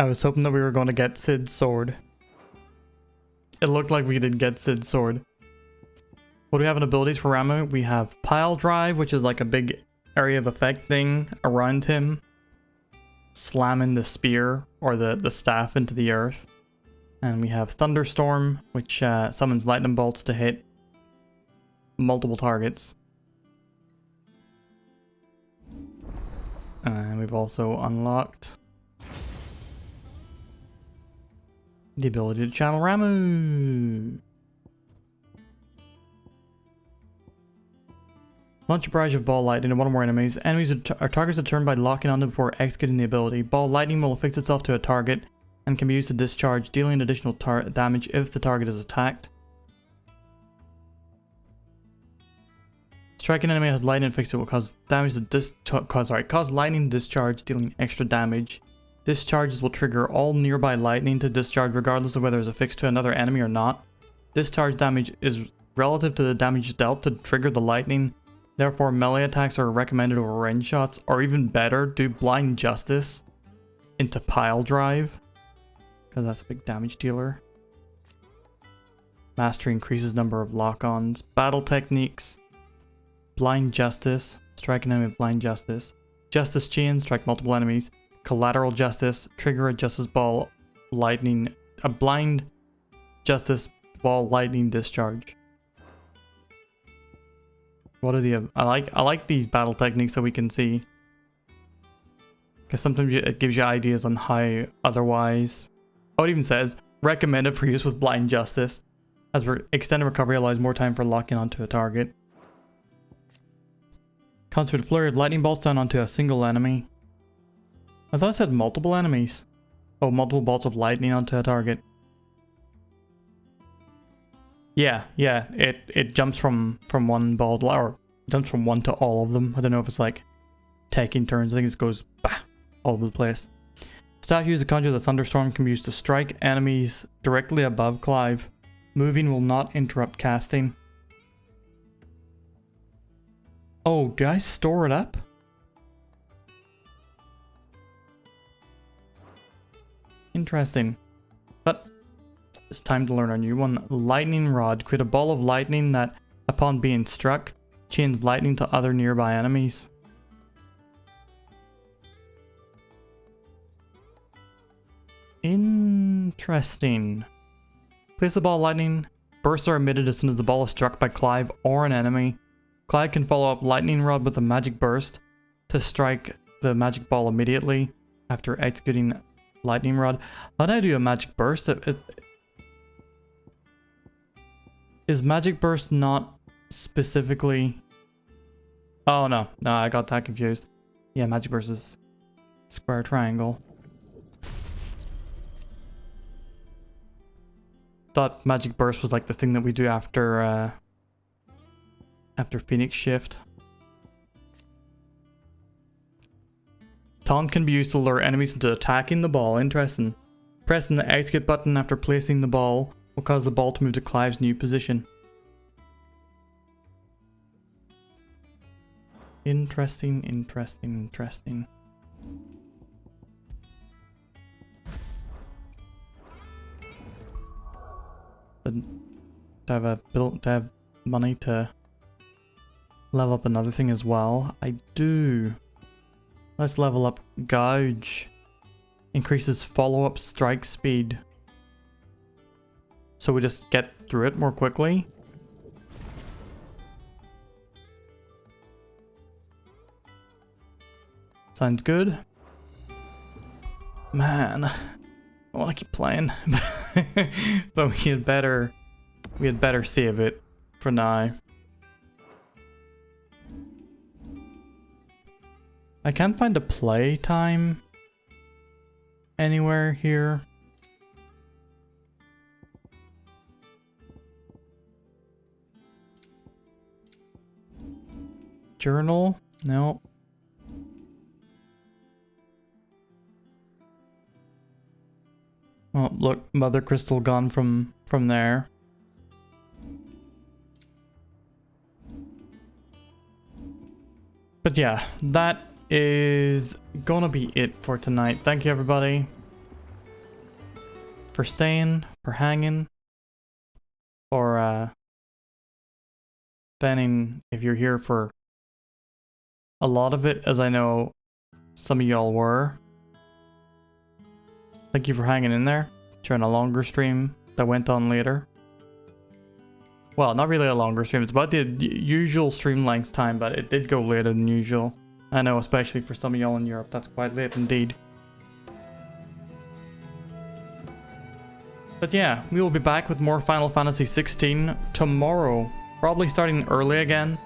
I was hoping that we were going to get Sid's sword. It looked like we did get Sid's sword. What do we have in abilities for Ramuh? We have Pile Drive, which is like a big area of effect thing around him. Slamming the spear or the staff into the earth. And we have Thunderstorm, which summons lightning bolts to hit multiple targets. And we've also unlocked the ability to channel Ramuh. Launch a barrage of ball lightning at one or more enemies. Enemies are targets determined by locking onto before executing the ability. Ball lightning will affix itself to a target and can be used to discharge, dealing additional damage if the target is attacked. Striking an enemy has lightning affixed will cause damage to cause lightning discharge, dealing extra damage. Discharges will trigger all nearby lightning to discharge regardless of whether it's affixed to another enemy or not. Discharge damage is relative to the damage dealt to trigger the lightning. Therefore, melee attacks are recommended over range shots, or even better, do Blind Justice into Pile Drive, because that's a big damage dealer. Mastery increases number of lock-ons. Battle techniques. Blind Justice. Strike an enemy with Blind Justice. Justice Chain. Strike multiple enemies. Collateral Justice. Trigger a Justice Ball Lightning. A Blind Justice Ball Lightning Discharge. What are the... I like these battle techniques so we can see. Because sometimes it gives you ideas on how otherwise... Oh, it even says, recommended for use with Blind Justice. As extended recovery allows more time for locking onto a target. Concentrate flurry of lightning bolts down onto a single enemy. I thought it said multiple enemies. Oh, multiple bolts of lightning onto a target. Yeah, it jumps from one ball, or jumps from one to all of them. I don't know if it's like taking turns. I think it just goes bah, all over the place. Staff used to conjure the thunderstorm can be used to strike enemies directly above Clive. Moving will not interrupt casting. Oh, do I store it up? Interesting. But it's time to learn a new one. Lightning Rod. Create a ball of lightning that, upon being struck, chains lightning to other nearby enemies. Interesting. Place a ball of lightning. Bursts are emitted as soon as the ball is struck by Clive or an enemy. Clive can follow up Lightning Rod with a magic burst to strike the magic ball immediately after executing Lightning Rod. How do I do a magic burst? Is magic burst not specifically... Oh no, I got that confused. Yeah, magic burst is square triangle. Thought magic burst was like the thing that we do after after Phoenix Shift. Taunt can be used to lure enemies into attacking the ball. Interesting. Pressing the execute button after placing the ball will cause the ball to move to Clive's new position. Interesting. to have money to level up another thing as well. I do. Let's level up Gouge. Increases follow-up strike speed. So we just get through it more quickly. Sounds good. Man, I want to keep playing, but we had better save it for now. I can't find a play time anywhere here. Journal? No. Oh, look, Mother Crystal gone from there. But yeah, that is gonna be it for tonight. Thank you everybody for staying, for hanging, for depending if you're here for a lot of it, as I know some of y'all were. Thank you for hanging in there during a longer stream that went on later. Well, not really a longer stream, it's about the usual stream length time, but it did go later than usual. I know, especially for some of y'all in Europe, that's quite late indeed. But yeah, we will be back with more Final Fantasy XVI tomorrow. Probably starting early again.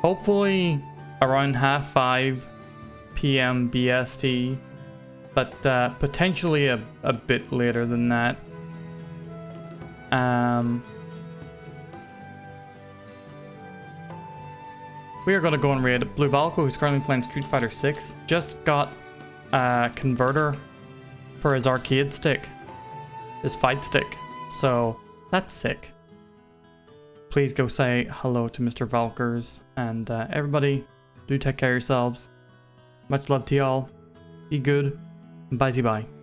Hopefully around 5:30 PM BST. But potentially a bit later than that. We are going to go and raid Blue Valko, who's currently playing Street Fighter 6. Just got a converter for his arcade stick. His fight stick. So, that's sick. Please go say hello to Mr. Valkers. And everybody, do take care of yourselves. Much love to y'all. Be good. Bye-bye.